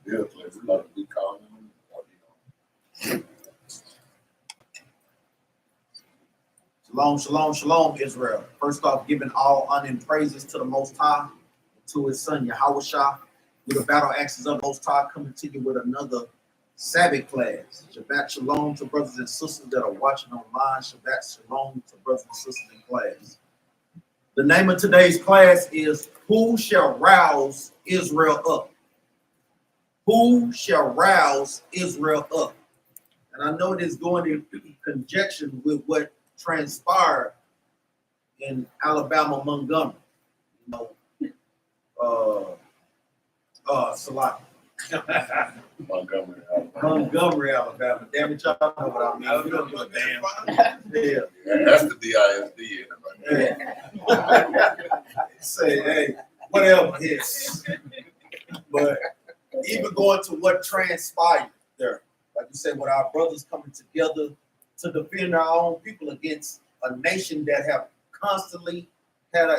It's not to be called. Shalom, shalom, shalom, Israel. First off, giving all honor and praises to the Most High, to his son, Yahushua, with the Battle Axes of the Most High, coming to you with another Sabbath class. Shabbat shalom to brothers and sisters that are watching online. Shabbat shalom to brothers and sisters in class. The name of today's class is Who Shall Rouse Israel Up? Who shall rouse Israel up? And I know it is going in conjunction with what transpired in Alabama, Montgomery. You know, Salaki. Montgomery, Alabama. Montgomery, Alabama. Damn it, y'all know what I mean. We don't give a damn. Yeah, that's the DISD. Yeah. Say, hey, whatever it is. But even going to what transpired there, like you said, with our brothers coming together to defend our own people against a nation that have constantly had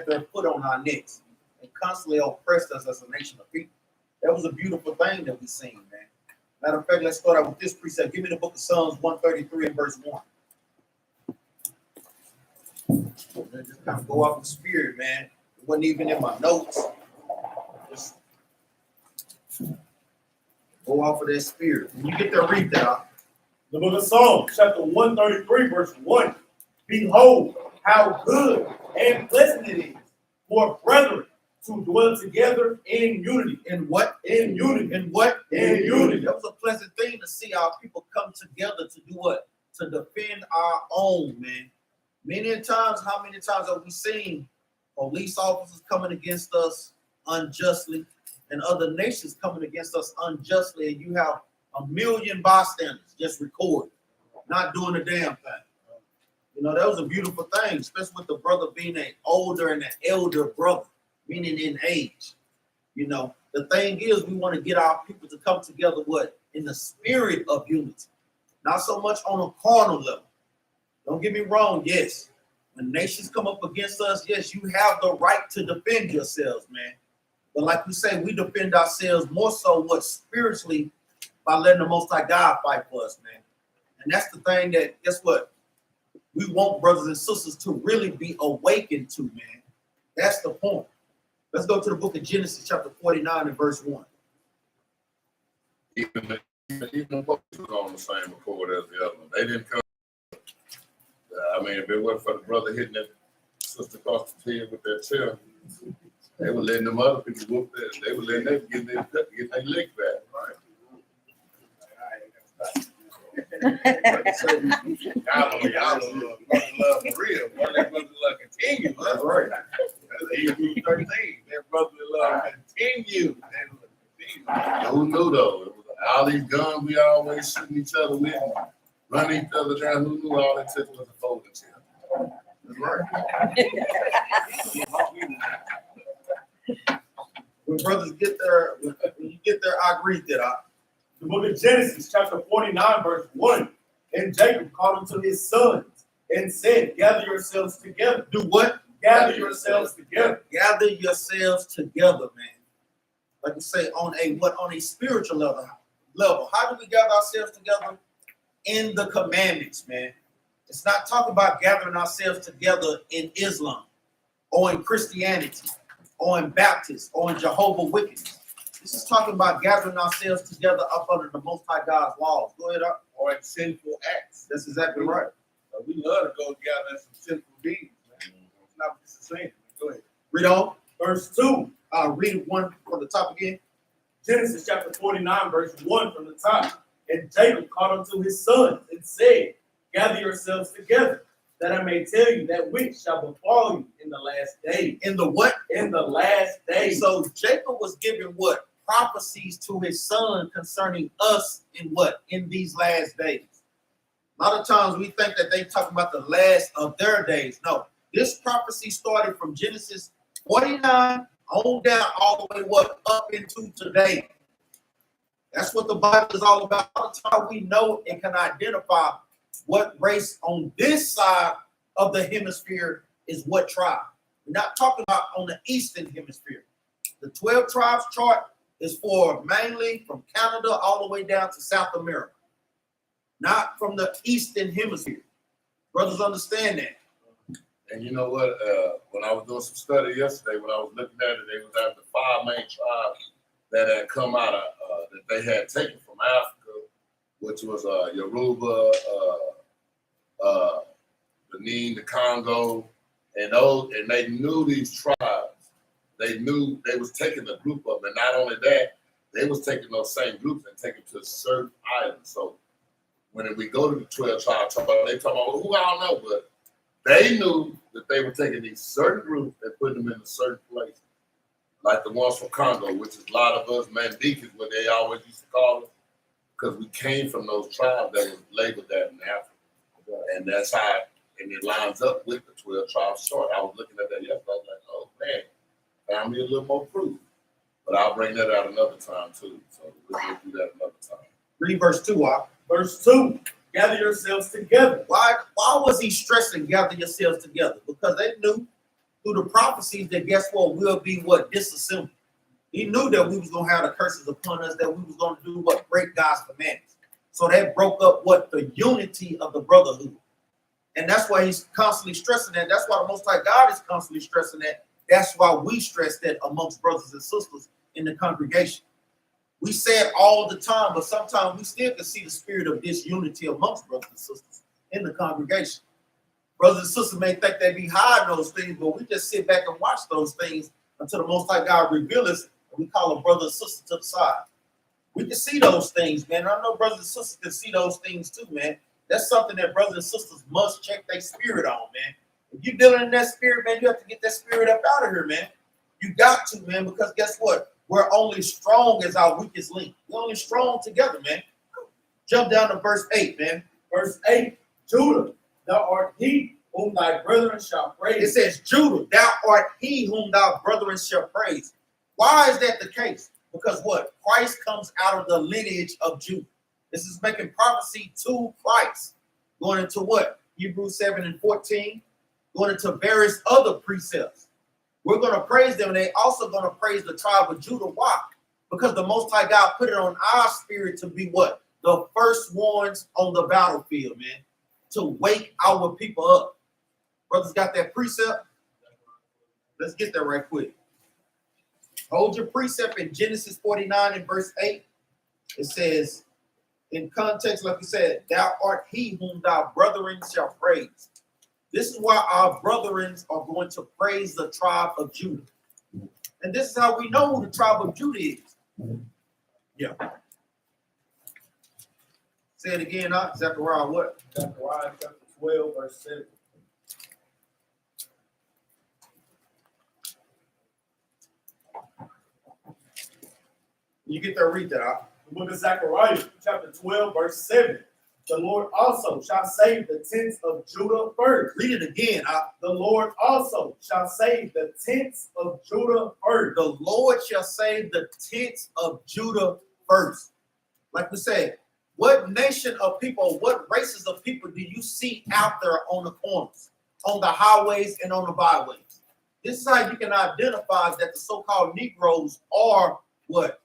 their foot on our necks and constantly oppressed us as a nation of people. That was a beautiful thing that we seen, man. Matter of fact, let's start out with this precept. Give me the book of Psalms 133 and verse 1. Just kind of go off the spirit, man. It wasn't even in my notes. Just go off of that spirit. When you get there, read that out. The book of Psalms, chapter 133, verse 1. Behold, how good and pleasant it is for brethren to dwell together in unity. In what? In unity. In what? In unity. That was a pleasant thing to see our people come together to do what? To defend our own, man. Many times, how many times have we seen police officers coming against us unjustly and other nations coming against us unjustly, and you have a million bystanders just recording, not doing a damn thing. You know, that was a beautiful thing, especially with the brother being an older and an elder brother, meaning in age. You know, the thing is, we want to get our people to come together, what? In the spirit of unity, not so much on a carnal level. Don't get me wrong, yes. When nations come up against us, yes, you have the right to defend yourselves, man. But like we say, we defend ourselves more so what spiritually by letting the Most High God fight for us, man. And that's the thing that, guess what? We want brothers and sisters to really be awakened to, man. That's the point. Let's go to the book of Genesis, chapter 49 and verse 1. Even the folks was on the same accord as the other one. They didn't come. I mean, if it wasn't for the brother hitting that sister across the head with that chair, they were letting them other people whoop that. They were letting them get their leg back. Right. Y'all love for real. That brother love continue. That's right. Hebrews 13. That brother love continue. Who knew though? It was all these guns we always shooting each other with, running each other down. Who knew all it took was a folding chair? That's right. When brothers get there, when you get there, I agree that I. The book of Genesis, chapter 49, verse 1. And Jacob called unto his sons and said, gather yourselves together. Do what? Gather yourselves together. Gather yourselves together, man. Like we say, on a spiritual level. How do we gather ourselves together? In the commandments, man. It's not talking about gathering ourselves together in Islam or in Christianity or in Baptist or in Jehovah's Witness. This is talking about gathering ourselves together up under the Most High God's laws. Go ahead up. Or in sinful acts. That's exactly right. We love to go together in some sinful deeds, man. It's not what it's saying. Go ahead. Read on. Verse 2. Read one from the top again. Genesis chapter 49, verse 1 from the top. And Jacob called unto his sons and said, gather yourselves together, that I may tell you that which shall befall you in the last day. In the what? In the last day. So Jacob was giving what? Prophecies to his son concerning us in what? In these last days. A lot of times we think that they talk about the last of their days. No, this prophecy started from Genesis 49 on down all the way what? Up into today. That's what the Bible is all about. All the time we know and can identify what race on this side of the hemisphere is what tribe. We're not talking about on the eastern hemisphere. The 12 tribes chart is for mainly from Canada all the way down to South America, not from the Eastern Hemisphere. Brothers understand that. And you know what? When I was doing some study yesterday, when I was looking at it, they was at the 5 main tribes that had come out of that they had taken from Africa, which was Yoruba, Benin, the Congo, and they knew these tribes. They knew they was taking a group of them, and not only that, they was taking those same groups and taking them to certain islands. So when we go to the 12 tribes, they talk about, well, who I don't know, but they knew that they were taking these certain groups and putting them in a certain place, like the ones from Congo, which is a lot of us Mandinkas, what they always used to call us, because we came from those tribes that was labeled that in Africa. And that's how, and it lines up with the 12 tribes short. I was looking at that yesterday, I was like, oh man, found me a little more proof. But I'll bring that out another time too. So we'll do that another time. Read verse 2, Verse 2, gather yourselves together. Why was he stressing gather yourselves together? Because they knew through the prophecies that guess what, we'll be what? Disassembled. He knew that we was going to have the curses upon us, that we was going to do what? Break God's commandments. So that broke up what? The unity of the brotherhood. And that's why he's constantly stressing that. That's why the Most High God is constantly stressing that. That's why we stress that amongst brothers and sisters in the congregation. We say it all the time, but sometimes we still can see the spirit of disunity amongst brothers and sisters in the congregation. Brothers and sisters may think they be hiding those things, but we just sit back and watch those things until the Most High God reveals us, and we call a brother and sister to the side. We can see those things, man. I know brothers and sisters can see those things too, man. That's something that brothers and sisters must check their spirit on, man. If you're dealing in that spirit, man, you have to get that spirit up out of here, man. You got to, man, because guess what? We're only strong as our weakest link. We're only strong together, man. Jump down to verse 8, man. Verse 8, Judah, thou art he whom thy brethren shall praise. It says, Judah, thou art he whom thy brethren shall praise. Why is that the case? Because what? Christ comes out of the lineage of Judah. This is making prophecy to Christ. Going into what? Hebrews 7 and 14. Going into various other precepts. We're going to praise them, and they also going to praise the tribe of Judah. Why? Because the Most High God put it on our spirit to be what? The first ones on the battlefield, man. To wake our people up. Brothers got that precept? Let's get there right quick. Hold your precept in Genesis 49 and verse 8. It says, in context, like we said, thou art he whom thy brethren shall praise. This is why our brethren are going to praise the tribe of Judah. And this is how we know who the tribe of Judah is. Yeah. Say it again, Zechariah what? Zechariah chapter 12, verse 7. You get there, read that out. The book of Zechariah, chapter 12, verse 7. The Lord also shall save the tents of Judah first. Read it again. The Lord also shall save the tents of Judah first. The Lord shall save the tents of Judah first. Like we said, what nation of people, what races of people do you see out there on the corners, on the highways and on the byways? This is how you can identify that the so-called Negroes are what?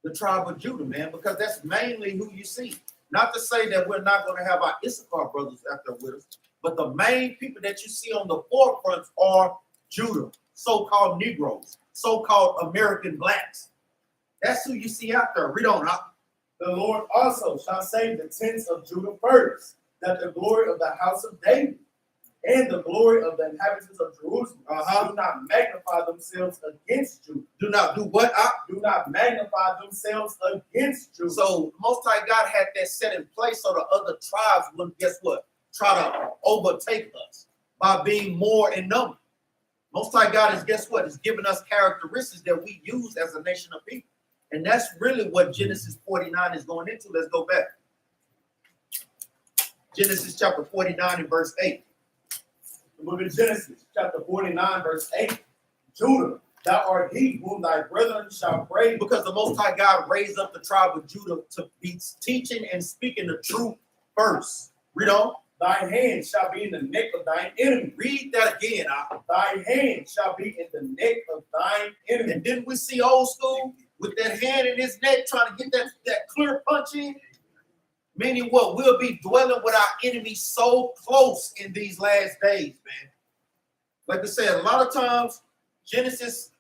The tribe of Judah, man, because that's mainly who you see. Not to say that we're not going to have our Issachar brothers out there with us, but the main people that you see on the forefronts are Judah, so-called Negroes, so-called American blacks. That's who you see out there. Read on up. The Lord also shall save the tents of Judah first, that the glory of the house of David and the glory of the inhabitants of Jerusalem do not magnify themselves against Judah. Do not do what? Do not magnify themselves against Judah. So Most High God had that set in place so the other tribes wouldn't, guess what? Try to overtake us by being more in number. Most High God is, guess what? Is giving us characteristics that we use as a nation of people. And that's really what Genesis 49 is going into. Let's go back. Genesis chapter 49 and verse 8. The book of Genesis, chapter 49, verse 8. Judah, thou art he whom thy brethren shall praise. Because the Most High God raised up the tribe of Judah to be teaching and speaking the truth first. Read on. Thy hand shall be in the neck of thine enemy. Read that again. Thy hand shall be in the neck of thine enemy. And didn't we see old school? with that hand in his neck, trying to get that clear punch in. Meaning what? We'll be dwelling with our enemies so close in these last days, man. Like I said, a lot of times, Genesis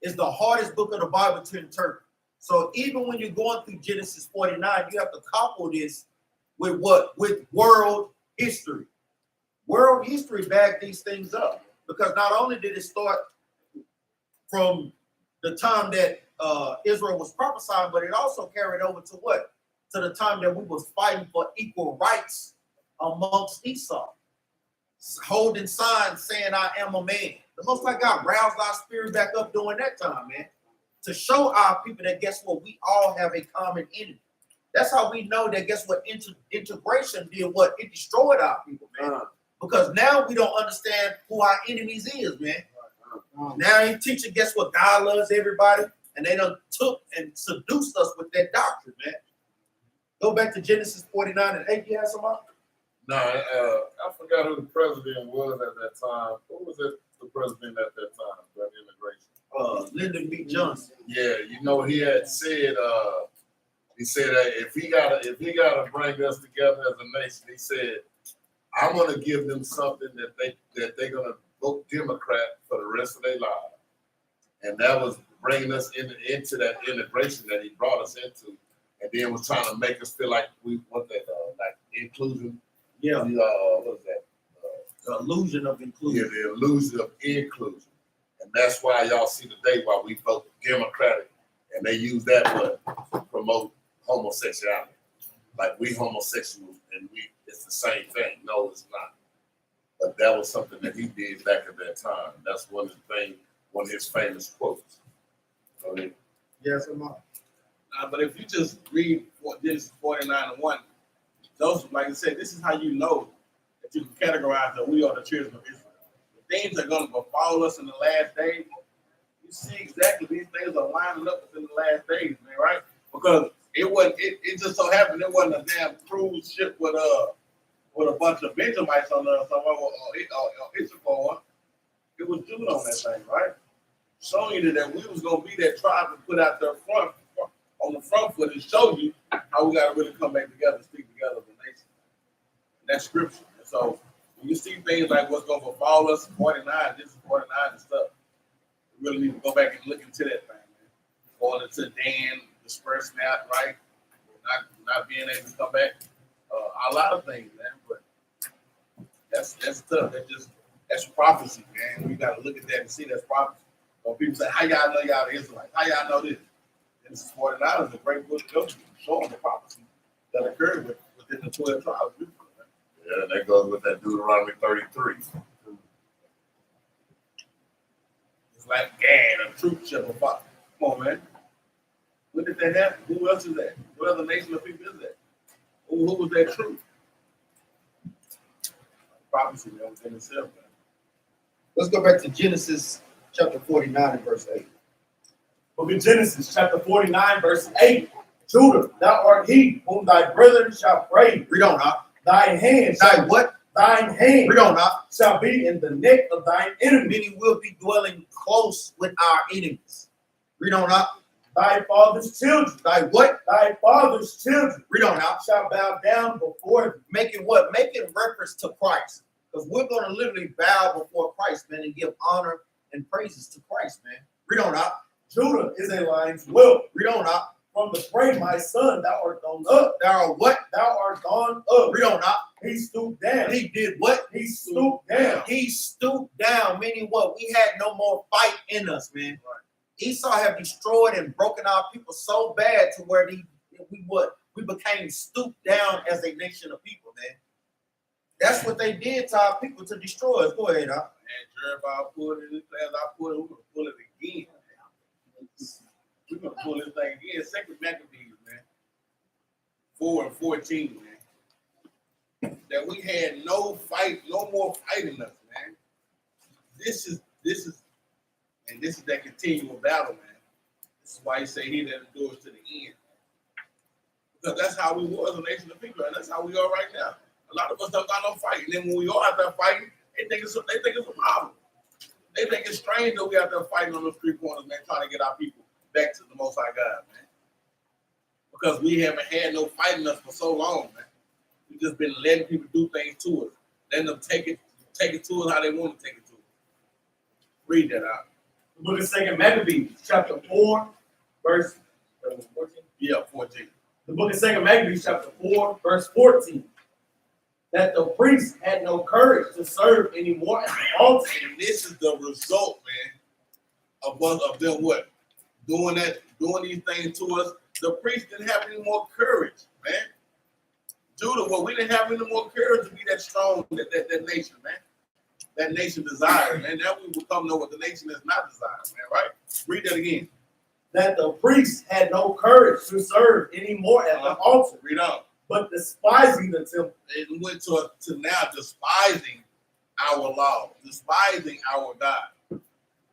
is the hardest book of the Bible to interpret. So even when you're going through Genesis 49, you have to couple this with what? With world history. World history backed these things up. Because not only did it start from the time that Israel was prophesying, but it also carried over to what? To the time that we was fighting for equal rights amongst Esau. Holding signs saying, I am a man. The Most High God roused our spirit back up during that time, man. To show our people that, guess what? We all have a common enemy. That's how we know that, guess what? Integration did what? It destroyed our people, man. Because now we don't understand who our enemies is, man. Now he teaching, guess what? God loves everybody. And they done took and seduced us with that doctrine, man. Go back to Genesis 49 and 8. You have some up? No, I forgot who the president was at that time. Who was it, the president at that time, that immigration? Lyndon B. Johnson. Yeah, you know, he had said, he said that if he gotta bring us together as a nation, he said, I'm gonna give them something that they're gonna vote Democrat for the rest of their lives. And that was bringing us into that integration that he brought us into, and then was trying to make us feel like we want that like inclusion. Yeah. What is that? The illusion of inclusion. Yeah, the illusion of inclusion. And that's why y'all see today why we vote Democratic. And they use that to promote homosexuality. Like we homosexuals and it's the same thing. No, it's not. But that was something that he did back at that time. That's one of his famous quotes. So, Yes, I'm up. But if you just read Genesis 49 and 1, those, like I said, this is how you know that you can categorize that we are the children of Israel. The things that are going to befall us in the last days, you see exactly these things are lining up within the last days, man, right? Because it just so happened it wasn't a damn cruise ship with a bunch of Benjamites on there somewhere or Issachar. It was Judah on that thing, right? Showing you that we was gonna be that tribe to put out their front on the front foot and show you how we gotta really come back together and stick together as a nation. And that's scripture. And so when you see things like what's gonna befall us, 49, this is 49 and stuff, we really need to go back and look into that thing, man. Going into Dan, dispersed out, right? Not being able to come back. A lot of things, man. But that's tough. That's prophecy, man. We gotta look at that and see that's prophecy. When people say, how y'all know y'all the Israelites? How y'all know this? Genesis 49 is a great book showing the prophecy that occurred within the 12 tribes. yeah, that goes with that Deuteronomy 33. It's like Gad, a troop ship of fire. Come on, man. When did that happen? Who else is that? What other nation of people is that? Who was that troop? Prophecy, man, within itself, man. Let's go back to Genesis chapter 49 and verse 8. Book of Genesis, chapter 49, verse 8. Judah, thou art he whom thy brethren shall praise. Read on up. Thine hand Thy shall, what? thine hand Read on up. shall be in the neck of thine enemy. Meaning we'll be dwelling close with our enemies. Read on up. Thy father's children, Thy what? thy father's children Read on up. shall bow down before thee. Making what? Making reference to Christ. Because we're going to literally bow before Christ, man, and give honor and praises to Christ, man. Read on up. Judah is a lion's whelp. Read on up. From the prey, my son, thou art gone up. Thou art what? Thou art gone up. Read on up. He stooped down. He did what? He stooped down. He stooped down, meaning what? We had no more fight in us, man. Right. Esau have destroyed and broken our people so bad to where we became stooped down as a nation of people, man. That's what they did to our people to destroy us. Go ahead, huh? And Jerubbaal pulled it in this class. I pulled it. We're gonna pull it again. We're gonna pull this thing again. Second Maccabees, man. 4 and 14, man. That we had no fight, no more fighting us, man. This is that continual battle, man. This is why he say he that endures to the end. Because that's how we were as a nation of people, and that's how we are right now. A lot of us don't got no fight. And then when we are out there fighting, they think it's a problem. They think it's strange that we out there fighting on those street corners, man, trying to get our people back to the Most High God, man. Because we haven't had no fighting us for so long, man. We just been letting people do things to us, letting them take it to us how they want to take it to us. Read that out. The book of 2 Maccabees, chapter 4, verse 14. Yeah, 14. The book of 2 Maccabees, chapter 4, verse 14. That the priests had no courage to serve anymore at the altar. And this is the result, man, of them what? Doing these things to us. The priests didn't have any more courage, man. Judah, well, we didn't have any more courage to be that strong, that nation, man. That nation desires, man. Now we will come know what the nation is not desired, man, right? Read that again. That the priests had no courage to serve anymore at the altar, Read on. but despising the temple. It went to now despising our law, despising our God,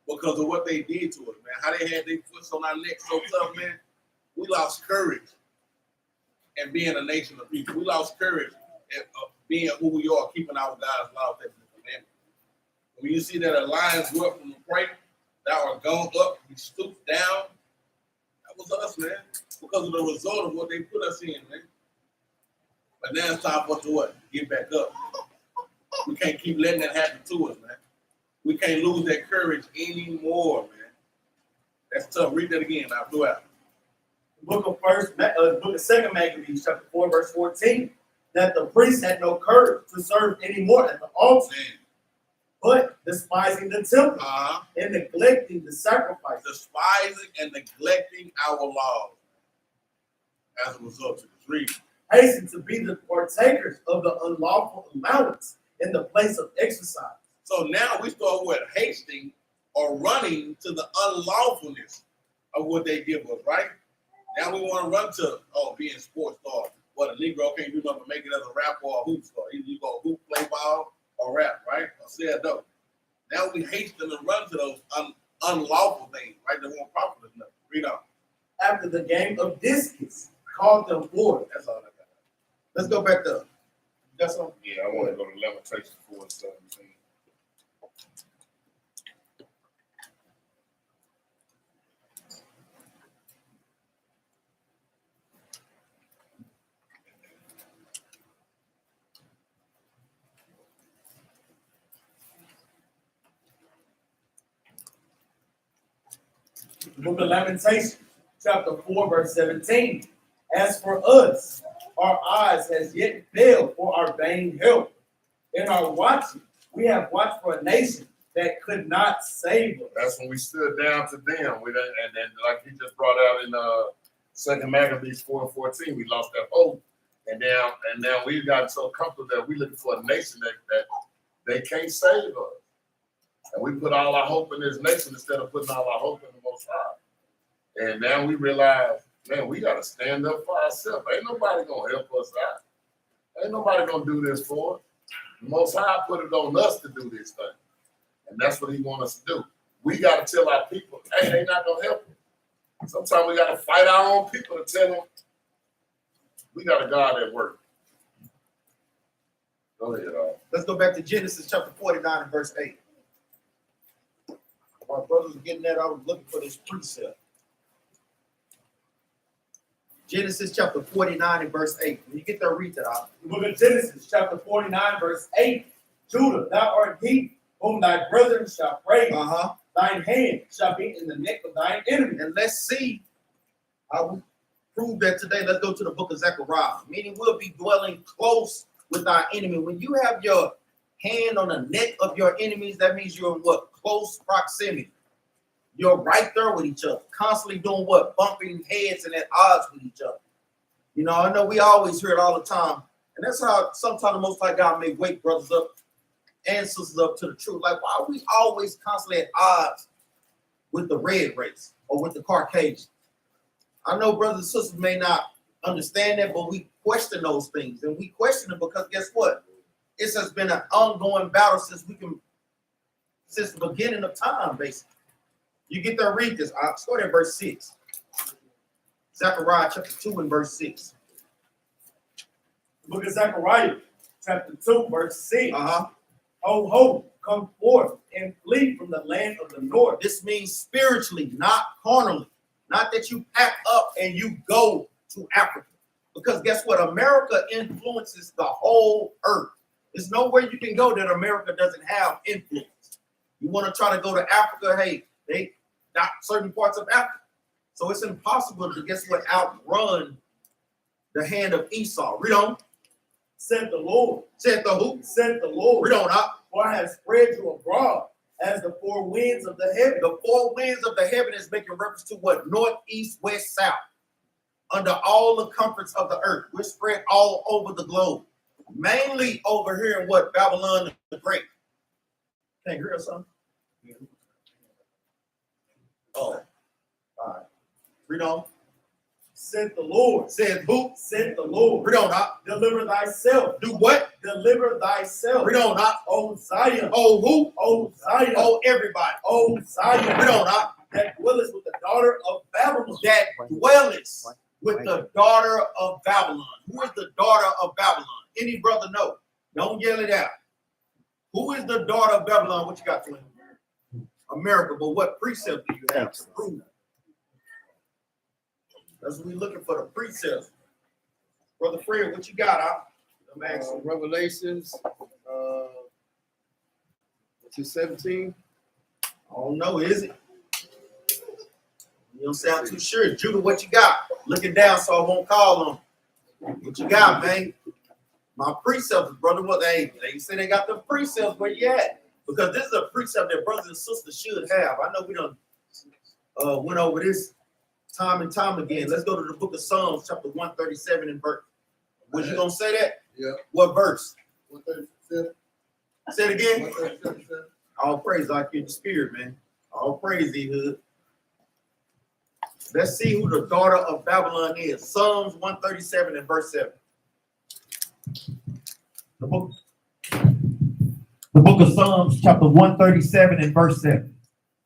because of what they did to us, man. How they had their foot on our neck so tough, man. We lost courage in being a nation of people. We lost courage of being who we are, keeping our God's law, statutes, and commandments. When you see that a lion grew up from the prey, thou art gone up, we stooped down. That was us, man, because of the result of what they put us in, man. But now it's time for us to what? Get back up. We can't keep letting that happen to us, man. We can't lose that courage anymore, man. That's tough. Read that again. I'll do out. The book of 2 Maccabees, chapter 4, verse 14. That the priests had no courage to serve anymore at the altar, but despising the temple and neglecting the sacrifice. Despising and neglecting our laws. As a result of this reading. Hasten to be the partakers of the unlawful allowance in the place of exercise. So now we start what? Hasting or running to the unlawfulness of what they give us, right? Now we want to run to, being sports star. What a Negro can't do nothing but make it as a rapper or a hoop star. Either you go hoop, play ball, or rap, right? Or say a dope. Now we hasten to run to those unlawful things, right? That won't profit us nothing. Read on. After the game of discus, called them forth. That's all I got. Let's go back to. You got something? Yeah, I want to go to Lamentation 4 and 17. The book of Lamentations, chapter 4, verse 17. As for us, our eyes has yet failed for our vain help. In our watching, we have watched for a nation that could not save us. That's when we stood down to them. And then, like he just brought out in 2 Maccabees 4 and 14, we lost that hope. And now we've gotten so comfortable that we're looking for a nation that they can't save us. And we put all our hope in this nation instead of putting all our hope in the Most High. And now we realize, man, we got to stand up for ourselves. Ain't nobody going to help us out. Ain't nobody going to do this for us. The Most High put it on us to do this thing. And that's what he wants us to do. We got to tell our people, hey, they not going to help us. Sometimes we got to fight our own people to tell them, we got a God at work. Go ahead, Let's go back to Genesis chapter 49 and verse 8. My brothers were getting that. I was looking for this precept. Genesis chapter 49 and verse 8. When you get there, read that out. The book of Genesis, chapter 49, verse 8. Judah, thou art he whom thy brethren shall praise. Thine hand shall be in the neck of thine enemy. And let's see how we prove that today. Let's go to the book of Zechariah. Meaning we'll be dwelling close with our enemy. When you have your hand on the neck of your enemies, that means you're in what? Close proximity. You're right there with each other, constantly doing what? Bumping heads and at odds with each other. You know, I know we always hear it all the time. And that's how sometimes the Most High God may wake brothers up and sisters up to the truth. Like, why are we always constantly at odds with the red race or with the Caucasian? I know brothers and sisters may not understand that, but we question those things. And we question it because guess what? It has been an ongoing battle since the beginning of time, basically. You get there, read this. I'll start at verse 6. Zechariah chapter 2 and verse 6. The book of Zechariah, chapter 2, verse 6. Uh-huh. Ho, ho, come forth and flee from the land of the north. This means spiritually, not carnally. Not that you pack up and you go to Africa. Because guess what? America influences the whole earth. There's nowhere you can go that America doesn't have influence. You want to try to go to Africa, hey, they got certain parts of Africa. So it's impossible to, guess what, outrun the hand of Esau. Read on. Said the Lord. Said the who? Said the Lord. Read on up. For I have spread you abroad as the four winds of the heaven. The four winds of the heaven is making reference to what? North, east, west, south. Under all the comforts of the earth. We're spread all over the globe. Mainly over here in what? Babylon the Great. Can't hear us, son? Oh. All right. Read on. Said the Lord. Said who? Said the Lord. Read on up. Deliver thyself. Do what? Deliver thyself. Read on up. O Zion. Oh who? O Zion. Oh everybody. O Zion. Read on up. That dwelleth with the daughter of Babylon. That dwelleth with the daughter of Babylon. Who is the daughter of Babylon? Any brother know? Don't yell it out. Who is the daughter of Babylon? What you got to him? America. But what precept do you have to prove that? That's what we're looking for, the precepts. Brother Fred, what you got? I'm asking. Revelations 17. I don't know, is it? You don't sound too sure. Judah, what you got? Looking down so I won't call on. What you got, man? My precepts, brother. What they say they got the precepts. Where you at? Because this is a precept that brothers and sisters should have. I know we done went over this time and time again. Let's go to the book of Psalms, chapter 137 and verse. Was you gonna say that? Yeah. What verse? 137. Say it again. 137. All praise like in the spirit, man. All praise, Ehud. Let's see who the daughter of Babylon is. Psalms 137 and verse 7. The book of Psalms, chapter 137 and verse 7.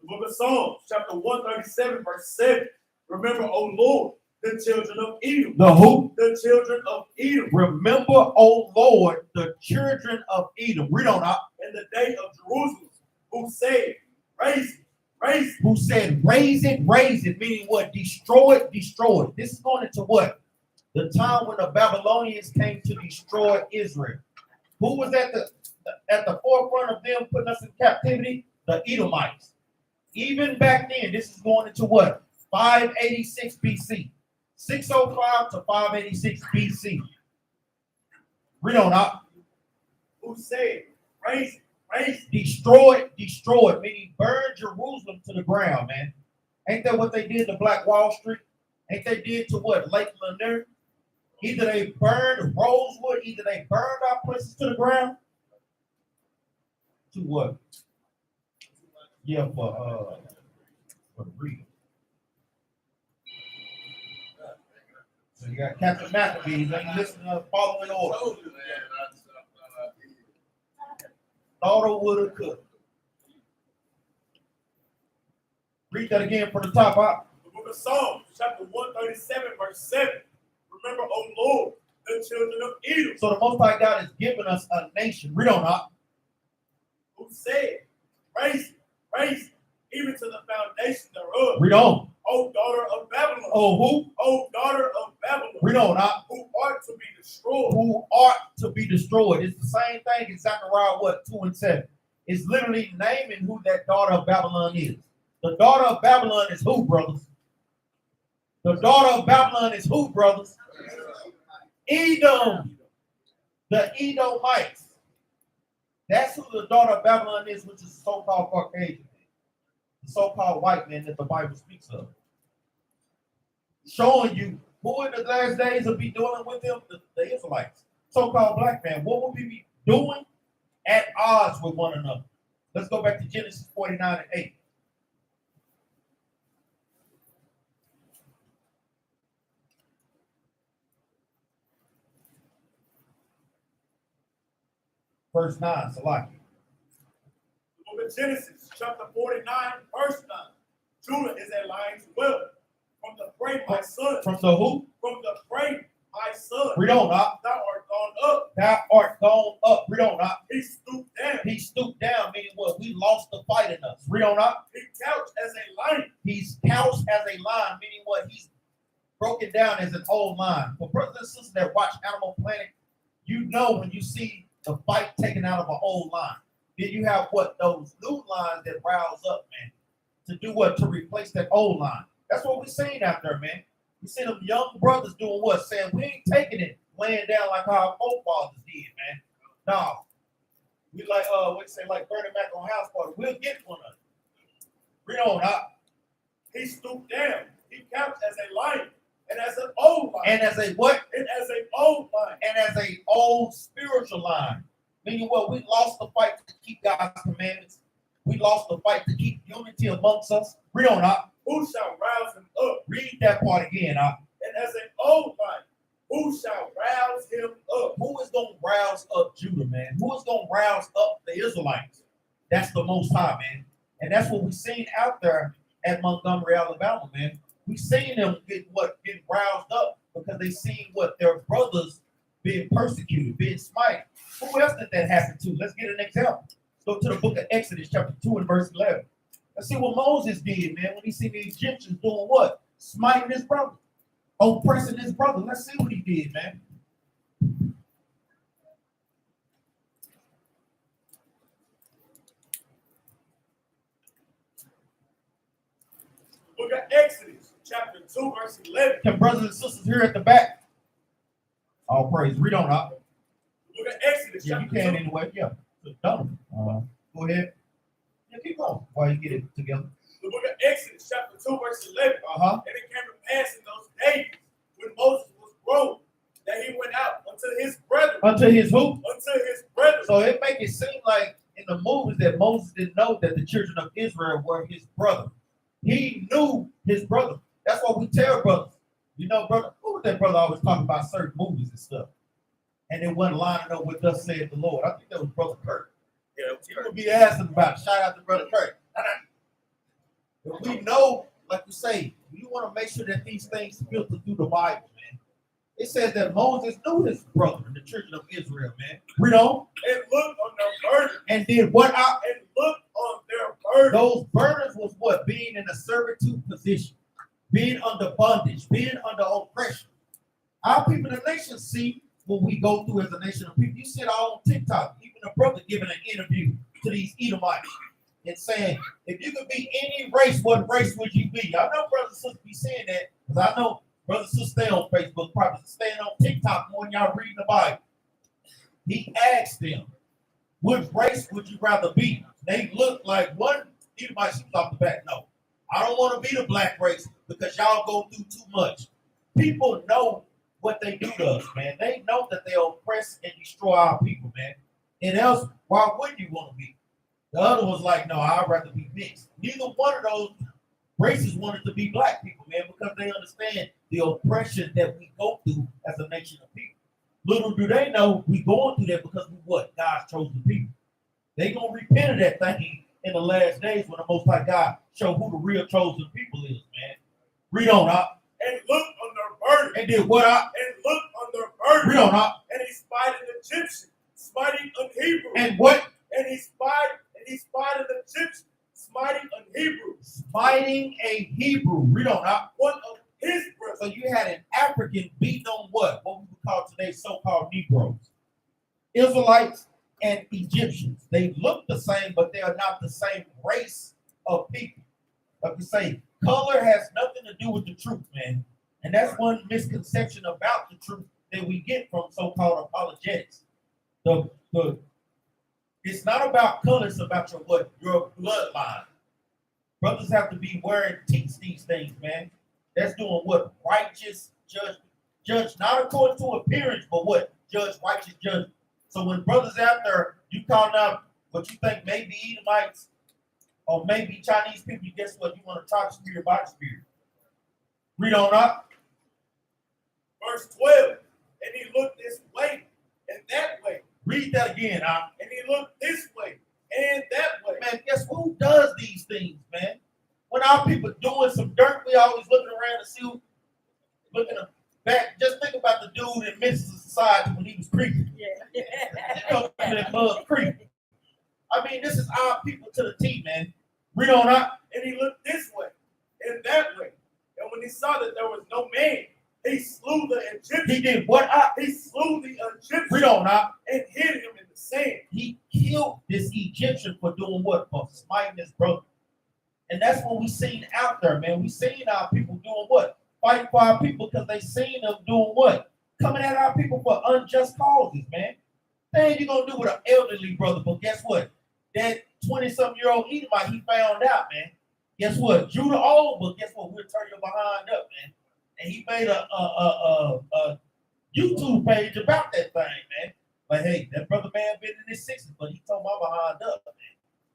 The book of Psalms, chapter 137, verse 7. Remember, O Lord, the children of Edom. The who? The children of Edom. Remember, O Lord, the children of Edom. Read on up. In the day of Jerusalem, who said, raise it, raise it. Who said, raise it, meaning what? Destroy it, destroy it. This is going into what? The time when the Babylonians came to destroy Israel. Who was at the forefront of them putting us in captivity? The Edomites. Even back then, this is going into what? 586 BC. 605 to 586 BC. Read on up. Who said, raise it, raise it. Destroy it, meaning burn Jerusalem to the ground, man. Ain't that what they did to Black Wall Street? Ain't they did to what? Lake Lanier? Either they burned Rosewood, either they burned our places to the ground. To what? Yeah, for real. So you got Captain Maccabees, and you listen to following order. Thoughta, woulda, coulda. Read that again from the top up. The book of Psalms, chapter 137, verse 7. Remember, O Lord, the children of Edom. So the Most High God has given us a nation. Read on up. Who said, raise it, even to the foundation thereof. Read on. O daughter of Babylon. Oh, who? O daughter of Babylon. Read on up. Who art to be destroyed. Who art to be destroyed. It's the same thing in Zechariah, 2 and 7. It's literally naming who that daughter of Babylon is. The daughter of Babylon is who, brothers? The daughter of Babylon is who, brothers? Edom. The Edomites. That's who the daughter of Babylon is, which is the so-called Caucasian man. The so-called white man that the Bible speaks of. Showing you who in the last days will be dealing with them, the Israelites. So-called black man. What will we be doing? At odds with one another. Let's go back to Genesis 49 and 8. Verse 9, Salaki. The book of Genesis, chapter 49, verse 9. Judah is a lion's whelp. From the prey, my son. From the who? From the prey, my son. Read on, Doc. Thou art gone up Thou art gone up. Read on up. He stooped down. He stooped down, meaning what? We lost the fight in us. Read on up. He couched as a lion. He's couched as a lion, meaning what? He's broken down as an old lion. For brothers and sisters that watch Animal Planet, you know when you see the fight taken out of an old lion. Then you have what? Those new lions that rouse up, man. To do what? To replace that old lion. That's what we're seeing out there, man. We see them young brothers doing what? Saying, we ain't taking it, laying down like our forefathers did, man. No. We like, what you say, like burning back on house party. We'll get one of it. Read on up. He stooped down. He couched as a lion. And as an old lion. And as a what? And as an old lion. And as a old spiritual lion. Meaning what? We lost the fight to keep God's commandments. We lost the fight to keep unity amongst us. Read on up. Who shall rouse him up? Read that part again, up. And as an old lion, who shall rouse him up? Who is going to rouse up Judah, man? Who is going to rouse up the Israelites? That's the Most High, man. And that's what we seen out there at Montgomery, Alabama, man. We seen them getting roused up because they seen what their brothers being persecuted, being smited. Who else did that happen to? Let's get an example. Let's go to the book of Exodus, chapter 2 and verse 11. Let's see what Moses did, man, when he seen the Egyptians doing what? Smiting his brother, oppressing his brother. Let's see what he did, man. Look at Exodus, chapter 2, verse 11. Can brothers and sisters here at the back? All praise. Read on up. Look at Exodus, Yeah, you chapter can 2. anyway. Yeah. Done. Go ahead. Yeah, keep going while you get it together. The book of Exodus, chapter 2, verse 11. Uh-huh. And it came to pass in those days when Moses was grown that he went out unto his brethren. Unto his who? Unto his brethren. So it make it seem like in the movies that Moses didn't know that the children of Israel were his brother. He knew his brother. That's what we tell brothers. You know, brother, who was that brother always talking about certain movies and stuff? And it wasn't lining up with thus saith the Lord. I think that was Brother Kurt. Yeah, You would be asking about it. Shout out to Brother Kurt. But we know, like you say, you want to make sure that these things filter through the Bible, man. It says that Moses knew his brother, the children of Israel, man. Read on. and looked on their burden. And did what out? And looked on their burden. Those burdens was what? Being in a servitude position, being under bondage, being under oppression. Our people in the nation see what we go through as a nation of people. You see it all on TikTok. Even a brother giving an interview to these Edomites and saying, if you could be any race, what race would you be? I know brothers and sisters be saying that because I know brothers and sisters stay on Facebook, probably staying on TikTok more than y'all reading the Bible. He asked them, which race would you rather be? They look like one Edomite shoots off the back. No, I don't want to be the black race because y'all go through too much. People know what they do to us, man. They know that they oppress and destroy our people, man. And else, why wouldn't you want to be? The other was like, no, I'd rather be mixed. Neither one of those races wanted to be black people, man, because they understand the oppression that we go through as a nation of people. Little do they know we going through that because we what? God's chosen people. They gonna repent of that thing in the last days when the Most High God show who the real chosen people is, man. Read on up. And looked on their burden. And did what up? And looked on their burden. Read on up. And he spied an Egyptian, smiting an Hebrew. And what? And he spied an Egyptian, smiting an Hebrew. Smiting a Hebrew. Read on up. One of his brothers. So you had an African beating on what? What we would call today so-called Negroes. Israelites and Egyptians. They look the same, but they are not the same race of people. Like you say, color has nothing to do with the truth, man. And that's one misconception about the truth that we get from so-called apologetics. It's not about color, it's about your bloodline. Brothers have to be wearing teach these things, man. That's doing what? Righteous judge not according to appearance, but what? Judge righteous judgment. So when brothers out there, you calling out what you think may be Edomites or maybe Chinese people, guess what? You want to talk spirit by spirit. Read on up. Verse 12. And he looked this way and that way. Read that again, huh? And he looked this way and that way. Man, guess who does these things, man? When our people doing some dirt, we always looking around to see who, looking back, just think about the dude in Minister Society when he was creeping. Yeah. That mud creeping. I mean, this is our people to the T, man. Read on up. And he looked this way and that way. And when he saw that there was no man, he slew the Egyptian. He did what up? He slew the Egyptian Read on up. and hid him in the sand. He killed this Egyptian for doing what? For smiting his brother. And that's what we seen out there, man. We seen our people doing what? Fighting for our people because they seen them doing what? Coming at our people for unjust causes, man. Man, you gonna do with an elderly brother, but guess what? That 20-something-year-old Edomite, he found out, man. Guess what? Judah old, but guess what? We'll turn your behind up, man. And he made a YouTube page about that thing, man. Like, hey, that brother man been in his 60s, but he told my behind up, man.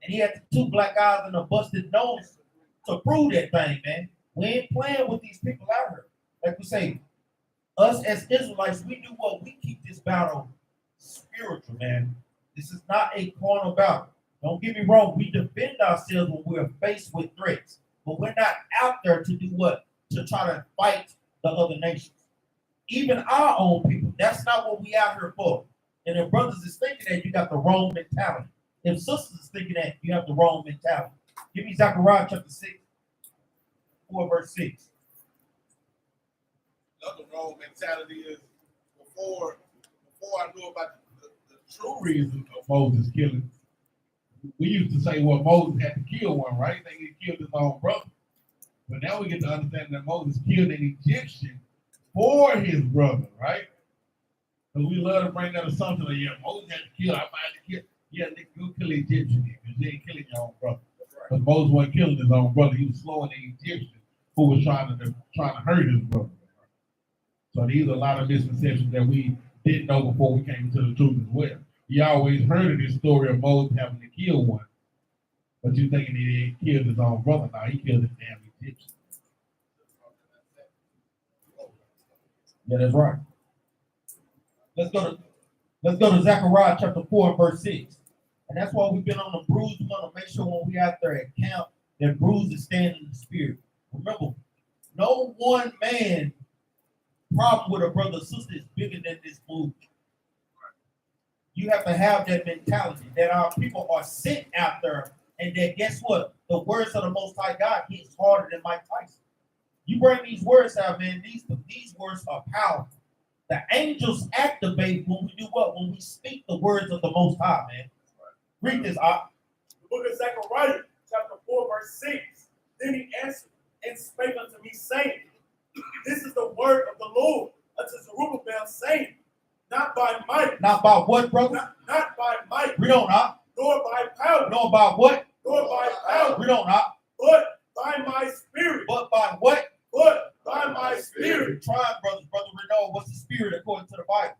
And he had the 2 black eyes and a busted nose to prove that thing, man. We ain't playing with these people out here. Like we say, us as Israelites, we do what? We keep this battle spiritual, man. This is not a carnal battle. Don't get me wrong, we defend ourselves when we're faced with threats. But we're not out there to do what? To try to fight the other nations. Even our own people. That's not what we out here for. And if brothers is thinking that, you got the wrong mentality. If sisters is thinking that, you have the wrong mentality. Give me Zechariah chapter 6, 4 verse 6. Another wrong mentality is before I knew about the true reason of Moses killing, we used to say, well, Moses had to kill one, right? They he killed his own brother. But now we get to understand that Moses killed an Egyptian for his brother, right? So we love to bring that assumption of, yeah, Moses had to kill, I might have to kill. Yeah, nigga, you kill the Egyptian because you ain't killing your own brother. Because Moses wasn't killing his own brother. He was slowing the Egyptian who was trying to hurt his brother. So these are a lot of misconceptions that we didn't know before we came to the truth as well. You always heard of this story of Moses having to kill one, but you thinking he killed his own brother. Now he killed his damn Egyptian. Yeah, that's right. Let's go to Zechariah chapter 4 verse 6. And that's why we've been on the bruise. We want to make sure when we out there at camp that bruise is standing in the spirit. Remember, no one man problem with a brother or sister is bigger than this movement. You have to have that mentality that our people are sent out there, and that guess what? The words of the Most High God hits harder than Mike Tyson. You bring these words out, man. These words are powerful. The angels activate when we do what? When we speak the words of the Most High, man. Read this, The book of Zechariah, chapter 4, verse 6. Then he answered and spake unto me, saying, this is the word of the Lord unto Jerubbaal, saying, not by might. Not by what, brother? Not by might. We don't know. Nor by power. Nor by what? Nor by power. We don't know. But by my spirit. But by what? But by my spirit. Try, brothers. Brother Renaud, what's the spirit according to the Bible?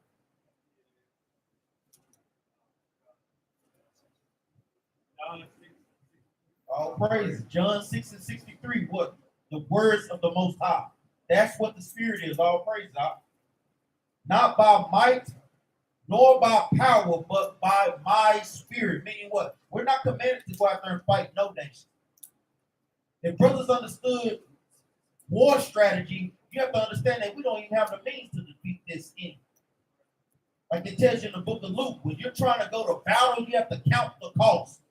All praise. John 6 and 63. What? The words of the Most High. That's what the spirit is. All praise. Not by might, nor by power, but by my spirit. Meaning what? We're not commanded to go out there and fight no nation. If brothers understood war strategy, you have to understand that we don't even have the means to defeat this enemy. Like it tells you in the book of Luke, when you're trying to go to battle, you have to count the cost.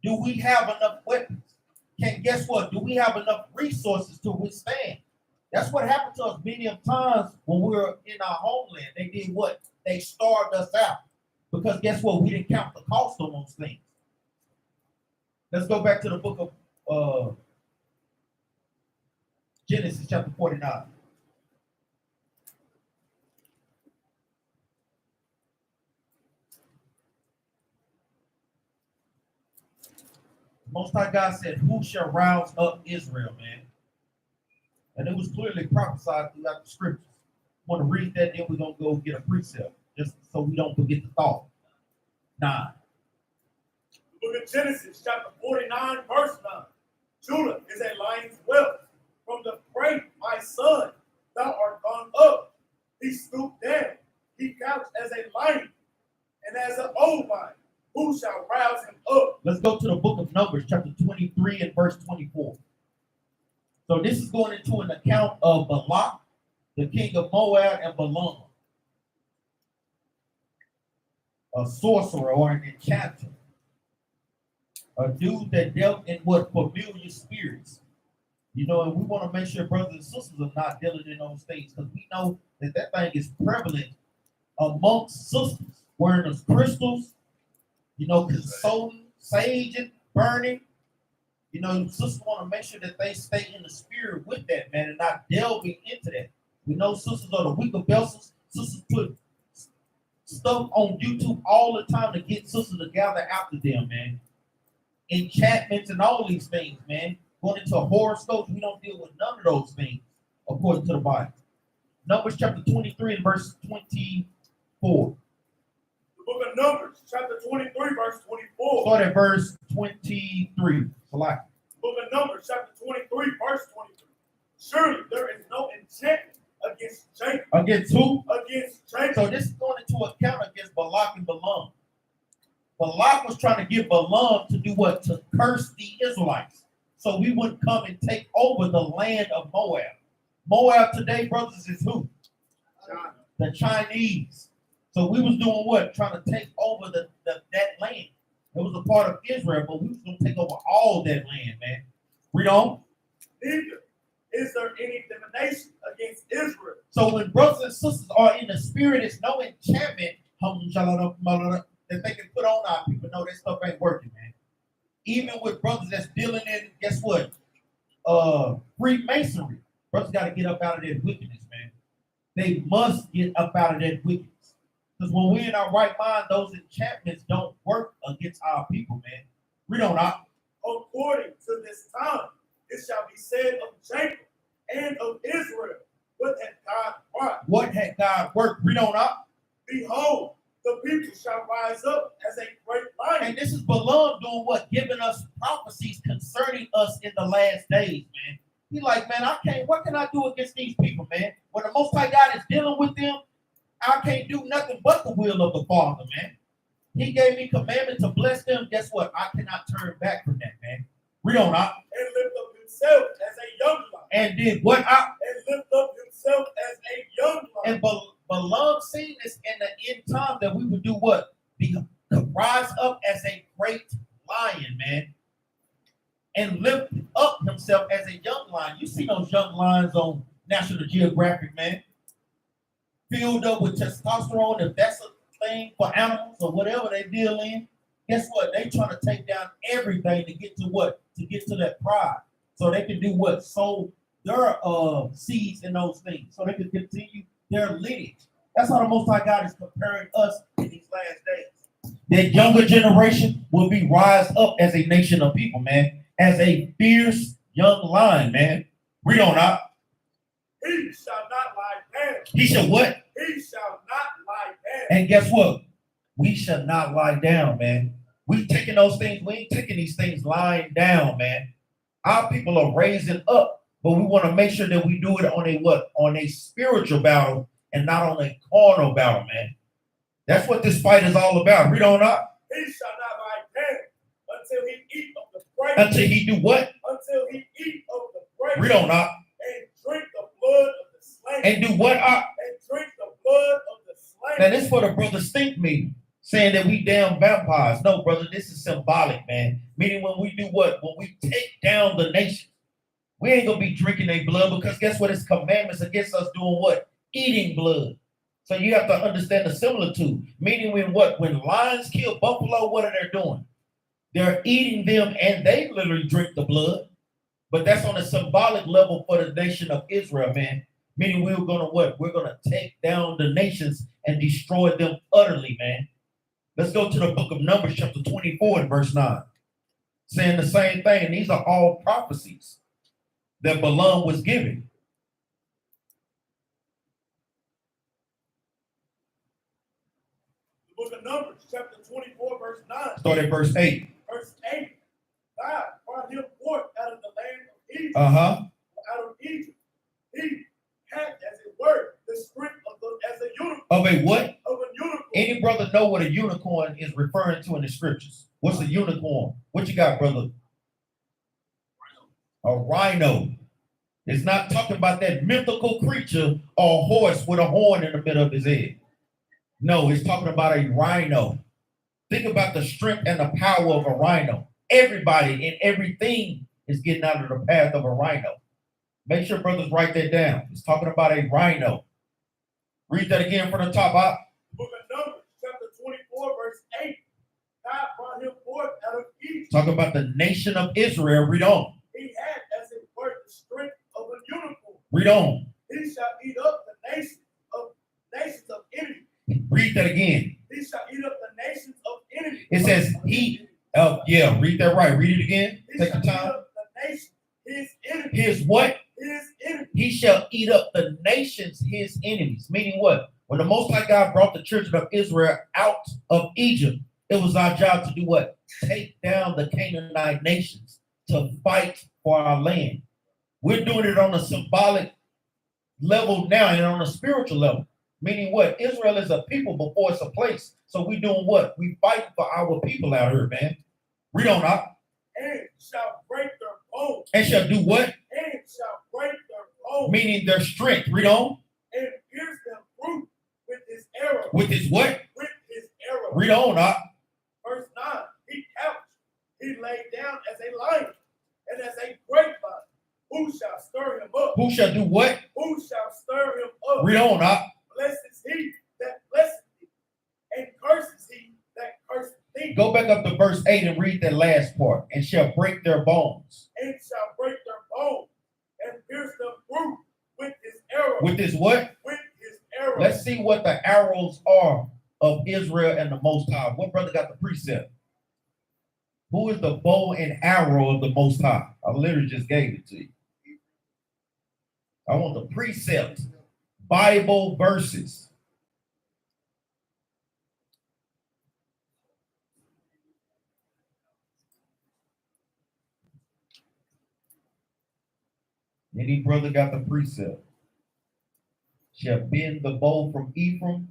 Do we have enough weapons? Guess what? Do we have enough resources to withstand? That's what happened to us many of times when we were in our homeland. They did what? They starved us out. Because guess what? We didn't count the cost on those things. Let's go back to the book of Genesis chapter 49. Most High God said, who shall rouse up Israel, man? And it was clearly prophesied throughout the scriptures. I want to read that, then we're going to go get a precept, just so we don't forget the thought. 9. The book of Genesis, chapter 49, verse 9. Judah is a lion's whelp. From the prey, my son, thou art gone up. He stooped down. He couched as a lion and as an old lion. Who shall rouse him up? Let's go to the book of Numbers, chapter 23 and verse 24. So this is going into an account of Balak the king of Moab and Balaam, a sorcerer or an enchanter, a dude that dealt in what familiar spirits. You know, and we want to make sure brothers and sisters are not dealing in those things because we know that that thing is prevalent amongst sisters, wearing those crystals, you know, consoling, sage, and burning. You know, sisters want to make sure that they stay in the spirit with that, man, and not delving into that. We know sisters are the weaker vessels. Sisters put stuff on YouTube all the time to get sisters to gather after them, man. Enchantments and all these things, man. Going into horoscopes, we don't deal with none of those things, according to the Bible. Numbers chapter 23 and verse 24. The book of Numbers, chapter 23, verse 24. Start at verse 23. Select. Book of Numbers, chapter 23, verse 23. Surely there is no enchantment against Jacob. Against who? Against Jacob. So this is going into account against Balak and Balaam. Balak was trying to get Balaam to do what? To curse the Israelites. So we wouldn't come and take over the land of Moab. Moab today, brothers, is who? China. The Chinese. So we was doing what? Trying to take over that land. It was a part of Israel, but we was going to take over all that land, man. Read on. Neither is there any divination against Israel. So when brothers and sisters are in the spirit, it's no enchantment that they can put on our people. No, that stuff ain't working, man. Even with brothers that's dealing in, guess what? Freemasonry. Brothers got to get up out of that wickedness, man. They must get up out of that wickedness. Because when we're in our right mind, those enchantments don't work against our people, man. Read on out. According to this time, it shall be said of Jacob and of Israel, what had God wrought? What had God worked? Read on out. Behold, the people shall rise up as a great lion. And this is Balaam doing what? Giving us prophecies concerning us in the last days, man. He like, man, what can I do against these people, man? When the Most High God is dealing with them, I can't do nothing but the will of the Father, man. He gave me commandment to bless them. Guess what? I cannot turn back from that, man. Read on out. And lift up himself as a young lion. And did what out? And lift up himself as a young lion. And Balaam seen this in the end time that we would do what? Rise up as a great lion, man. And lift up himself as a young lion. You see those young lions on National Geographic, man. Filled up with testosterone, if that's a thing for animals or whatever they deal in. Guess what? They trying to take down everything to get to what? To get to that pride. So they can do what? Sow their seeds in those things. So they can continue their lineage. That's how the Most High God is preparing us in these last days. That younger generation will be rise up as a nation of people, man. As a fierce young lion, man. Read on out. He shall not lie down. He shall what? He shall not lie down. And guess what? We shall not lie down, man. We taking those things, we ain't taking these things lying down, man. Our people are raising up, but we want to make sure that we do it on a what? On a spiritual battle and not on a carnal battle, man. That's what this fight is all about. Read on up. He shall not lie down until he eat of the prey. Until he do what? Until he eat of the prey. Read on up. And drink the blood of the slain. And do what up? And drink the blood of the slain. Now this for the brother stink meeting, saying that we damn vampires. No, brother, this is symbolic, man. Meaning when we do what? When we take down the nation, we ain't gonna be drinking their blood because guess what? It's commandments against us doing what? Eating blood. So you have to understand the similitude. Meaning when what? When lions kill buffalo, what are they doing? They're eating them and they literally drink the blood. But that's on a symbolic level for the nation of Israel, man. Meaning we're gonna what? We're gonna take down the nations and destroy them utterly, man. Let's go to the book of Numbers, chapter 24 and verse 9. Saying the same thing. And these are all prophecies that Balaam was giving. The book of Numbers, chapter 24, verse 9. Start at verse 8. Verse 8. God brought him forth out of the land of Egypt. Out of Egypt. He had, as it were, the strength of as a unicorn. Of a what? Of a unicorn. Any brother know what a unicorn is referring to in the scriptures? What's a unicorn? What you got, brother? A rhino. It's not talking about that mythical creature or horse with a horn in the middle of his head. No, it's talking about a rhino. Think about the strength and the power of a rhino. Everybody and everything is getting out of the path of a rhino. Make sure brothers write that down. It's talking about a rhino. Read that again from the top up. Book of Numbers, chapter 24, verse 8. God brought him forth out of Egypt. Talk about the nation of Israel. Read on. He had as it were the strength of a unicorn. Read on. He shall eat up the nations of enemies. Read that again. He shall eat up the nations of enemies. It says he. Yeah, read that right. Read it again. He Take shall your eat time. up the nations, his enemies. His what? His enemies. He shall eat up the nations, his enemies. Meaning what? When the Most High God brought the children of Israel out of Egypt, it was our job to do what? Take down the Canaanite nations to fight for our land. We're doing it on a symbolic level now and on a spiritual level. Meaning what? Israel is a people before it's a place. So we doing what? We fight for our people out here, man. Read on up. And shall break their bones. And shall do what? And shall break their bones. Meaning their strength. Read on. And pierce them through with his arrow. With his what? With his arrow. Read on up. Verse 9. He couched. He laid down as a lion and as a grapevine. Who shall stir him up? Who shall do what? Who shall stir him up? Read on up. Blessed is he that blesseth thee, and curses he that curseth thee. Go back up to verse 8 and read that last part. And shall break their bones. And shall break their bones and pierce them through with his arrow. With his what? With his arrow. Let's see what the arrows are of Israel and the Most High. What brother got the precept? Who is the bow and arrow of the Most High? I literally just gave it to you. I want the precept. Bible verses. Any brother got the precept? Shall bend the bow from Ephraim.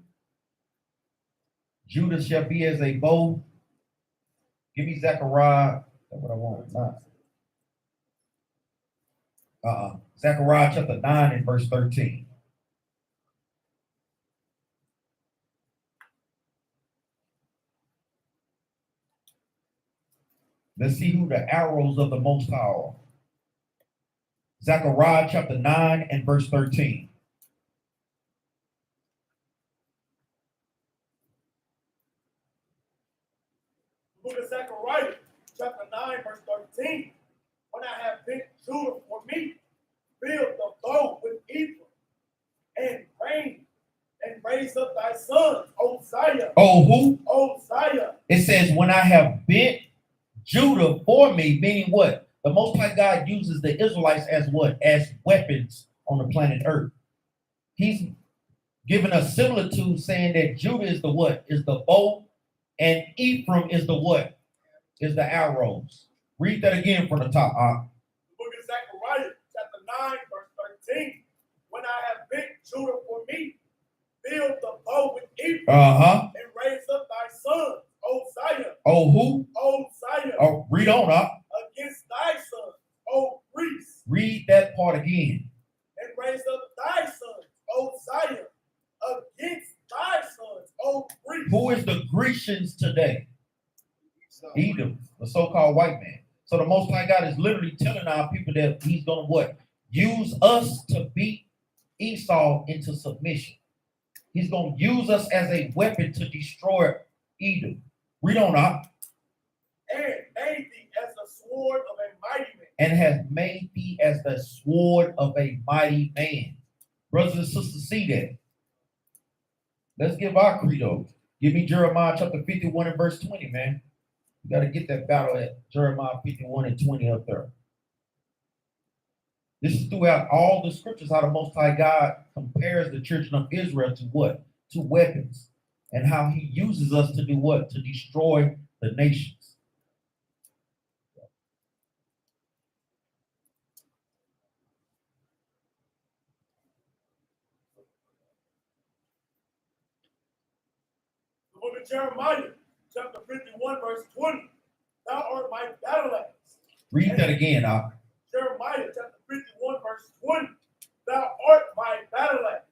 Judah shall be as a bow. Give me Zechariah. That's what I want. Zechariah chapter 9 and verse 13. Let's see who the arrows of the Most High are. Zechariah chapter 9 and verse 13. Book of Zechariah, chapter 9, verse 13. When I have bent Judah for me, build the bow with Ephraim, and reign, and raise up thy sons, O Zion. Oh, who? O Zion. It says, when I have bent Judah for me, meaning what? The Most High God uses the Israelites as what? As weapons on the planet Earth. He's given a similitude saying that Judah is the what? Is the bow, and Ephraim is the what? Is the arrows. Read that again from the top. The book of Zechariah, chapter 9, verse 13. When I have bent Judah for me, build the bow with Ephraim, and raise up thy sons, O Zion. Oh, who? O Zion. Oh, read on up. Against thy sons, O Greece. Read that part again. And raise up thy sons, O Zion. Against thy sons, O Greece. Who is the Grecians today? Edom, the so-called white man. So the Most High God is literally telling our people that he's going to what? Use us to beat Esau into submission. He's going to use us as a weapon to destroy Edom. Read on up. And made thee as the sword of a mighty man. And has made thee as the sword of a mighty man. Brothers and sisters, see that. Let's give our credo. Give me Jeremiah chapter 51 and verse 20, man. You got to get that battle at Jeremiah 51 and 20 up there. This is throughout all the scriptures how the Most High God compares the children of Israel to what? To weapons. And how he uses us to do what? To destroy the nations. The book of Jeremiah, chapter 51, verse 20. Thou art my battle axe. Read that again, Jeremiah chapter 51 verse 20. Thou art my battle axe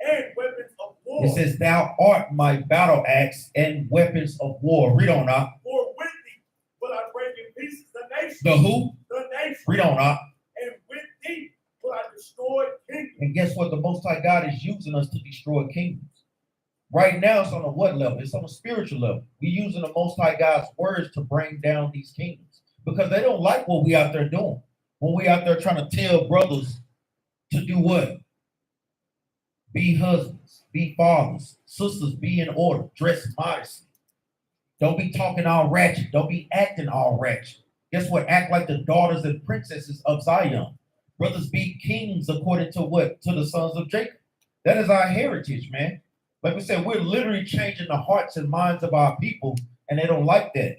and weapons of war. It says, thou art my battle axe and weapons of war. Read on up. For with thee will I break in pieces the nation. The who? The nation. Read on up. And with thee will I destroy kingdoms. And guess what? The Most High God is using us to destroy kingdoms. Right now, it's on a what level? It's on a spiritual level. We're using the Most High God's words to bring down these kingdoms because they don't like what we out there doing. When we out there trying to tell brothers to do what? Be husbands, be fathers, sisters, be in order, dress modestly. Don't be talking all ratchet. Don't be acting all ratchet. Guess what? Act like the daughters and princesses of Zion. Brothers, be kings according to what? To the sons of Jacob. That is our heritage, man. Like we said, we're literally changing the hearts and minds of our people, and they don't like that.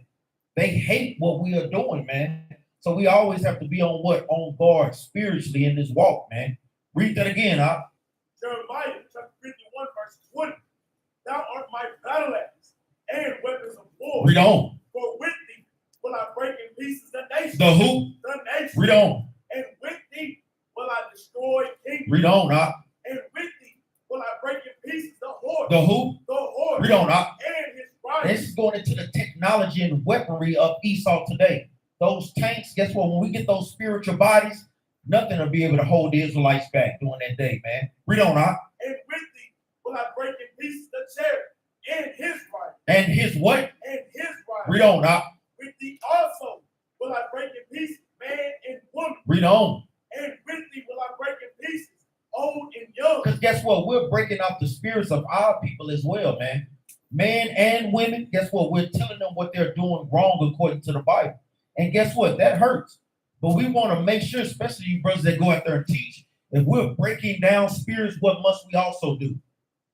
They hate what we are doing, man. So we always have to be on what? On guard spiritually in this walk, man. Read that again, huh? Jeremiah chapter 51 verse 20. Thou art my battle axe and weapons of war. Read on. For with thee will I break in pieces the nation. The who? The nation. Read on. And with thee will I destroy kingdoms. Read on, huh? And with thee will I break in pieces the horse. The who? The horse. Read on, huh? And his rider. This is going into the technology and weaponry of Esau today. Those tanks, guess what? When we get those spiritual bodies, nothing will be able to hold the Israelites back during that day, man. Read on, huh? And with thee will I break in pieces the chariot and his rider. And his what? And his rider. Read on, huh? With thee also will I break in pieces man and woman. Read on. And with thee will I break in pieces old and young. Because guess what? We're breaking off the spirits of our people as well, man. Men and women, guess what? We're telling them what they're doing wrong according to the Bible. And guess what? That hurts. But we want to make sure, especially you brothers that go out there and teach, if we're breaking down spirits, what must we also do?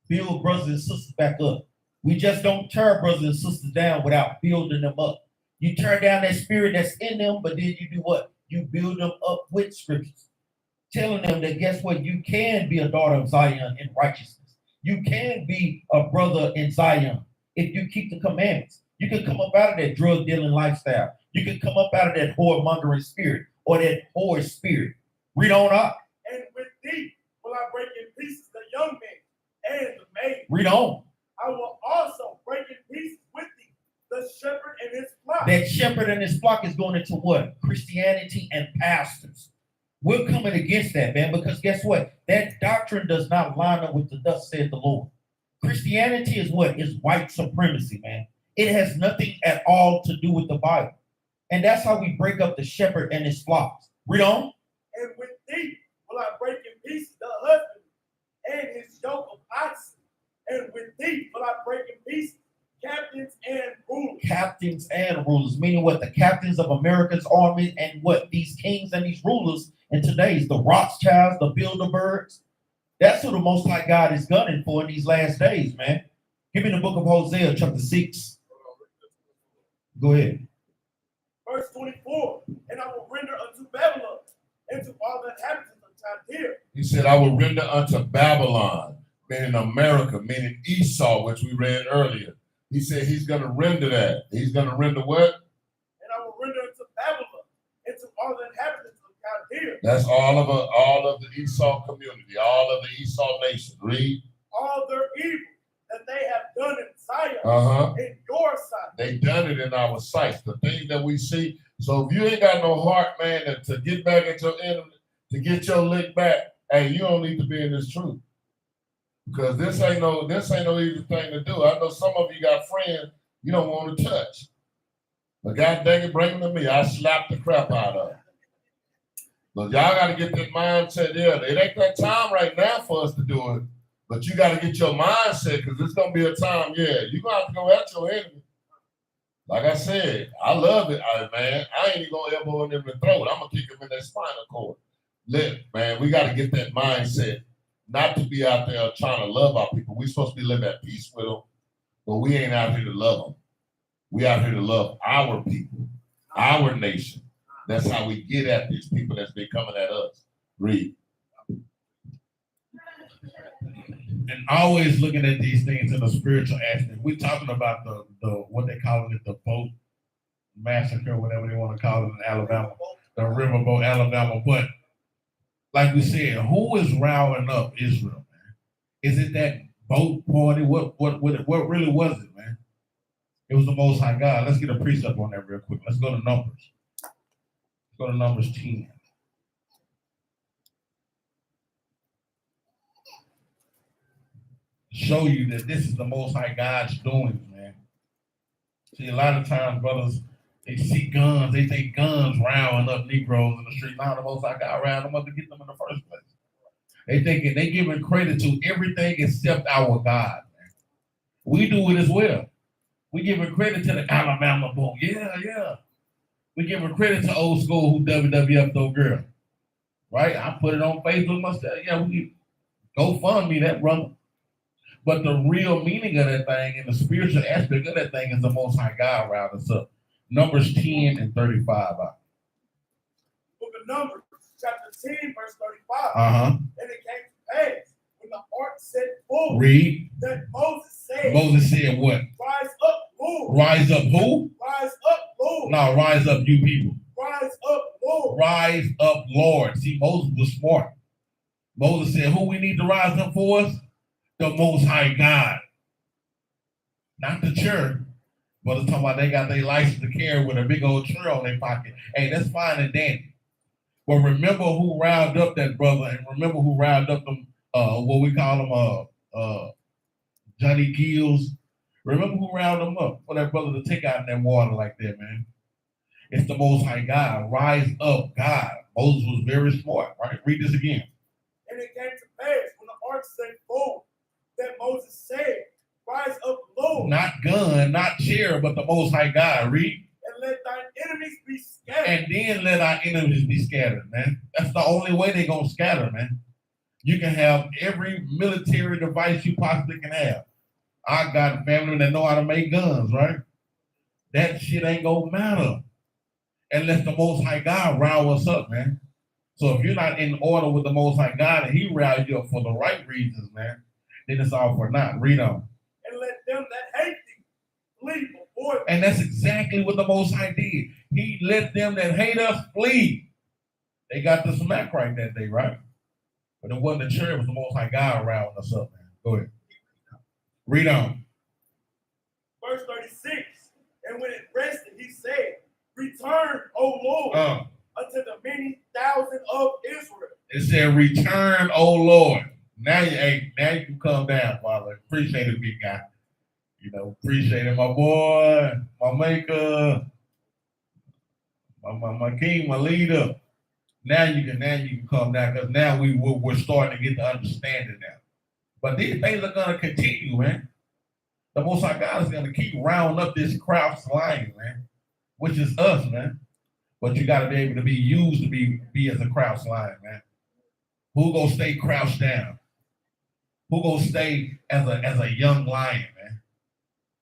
Build brothers and sisters back up. We just don't tear brothers and sisters down without building them up. You tear down that spirit that's in them, but then you do what? You build them up with scriptures. Telling them that guess what? You can be a daughter of Zion in righteousness. You can be a brother in Zion if you keep the commandments. You can come up out of that drug dealing lifestyle. You can come up out of that whoremongering spirit or that whore spirit. Read on up. And with thee will I break in pieces the young man and the maid. Read on. I will also break in pieces with thee the shepherd and his flock. That shepherd and his flock is going into what? Christianity and pastors. We're coming against that, man, because guess what? That doctrine does not line up with the thus said the Lord. Christianity is what? Is white supremacy, man. It has nothing at all to do with the Bible. And that's how we break up the shepherd and his flocks. Read on. And with thee will I break in pieces the husband and his yoke of oxen. And with thee will I break in pieces captains and rulers. Captains and rulers, meaning what? The captains of America's army and what? These kings and these rulers in today's, the Rothschilds, the Bilderbergs. That's who the Most High God is gunning for in these last days, man. Give me the book of Hosea, chapter 6. Go ahead. Verse 24, and I will render unto Babylon and to all the inhabitants of Chaldea. He said, I will render unto Babylon, meaning America, meaning Esau, which we read earlier. He said he's going to render that. He's going to render what? And I will render unto Babylon and to all the inhabitants of Chaldea. That's all of the Esau community, all of the Esau nation. Read. All their evil that they have done in Zion, in your sight. They done it in our sight. The thing that we see. So if you ain't got no heart, man, to get back at your enemy, to get your lick back, hey, you don't need to be in this truth. Because this ain't no easy thing to do. I know some of you got friends you don't want to touch. But God dang it, bring them to me. I slap the crap out of them. But y'all got to get that mindset there. It ain't that time right now for us to do it. But you got to get your mindset because it's going to be a time, yeah, you're going to have to go at your enemy. Like I said, I love it, man. I ain't even going to elbow in them in the throat. I'm going to kick him in that spinal cord. Man, we got to get that mindset not to be out there trying to love our people. We're supposed to be living at peace with them, but we ain't out here to love them. We out here to love our people, our nation. That's how we get at these people that's been coming at us. Read. And always looking at these things in a spiritual aspect. We're talking about the what they call it, the boat massacre, whatever they want to call it in Alabama, the riverboat Alabama. But like we said, who is riling up Israel, man? Is it that boat party? What really was it, man? It was the Most High God. Let's get a precept on that real quick. Let's go to Numbers. Let's go to Numbers 10. Show you that this is the Most High God's doing, man. See, a lot of times, brothers, they see guns, they think guns rounding up Negroes in the street. Now the Most High God round them up to get them in the first place. They thinking they giving credit to everything except our God, man. We do it as well. We giving credit to the Alabama boom. Yeah. We giving credit to old school who WWF though girl. Right? I put it on Facebook myself. Yeah, we go fund me that, brother. But the real meaning of that thing and the spiritual aspect of that thing is the Most High God round us up. Numbers 10 and 35. Book of Numbers, chapter 10, verse 35. And it came to pass when the ark set forward. Read. That Moses said. Moses said what? Rise up, Lord. Rise up who? Rise up, Lord. No, rise up you people. Rise up, Lord. Rise up, Lord. See, Moses was smart. Moses said, who we need to rise up for us? The Most High God. Not the church. But it's talking about they got their license to carry with a big old tree on their pocket. Hey, that's fine and dandy. But remember who riled up that brother, and remember who riled up them, what we call them, Johnny Gills. Remember who riled them up for that brother to take out in that water like that, man. It's the Most High God. Rise up, God. Moses was very smart, right? Read this again. And it came to pass when the ark set forward that Moses said, rise up, Lord. Not gun, not chair, but the Most High God. Read. And let thine enemies be scattered. And then let our enemies be scattered, man. That's the only way they're going to scatter, man. You can have every military device you possibly can have. I got a family that know how to make guns, right? That shit ain't going to matter unless the Most High God rile us up, man. So if you're not in order with the Most High God and he riled you up for the right reasons, man, then it's all for naught. Read on. And let them that hate thee flee before thee. And that's exactly what the Most High did. He let them that hate us flee. They got the smack right that day, right? But it wasn't the church, it was the Most High God riling us up, man. Go ahead. Read on. Verse 36. And when it rested, he said, return, O Lord, unto the many thousand of Israel. It said, return, O Lord. Now you can come down, Father. Appreciate it, big guy. You know, appreciate it, my boy, my maker, my king, my leader. Now you can come down because now we're starting to get the understanding now. But these things are gonna continue, man. The Most High God is gonna keep rounding up this crouched lion, man, which is us, man. But you gotta be able to be used to be as a crouched lion, man. Who gonna stay crouched down? Who gonna stay as a young lion, man?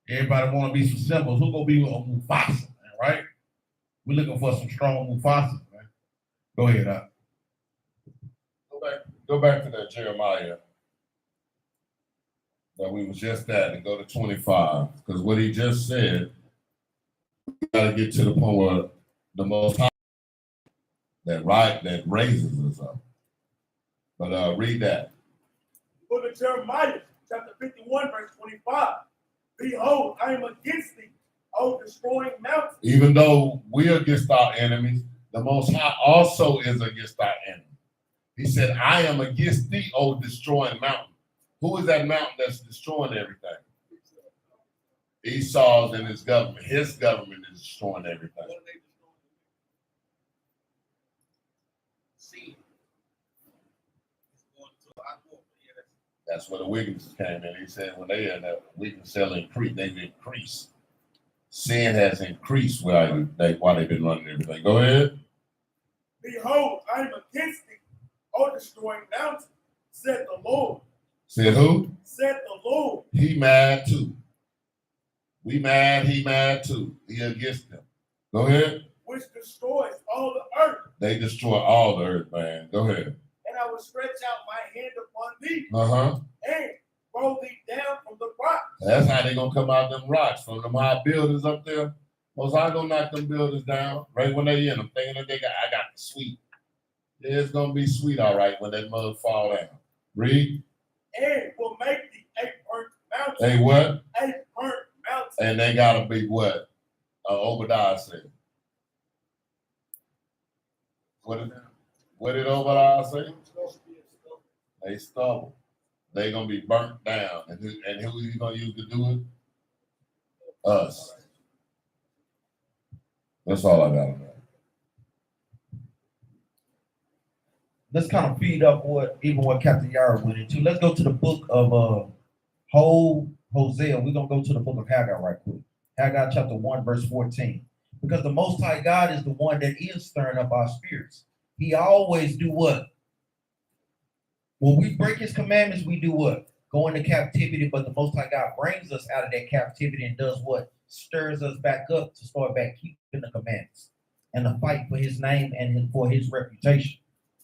Everybody want to be some symbols. Who gonna be a Mufasa, man, right? We're looking for some strong Mufasas, man. Go ahead, Go back to that Jeremiah that we was just at and go to 25. Because what he just said, we got to get to the point where the Most High that raises us up. But read that. Book of Jeremiah, chapter 51, verse 25. Behold, I am against thee, O destroying mountain. Even though we're against our enemies, the Most High also is against our enemies. He said, I am against thee, O destroying mountain. Who is that mountain that's destroying everything? Esau's and his government. His government is destroying everything. That's where the weaknesses came in. He said when they had that weakness shall increase, they've increased. Sin has increased while they've been running everything. Go ahead. Behold, I am against thee, O destroying mountain, said the Lord. Said who? Said the Lord. He mad too. We mad, he mad too. He against them. Go ahead. Which destroys all the earth. They destroy all the earth, man. Go ahead. And I will stretch out my hand upon thee. And roll thee down from the rock. That's how they gonna come out them rocks from them high buildings up there. Most I gonna knock them buildings down right when they in them, thinking that I got the sweet. It's gonna be sweet, all right, when that mother fall down. Read. And will make the eight burnt mountains. Hey, what? Eight burnt mountains. And they gotta be what? Obadiah said. What did Obadiah say? They stubble. They gonna be burnt down. And who you gonna use to do it? Us. That's all I got on that. Let's kind of feed up what Captain Yara went into. Let's go to the book of Hosea. We're gonna go to the book of Haggai right quick. Haggai chapter 1, verse 14. Because the Most High God is the one that is stirring up our spirits. He always do what? When we break his commandments, we do what? Go into captivity, but the Most High God brings us out of that captivity and does what? Stirs us back up to start back keeping the commandments and to fight for his name and for his reputation.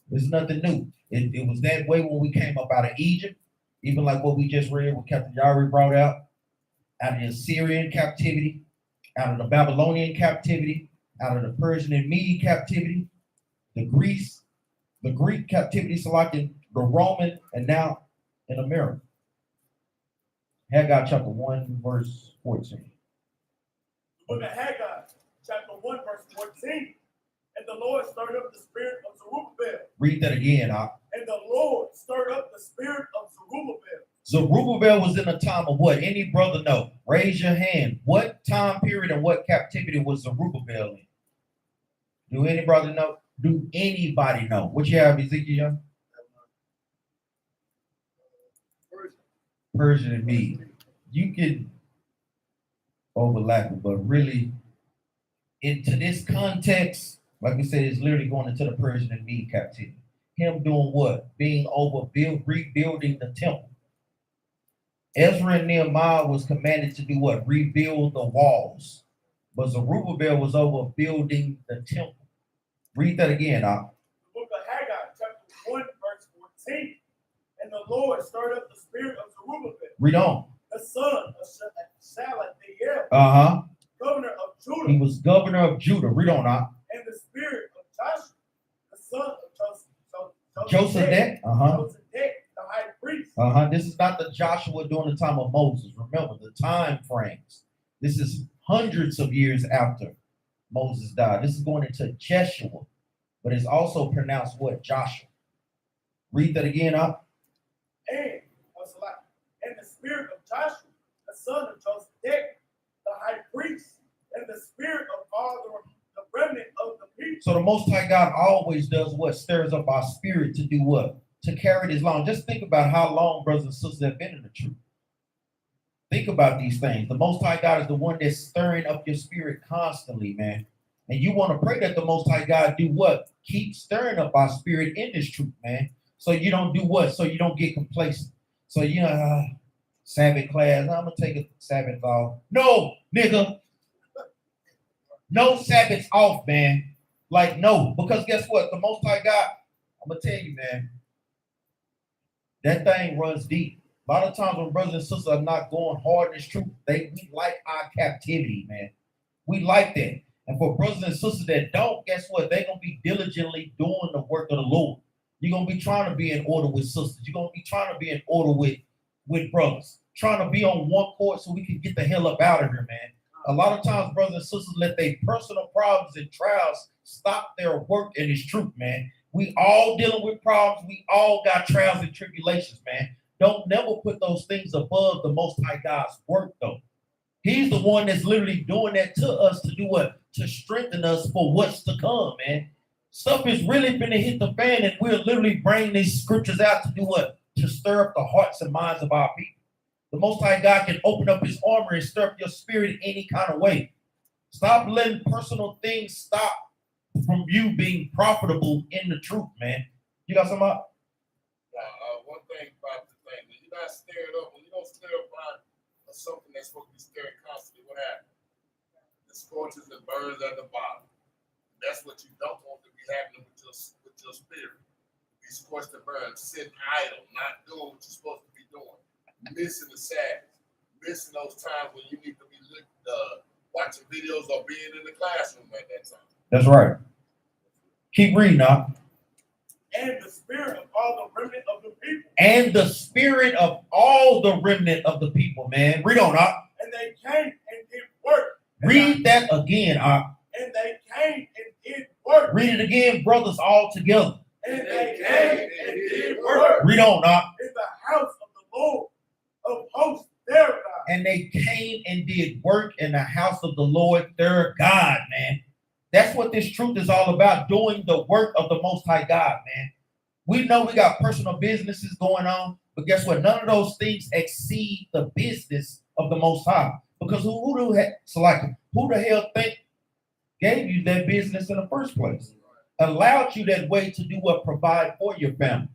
There's nothing new. It was that way when we came up out of Egypt, even like what we just read, what Captain Yari brought out of the Assyrian captivity, out of the Babylonian captivity, out of the Persian and Mede captivity, the Greek captivity, selected the Roman, and now in America. Haggai chapter 1, verse 14. The book of Haggai, chapter 1, verse 14. And the Lord stirred up the spirit of Jerubbaal. Read that again. And the Lord stirred up the spirit of Jerubbaal. Zerubbabel was in a time of what? Any brother know? Raise your hand. What time period and what captivity was Zerubbabel in? Do any brother know? Do anybody know? What you have, Ezekiel? Persian and Mede. You can overlap it, but really, into this context, like we said, it's literally going into the Persian and Mede captivity. Him doing what? Being rebuilding the temple. Ezra and Nehemiah was commanded to do what? Rebuild the walls. But Zerubbabel was over building the temple. Read that again, The book of Haggai, chapter 1, verse 14. And the Lord stirred up the spirit of Zerubbabel. Read on. The son of Shealtiel, governor of Judah. He was governor of Judah. Read on, And the spirit of Joshua, the son of Joseph, Josedek, the high priest. This is not the Joshua during the time of Moses. Remember the time frames. This is hundreds of years after Moses died. This is going into Jeshua, but it's also pronounced what? Joshua. Read that again, And the spirit of Joshua, the son of Josedek, the high priest, and the spirit of all the remnant of the people. So the Most High God always does what? Stirs up our spirit to do what? To carry this long. Just think about how long brothers and sisters have been in the truth. Think about these things. The Most High God is the one that's stirring up your spirit constantly, man. And you want to pray that the Most High God do what? Keep stirring up our spirit in this truth, man. So you don't do what? So you don't get complacent. So, Sabbath class, I'm going to take a Sabbath off. No, nigga. No Sabbaths off, man. Like, no. Because guess what? The Most High God, I'm going to tell you, man, that thing runs deep. A lot of times when brothers and sisters are not going hard in this truth, we like our captivity, man. We like that. And for brothers and sisters that don't, guess what? They're going to be diligently doing the work of the Lord. You're going to be trying to be in order with sisters. You're going to be trying to be in order with brothers. Trying to be on one court so we can get the hell up out of here, man. A lot of times, brothers and sisters let their personal problems and trials stop their work in this truth, man. We all dealing with problems. We all got trials and tribulations, man. Don't never put those things above the Most High God's work, though. He's the one that's literally doing that to us to do what? To strengthen us for what's to come, man. Stuff is really going to hit the fan, and we'll literally bring these scriptures out to do what? To stir up the hearts and minds of our people. The Most High God can open up his armor and stir up your spirit any kind of way. Stop letting personal things stop from you being profitable in the truth, man. You got something up? One thing about the thing, when you're not stirred up, when you don't stir up on something that's supposed to be stirred constantly, what happens? It scorches and burns at the bottom. That's what you don't want to be happening with your spirit. Be scorched and burned, sitting idle, not doing what you're supposed to be doing, missing the Sabbath, missing those times when you need to be watching videos or being in the classroom at that time. That's right. Keep reading now. spirit of all the remnant of the people. And the spirit of all the remnant of the people, man. Read on, Ak. And they came and did work. Read that again, Ak. And they came and did work. Read it again, brothers, all together. And they came and did work. Read on, Ak. In the house of the Lord of hosts, their God. And they came and did work in the house of the Lord, their God, man. That's what this truth is all about, doing the work of the Most High God, man. We know we got personal businesses going on, but guess what? None of those things exceed the business of the Most High. Because who the hell think gave you that business in the first place? Allowed you that way to do what? Provide for your family.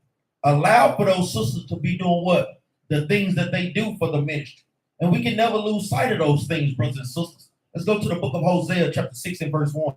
Allowed for those sisters to be doing what? The things that they do for the ministry. And we can never lose sight of those things, brothers and sisters. Let's go to the book of Hosea, chapter 6 and verse 1.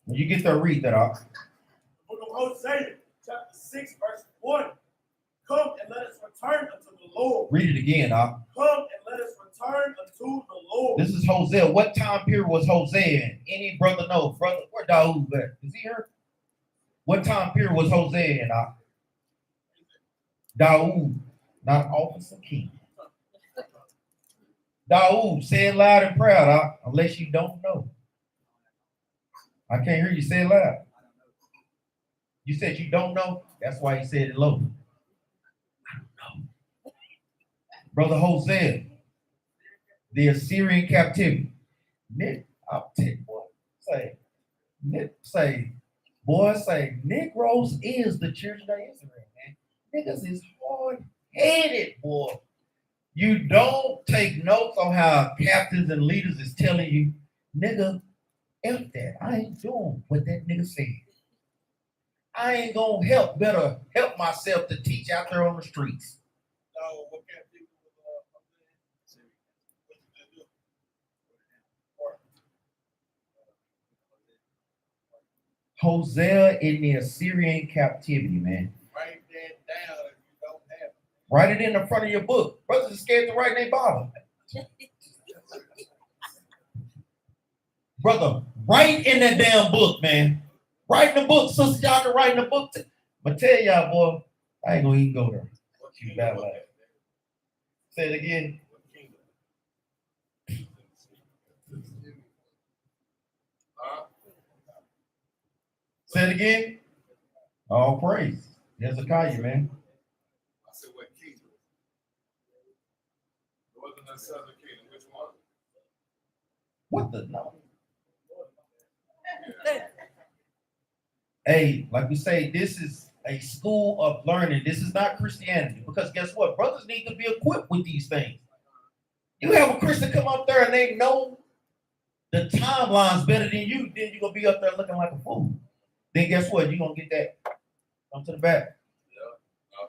When you get there, read that off. Book of Hosea, chapter 6, verse 1. Come and let us return unto the Lord. Read it again, Doc. Come and let us return unto the Lord. This is Hosea. What time period was Hosea in? Any brother know? Brother, where Daoud at? Is he here? What time period was Hosea in, Doc? Daoud, not officer king. Daoud, say it loud and proud, Doc, unless you don't know. I can't hear you say it loud. You said you don't know? That's why you said it low. I don't know. Brother Hosea, the Assyrian captivity. Nick, I'll tell you what, say, Negroes is the children of Israel, man. Niggas is hard-headed, boy. You don't take notes on how captains and leaders is telling you, nigga, F that. I ain't doing what that nigga said. I ain't gonna better help myself to teach out there on the streets. So what kind of people Hosea in the Assyrian captivity, man. write that down if you don't have it? Write it in the front of your book. Brothers are scared to write in their Bible. Brother, write in that damn book, man. Write in the book. Sister, y'all can write in the book. But tell y'all, boy, I ain't gonna even go there. You battle axe. Say it again. Say it again. All praise. Hezekiah, man. I said, what kingdom? Northern and Southern Kingdom, which one? What the no? Hey, like we say, this is a school of learning. This is not Christianity. Because guess what? Brothers need to be equipped with these things. You have a Christian come up there and they know the timelines better than you, then you're going to be up there looking like a fool. Then guess what? You're going to get that. Come to the back.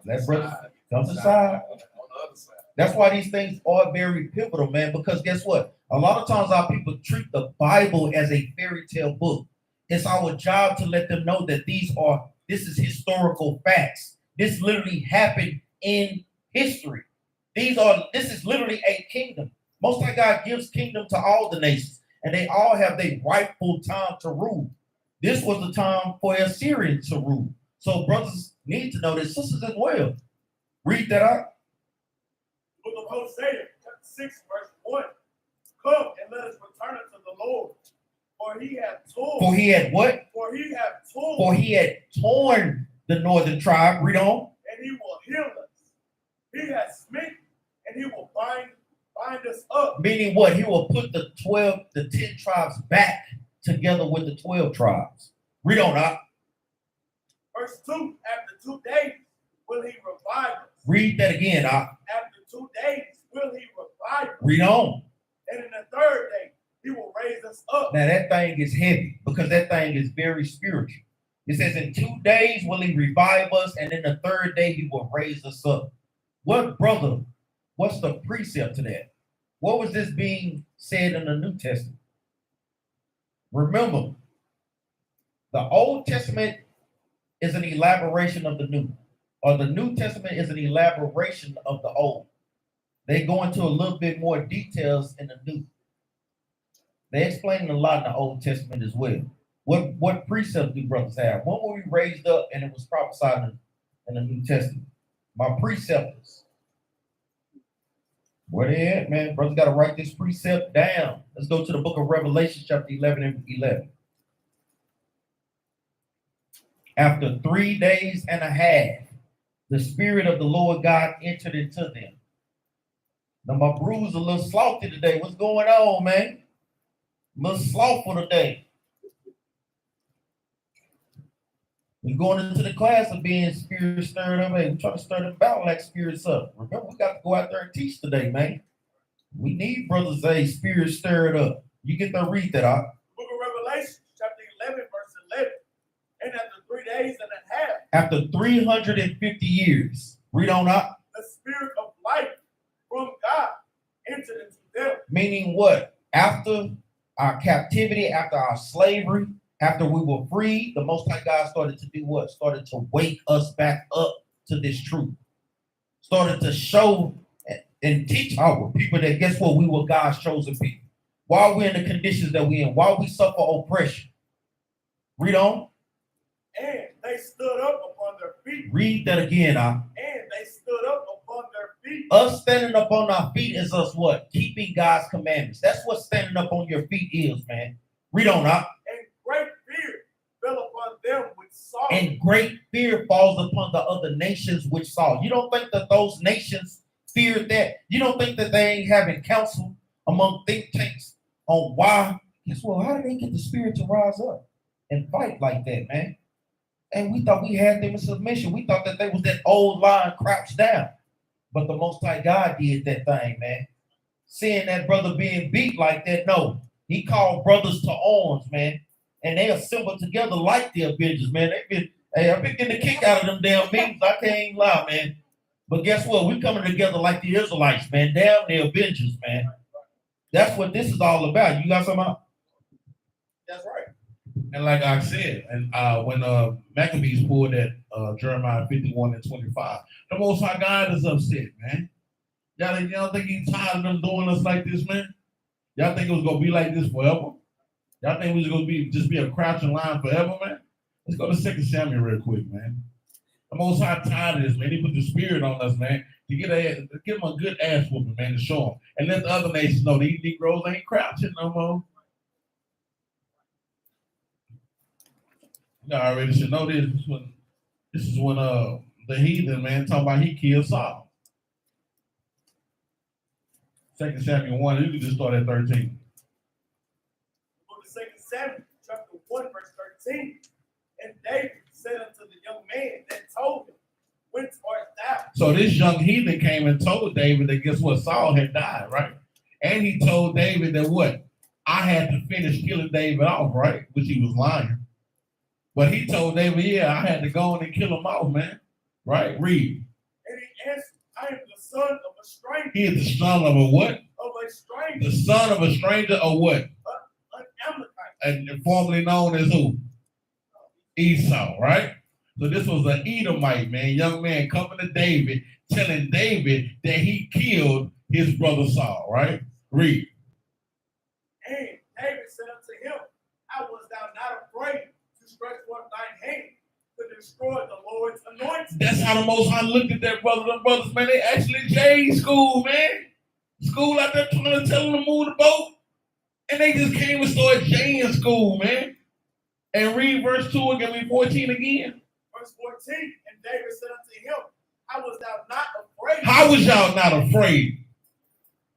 Let brothers come to the side. On the other side. That's why these things are very pivotal, man, because guess what? A lot of times our people treat the Bible as a fairy tale book. It's our job to let them know that this is historical facts. This literally happened in history. This is literally a kingdom. Most High God gives kingdom to all the nations, and they all have their rightful time to rule. This was the time for Assyrians to rule. So brothers need to know this, sisters as well. Read that out. Book of Hosea, chapter 6, verse 1. Come and let us return unto the Lord. For he had torn. For he had what? For he had torn. For he had torn the northern tribe. Read on. And he will heal us. He has smitten, and he will bind us up. Meaning what? He will put the 10 tribes back together with the 12 tribes. Read on, Doc. Verse 2, after 2 days will he revive us. Read that again, Doc. After 2 days will he revive us. Read on. And in the third day, he will raise us up. Now that thing is heavy because that thing is very spiritual. It says in 2 days will he revive us, and in the third day he will raise us up. what's the precept to that? What was this being said in the New Testament? Remember, the Old Testament is an elaboration of the New, or the New Testament is an elaboration of the Old. They go into a little bit more details in the New. They explain a lot in the Old Testament as well. What precepts do brothers have? When were we raised up and it was prophesied in the New Testament? My preceptors. Where they at, man? Brothers got to write this precept down. Let's go to the book of Revelation, chapter 11 and 11. After 3 days and a half, the Spirit of the Lord God entered into them. Now, my brew's a little salty today. What's going on, man? A little slothful today. We're going into the class of being spirit stirred up. Hey, we're trying to stir the Battle Axe spirits up. Remember, we got to go out there and teach today, man. We need brothers a spirit stirred up. You get to read that out. Book of Revelation, chapter 11, verse 11. And after 3 days and a half, after 350 years, read on up. The Spirit of life from God entered into them. Meaning what? After our captivity, after our slavery, after we were freed, the Most High God started to do what? Started to wake us back up to this truth. Started to show and teach our people that, guess what? We were God's chosen people. While we're in the conditions that we're in, while we suffer oppression. Read on. And they stood up upon their feet. Read that again, And they stood up upon their feet. Us standing up on our feet is us what? Keeping God's commandments. That's what standing up on your feet is, man. Read on up. And great fear fell upon them which saw. And great fear falls upon the other nations which saw. You don't think that those nations feared that? You don't think that they ain't having counsel among think tanks on why? Guess what? How did they get the spirit to rise up and fight like that, man? And we thought we had them in submission. We thought that they was that old line crouched down. But the Most High God did that thing, man. Seeing that brother being beat like that, no. He called brothers to arms, man. And they assembled together like the Avengers, man. I've been getting a kick out of them damn memes. I can't even lie, man. But guess what? We're coming together like the Israelites, man. Damn the Avengers, man. That's what this is all about. You got something out? That's right. And like I said, and when Maccabees pulled that Jeremiah 51 and 25, the Most High God is upset, man. Y'all think he's tired of them doing us like this, man? Y'all think it was gonna be like this forever? Y'all think we was gonna be a crouching lion forever, man? Let's go to 2 Samuel real quick, man. The Most High tired of this, man. He put the spirit on us, man, to give him a good ass whooping, man, to show him. And let the other nations know these Negroes ain't crouching no more. You already should know this. This is when the heathen, man, talking about he killed Saul. 2 Samuel 1, you can just start at 13. Book of 2 Samuel, chapter 1, verse 13. And David said unto the young man that told him, whence art thou? So this young heathen came and told David that guess what? Saul had died, right? And he told David that what? I had to finish killing David off, right? Which he was lying. But he told David, yeah, I had to go in and kill him off, man. Right? Read. And he answered, I am the son of a stranger. He is the son of a what? Of a stranger. The son of a stranger or what? An Amalekite. And formerly known as who? Esau, right? So this was an Edomite, man, young man coming to David, telling David that he killed his brother Saul, right? Read. And David said unto him, how was thou not afraid to stretch forth thine hand to destroy the Lord's anointed? That's how the Most High looked at that brother. Them brothers, man, they actually J school, man. School out there trying to tell them to move the boat. And they just came and started J in school, man. And read verse 2 again, read 14 again. Verse 14, and David said unto him, how was thou not afraid? How was y'all not afraid?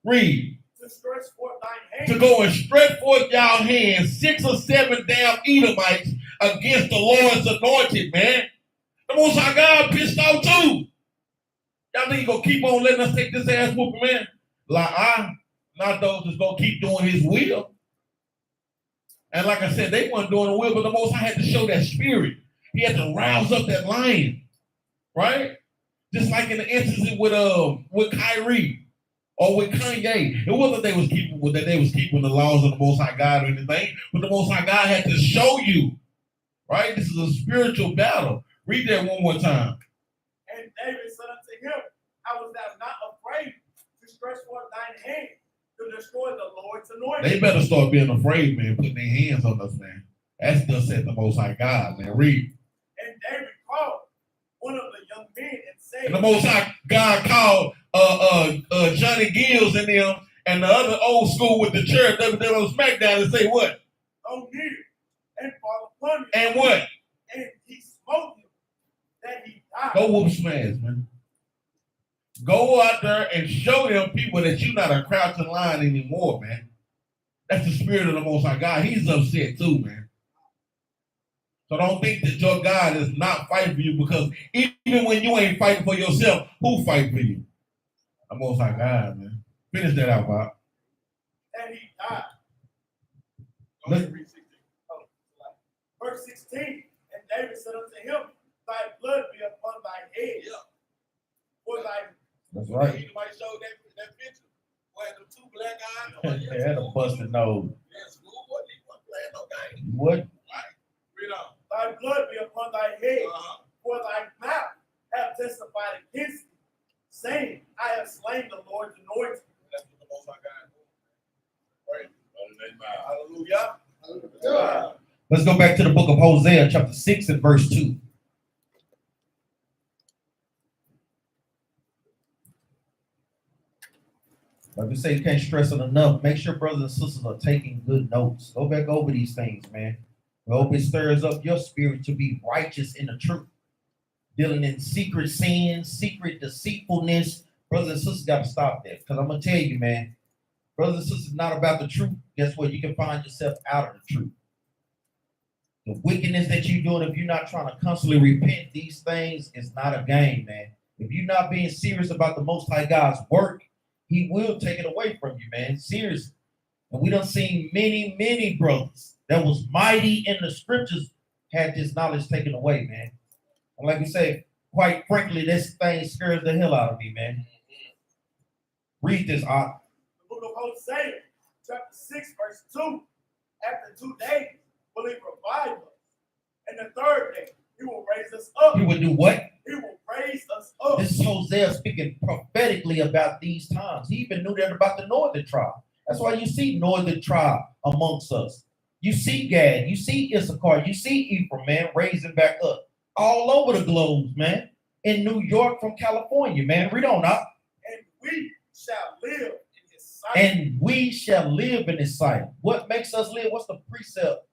Read. To stretch forth thine hand. To go and stretch forth y'all hands, 6 or 7 damn Edomites against the Lord's anointed, man. The Most High God pissed off too. Y'all think he gonna keep on letting us take this ass whooping, man? Like, not those that's gonna keep doing his will. And like I said, they weren't doing the will, but the Most High had to show that spirit. He had to rouse up that lion, right? Just like in the instance with Kyrie or with Kanye. It wasn't they was keeping the laws of the Most High God or anything, but the Most High God had to show you, right? This is a spiritual battle. Read that one more time. And David said unto him, I was thou not afraid to stretch forth thine hand to destroy the Lord's anointed. They better start being afraid, man, putting their hands on us, man. That's thus said the Most High God, man. Read. And David called one of the young men and said, And the Most High God called Johnny Gills and them and the other old school with the church that was on SmackDown and say what? go near and fall upon him. And what? And he smote him that he died. Go whoop smash, man. Go out there and show them people that you're not a crouching lion anymore, man. That's the spirit of the Most High God. He's upset too, man. So don't think that your God is not fighting for you, because even when you ain't fighting for yourself, who fight for you? The Most High God, man. Finish that out, Bob. And he died. Verse 16. And David said unto him, thy blood be upon thy head. Yeah. For thy That's right. Anybody showed that picture? Where the two black eyes? They had a busted nose. Yeah, school boy, he wasn't playing no game. What? Read on. Thy blood be upon thy head, Uh-huh. for thy mouth have testified against thee, saying, I have slain the Lord's anointed. That's what the Most High God did. Right. Hallelujah. Hallelujah. Let's go back to the book of Hosea, chapter 6 and verse 2. Like we say, you can't stress it enough. Make sure brothers and sisters are taking good notes. Go back over these things, man. I hope it stirs up your spirit to be righteous in the truth. Dealing in secret sins, secret deceitfulness. Brothers and sisters got to stop that. Because I'm going to tell you, man, brothers and sisters, not about the truth. Guess what? You can find yourself out of the truth. The wickedness that you're doing, if you're not trying to constantly repent, these things is not a game, man. If you're not being serious about the Most High God's work, He will take it away from you, man. Seriously. And we done seen many, many brothers that was mighty in the scriptures had this knowledge taken away, man. And like we say, quite frankly, this thing scares the hell out of me, man. Read this, The book of Hosea, chapter 6, verse 2. After 2 days will he revive us, and the third day he will raise us up. He would do what? He will raise us up. This is Hosea speaking prophetically about these times. He even knew that about the northern tribe. That's why you see northern tribe amongst us. You see Gad, you see Issachar, you see Ephraim, man, raising back up. All over the globe, man. In New York from California, man. Read on up. And we shall live in his sight. And we shall live in his sight. What makes us live? What's the precept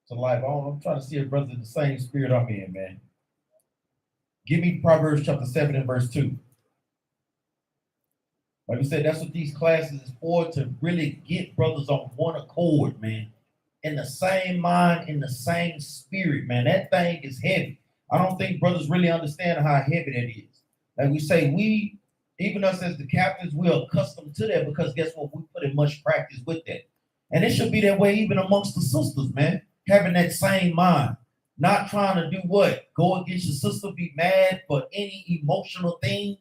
to life? I'm trying to see if brothers in the same spirit I'm in, man. Give me Proverbs chapter 7 and verse 2. Like we said, that's what these classes is for, to really get brothers on one accord, man. In the same mind, in the same spirit, man. That thing is heavy. I don't think brothers really understand how heavy that is. Like we say, even us as the captains, we're accustomed to that, because guess what? We put in much practice with that. And it should be that way even amongst the sisters, man. Having that same mind. Not trying to do what? Go against your sister, be mad for any emotional thing.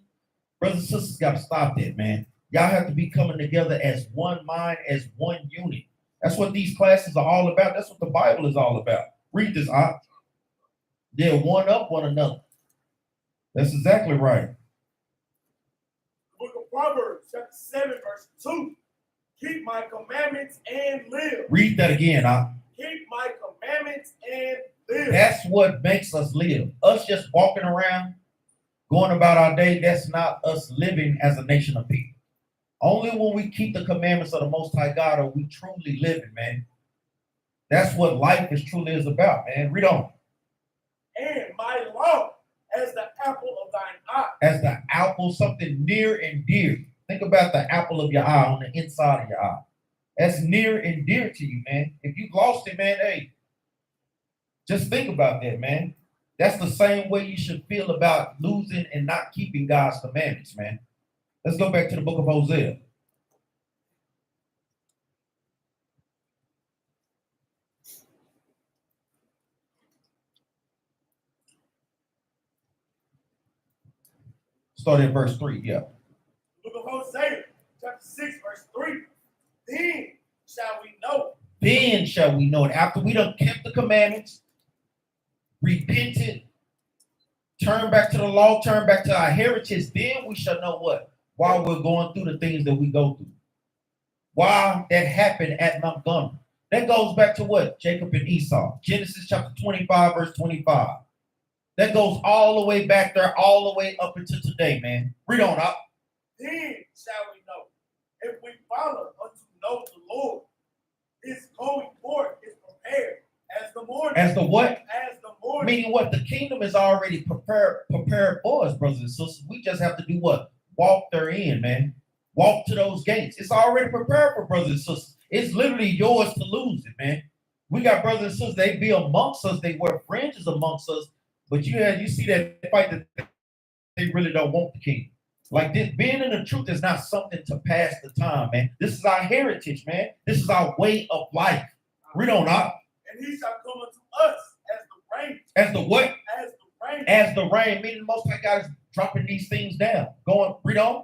Brothers and sisters got to stop that, man. Y'all have to be coming together as one mind, as one unit. That's what these classes are all about. That's what the Bible is all about. Read this, Op. They're one up one another. That's exactly right. The book of Proverbs, chapter 7, verse 2. Keep my commandments and live. Read that again, Op. Keep my commandments and live. That's what makes us live. Us just walking around, going about our day, that's not us living as a nation of people. Only when we keep the commandments of the Most High God are we truly living, man. That's what life is truly is about, man. Read on. And my law as the apple of thine eye. As the apple, something near and dear. Think about the apple of your eye on the inside of your eye. That's near and dear to you, man. If you've lost it, man, hey, just think about that, man. That's the same way you should feel about losing and not keeping God's commandments, man. Let's go back to the book of Hosea. Start at verse 3. Yeah. Book of Hosea, chapter 6, verse 3. Then shall we know. Then shall we know it. After we done kept the commandments, repented, turn back to the law, turn back to our heritage, then we shall know what? While we're going through the things that we go through. Why that happened at Montgomery. That goes back to what? Jacob and Esau. Genesis chapter 25, verse 25. That goes all the way back there, all the way up until today, man. Read on up. Then shall we know. If we follow unto know the Lord, his going forth is prepared as the morning. As the what? As the morning. Meaning what? The kingdom is already prepared for us, brothers and sisters. We just have to do what? Walk therein, man. Walk to those gates. It's already prepared for brothers and sisters. It's literally yours to lose it, man. We got brothers and sisters, they be amongst us, they wear fringes amongst us, but you see that fight that they really don't want the kingdom. Like this, being in the truth is not something to pass the time, man. This is our heritage, man. This is our way of life. Read on up. And he shall come unto us as the rain. As the what? As the rain. As the rain, meaning the Most High God is dropping these things down. Going, read on.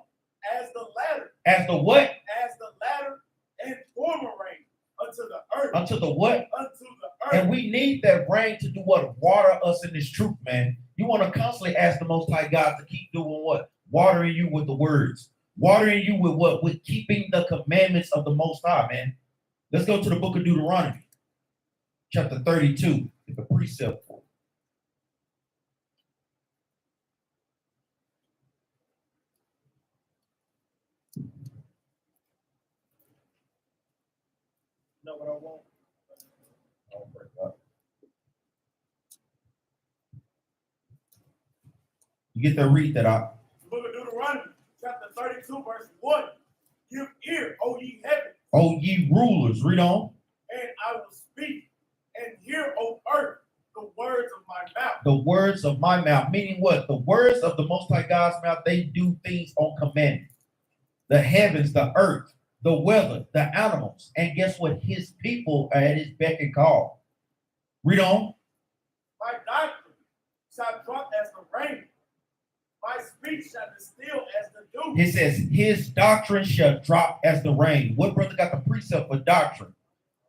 As the latter. As the what? As the latter and former rain unto the earth. Unto the what? Unto the earth. And we need that rain to do what? Water us in this truth, man. You want to constantly ask the Most High God to keep doing what? Watering you with the words. Watering you with what? With keeping the commandments of the Most High, man. Let's go to the book of Deuteronomy. Chapter 32. It's a precept for it. You know what I want? You get to read that out. The book of Deuteronomy, chapter 32, verse 1. Give ear, O ye heavens. O ye rulers, read on. And I will speak, and hear, O earth, the words of my mouth. The words of my mouth, meaning what? The words of the Most High God's mouth, they do things on commandment. The heavens, the earth, the weather, the animals, and guess what? His people are at his beck and call. Read on. My doctrine shall drop as the rain. My speech shall distill as the dew. It says, his doctrine shall drop as the rain. What brother got the precept for doctrine?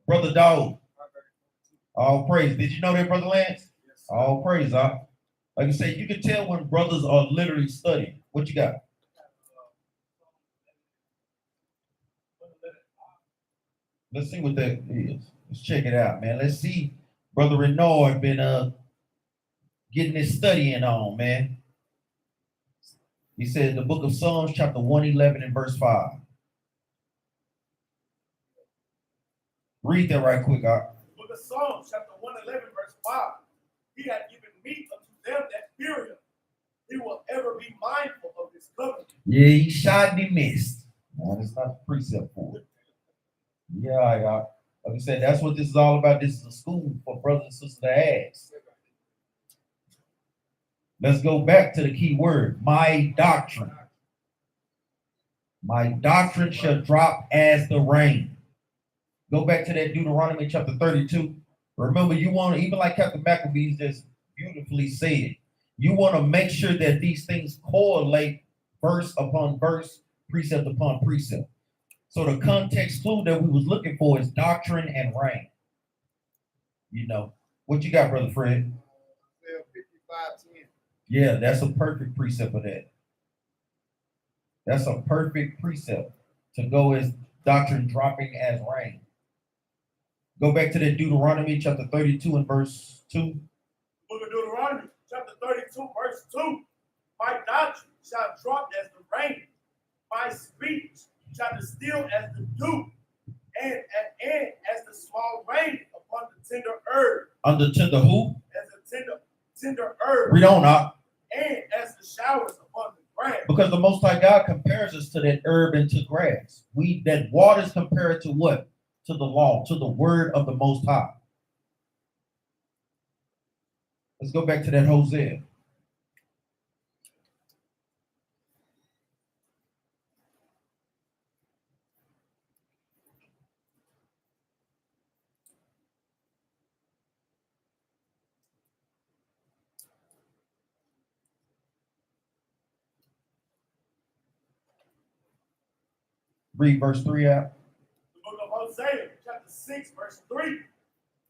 Brother Dog. All praise. Did you know that, Brother Lance? Yes. All praise, huh? Like I say, you can tell when brothers are literally studying. What you got? Let's see what that is. Let's check it out, man. Let's see. Brother Renard been getting his studying on, man. He said the book of Psalms, chapter 111 and verse 5. Read that right quick, Book of Psalms, chapter 111, verse 5. He hath given meat unto them that fear him. He will ever be mindful of his covenant. Yeah, he shot and he missed. No, that's not the precept for it. Yeah. Like I said, that's what this is all about. This is a school for brothers and sisters to ask. Let's go back to the key word, my doctrine. My doctrine shall drop as the rain. Go back to that Deuteronomy chapter 32. Remember, you want to, even like Captain Maccabees just beautifully said, you want to make sure that these things correlate verse upon verse, precept upon precept. So the context clue that we was looking for is doctrine and rain. You know, what you got, Brother Fred? 55:10. Yeah, that's a perfect precept for that. That's a perfect precept to go as doctrine dropping as rain. Go back to that Deuteronomy chapter 32 and verse 2. Book of Deuteronomy, chapter 32, verse 2. My doctrine shall drop as the rain. My speech shall distill as the dew, and as the small rain upon the tender herb. Under tender who? As the tender herb. Read on up. And as the showers upon the grass. Because the Most High God compares us to that herb and to grass. That water is compared to what? To the law, to the word of the Most High. Let's go back to that Hosea. Read verse 3 out. The book of Hosea, chapter 6, verse 3.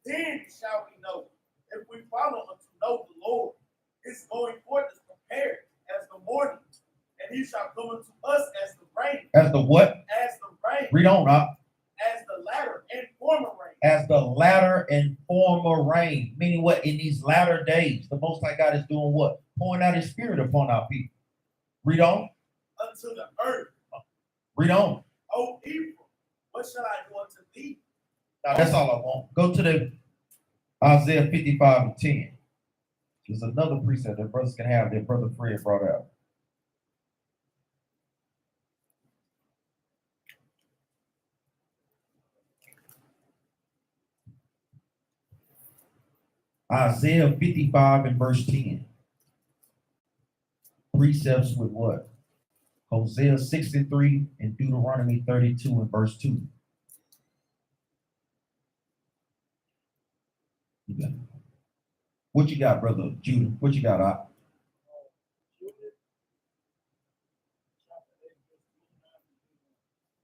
Then shall we know, if we follow unto know the Lord, his going forth is prepared as the morning, and he shall come unto us as the rain. As the what? As the rain. Read on up. As the latter and former rain. As the latter and former rain. Meaning what? In these latter days, the Most High God is doing what? Pouring out his spirit upon our people. Read on. Unto the earth. Read on. O Ephraim, what shall I do unto thee? Now that's all I want. Go to the Isaiah 55 and 10. There's another precept that brothers can have that Brother Fred brought out. Isaiah 55 and verse 10. Precepts with what? Hosea 63 and Deuteronomy 32 and verse 2. What you got, Brother Judah? What you got, Op?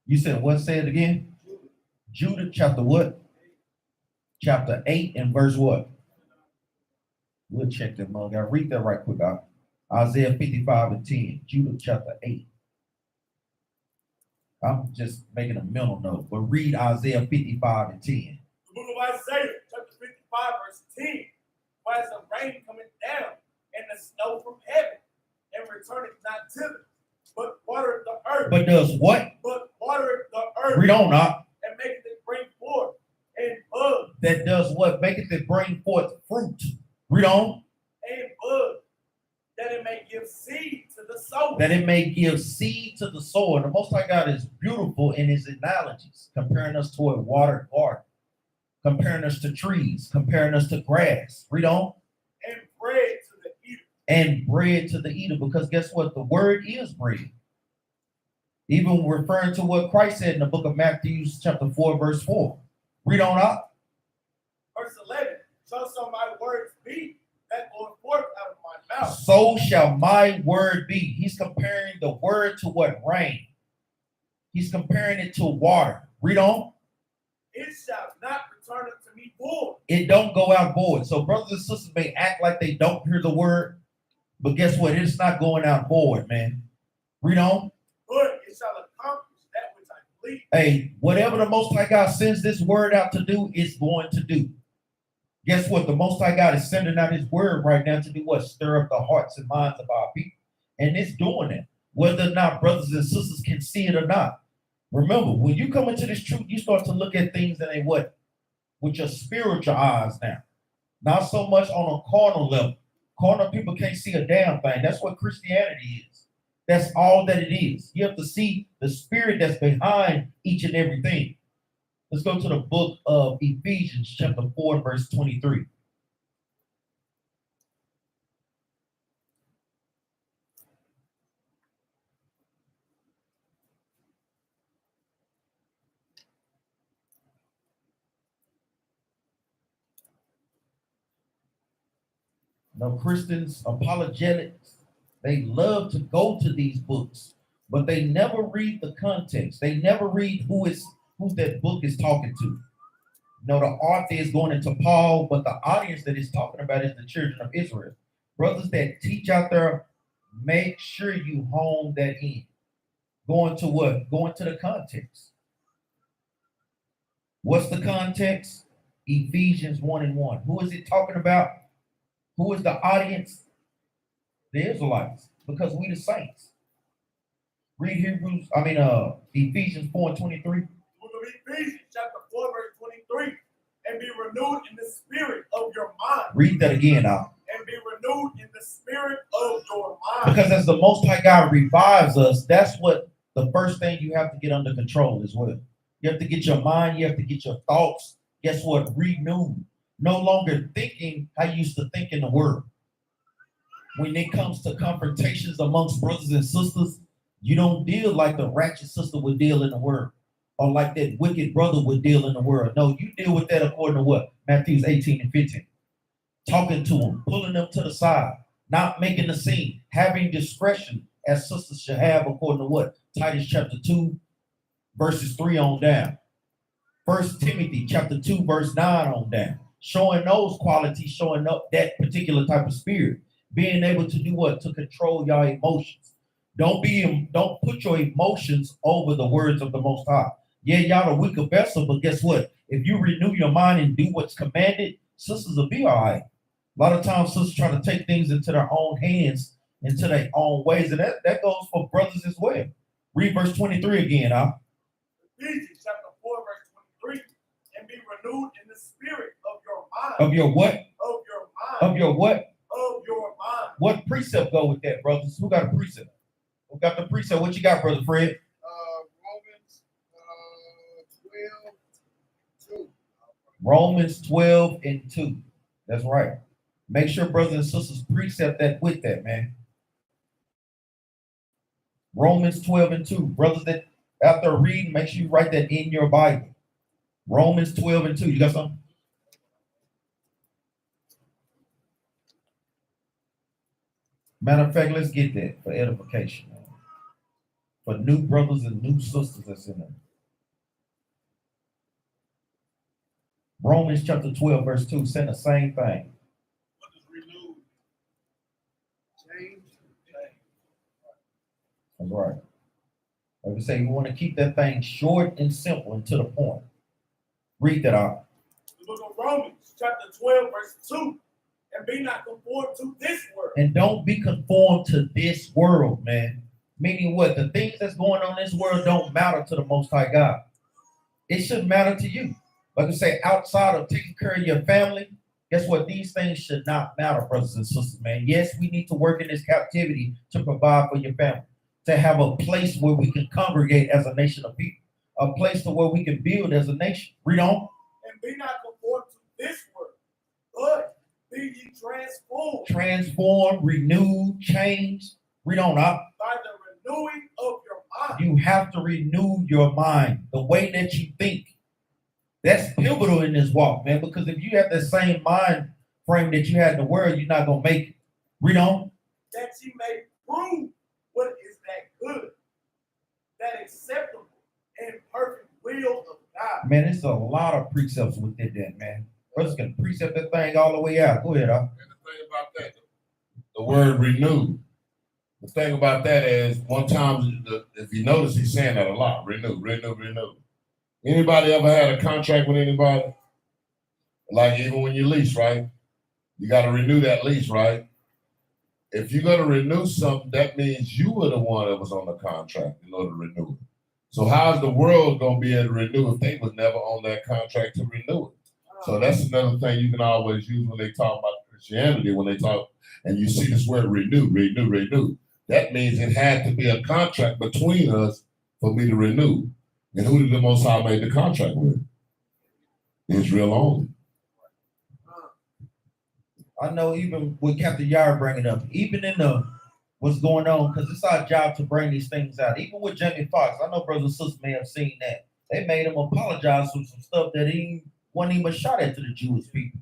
You said what? Say it again. Judah chapter what? Chapter 8 and verse what? We'll check that mug out. Read that right quick, Op. Isaiah 55 and 10. Judah chapter 8. I'm just making a mental note, but read Isaiah 55 and 10. The book of Isaiah, chapter 55, verse 10. For as the rain cometh down, and the snow from heaven, and returneth not thither, but watereth the earth. But does what? But watereth the earth. Read on, Op. And maketh it bring forth and bud. That does what? Maketh it bring forth fruit. Read on. And bud, that it may give seed to the sower. That it may give seed to the sower. The Most High God is beautiful in his analogies, comparing us to a watered garden, comparing us to trees, comparing us to grass. Read on. And bread to the eater. And bread to the eater, because guess what? The word is bread. Even referring to what Christ said in the book of Matthew, chapter 4, verse 4. Read on up. Verse 11. So shall my words be that go forth out of my mouth. So shall my word be. He's comparing the word to what? Rain. He's comparing it to water. Read on. It shall not return unto me void. It don't go out void. So brothers and sisters may act like they don't hear the word, but guess what? It's not going out void, man. Read on. But it shall accomplish that which I please. Hey, whatever the Most High God sends this word out to do, it's going to do. Guess what? The Most High God is sending out his word right now to do what? Stir up the hearts and minds of our people. And it's doing it, whether or not brothers and sisters can see it or not. Remember, when you come into this truth, you start to look at things that ain't what? With your spiritual eyes now. Not so much on a carnal level. Carnal people can't see a damn thing. That's what Christianity is. That's all that it is. You have to see the spirit that's behind each and everything. Let's go to the book of Ephesians, chapter 4, verse 23. Now, Christians, apologetics, they love to go to these books, but they never read the context. They never read who that book is talking to. You know, the author is going into Paul, but the audience that he's talking about is the children of Israel. Brothers that teach out there, make sure you hone that in. Going to what? Going to the context. What's the context? Ephesians 1 and 1. Who is it talking about? Who is the audience? The Israelites, because we the saints. Read Ephesians 4 and 23. Book of Ephesians, chapter 4, verse 23. And be renewed in the spirit of your mind. Read that again, Al. And be renewed in the spirit of your mind. Because as the Most High God revives us, that's what the first thing you have to get under control as well. You have to get your mind, you have to get your thoughts, guess what? Renewed. No longer thinking how you used to think in the world. When it comes to confrontations amongst brothers and sisters, you don't deal like the ratchet sister would deal in the world, or like that wicked brother would deal in the world. No, you deal with that according to what? Matthew 18 and 15. Talking to them, pulling them to the side, not making a scene, having discretion as sisters should have according to what? Titus chapter 2 verses 3 on down. 1 Timothy chapter 2, verse 9 on down. Showing those qualities, showing up that particular type of spirit. Being able to do what? To control your emotions. Don't put your emotions over the words of the Most High. Yeah, y'all a weaker vessel, but guess what? If you renew your mind and do what's commanded, sisters will be all right. A lot of times sisters try to take things into their own hands, into their own ways, and that goes for brothers as well. Read verse 23 again, Ephesians chapter 4, verse 23. And be renewed in the spirit of your mind. Of your what? Of your mind. Of your what? Of your mind. What precept go with that, brothers? Who got a precept? Who got the precept? What you got, Brother Fred? Romans 12:2. Romans 12 and 2. That's right. Make sure brothers and sisters precept that with that, man. Romans 12 and 2. Brothers that after reading, make sure you write that in your Bible. Romans 12 and 2. You got something? Matter of fact, let's get that for edification, man. For new brothers and new sisters that's in there. Romans chapter 12, verse 2, saying the same thing. What is renewed? Change. That's right. Like we say, you want to keep that thing short and simple and to the point. Read that out. The book of Romans, chapter 12, verse 2. And be not conformed to this world. And don't be conformed to this world, man. Meaning what? The things that's going on in this world don't matter to the Most High God. It shouldn't matter to you. Like I say, outside of taking care of your family, guess what? These things should not matter, brothers and sisters, man. Yes, we need to work in this captivity to provide for your family, to have a place where we can congregate as a nation of people, a place to where we can build as a nation. Read on. And be not conformed to this world, but be ye transformed. Transform, renew, change. Read on up. By the renewing of your mind. You have to renew your mind, the way that you think. That's pivotal in this walk, man, because if you have the same mind frame that you had in the world, you're not going to make it. Read on. That ye may prove what is that good, that acceptable and perfect will of God. Man, it's a lot of precepts within that, man. Brothers can precept that thing all the way out. Go ahead, And the thing about that, the word renew. The thing about that is, one time, if you notice, he's saying that a lot. Renew, renew, renew. Anybody ever had a contract with anybody? Like even when you lease, right? You got to renew that lease, right? If you're going to renew something, that means you were the one that was on the contract in order to renew it. So how's the world going to be able to renew if they was never on that contract to renew it? So that's another thing you can always use when they talk about Christianity, when they talk, and you see this word renew, renew, renew. That means it had to be a contract between us for me to renew. And who did the Most High make the contract with? Israel only. I know even with Captain Yard bringing up, even in the what's going on, because it's our job to bring these things out. Even with Jamie Foxx, I know brothers and sisters may have seen that. They made him apologize for some stuff that he wasn't even shot at to the Jewish people.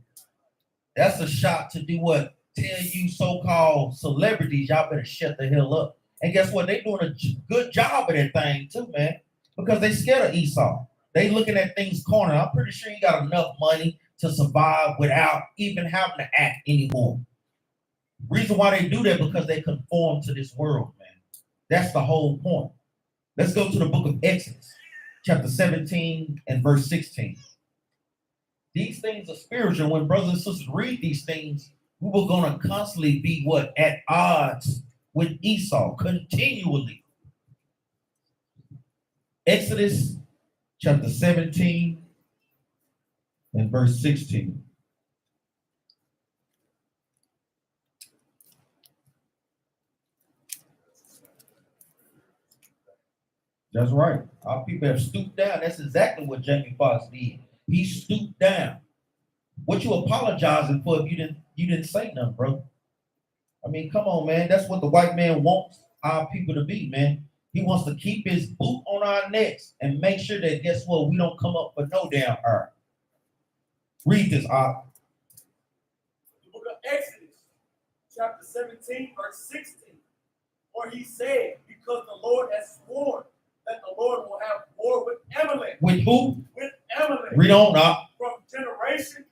That's a shot to do what? Tell you so-called celebrities, y'all better shut the hell up. And guess what? They doing a good job of that thing too, man. Because they scared of Esau. They looking at things corner. I'm pretty sure he got enough money to survive without even having to act anymore. Reason why they do that, because they conform to this world, man. That's the whole point. Let's go to the book of Exodus, chapter 17 and verse 16. These things are spiritual. When brothers and sisters read these things, we were going to constantly be what? At odds with Esau continually. Exodus chapter 17 and verse 16. That's right. Our people have stooped down. That's exactly what Jamie Foxx did. He stooped down. What you apologizing for if you didn't say nothing, bro? I mean, come on, man. That's what the white man wants our people to be, man. He wants to keep his boot on our necks and make sure that, guess what, we don't come up for no damn earth. Read this, Op. The book of Exodus, chapter 17, verse 16. For he said, because the Lord has sworn that the Lord will have war with Amalek. With who? With Amalek. Read on up. From generation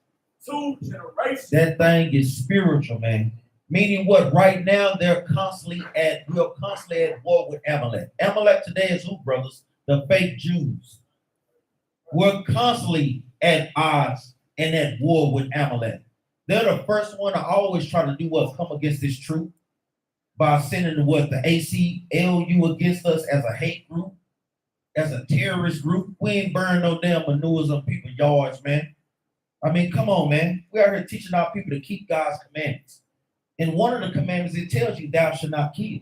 to generation. That thing is spiritual, man. Meaning what? Right now, we're constantly at war with Amalek. Amalek today is who, brothers? The fake Jews. We're constantly at odds and at war with Amalek. They're the first one to always try to do what? Come against this truth by sending the what? The ACLU against us as a hate group, as a terrorist group. We ain't burning no damn manures on people's yards, man. I mean, come on, man. We are here teaching our people to keep God's commandments. And one of the commandments, it tells you, thou shalt not kill.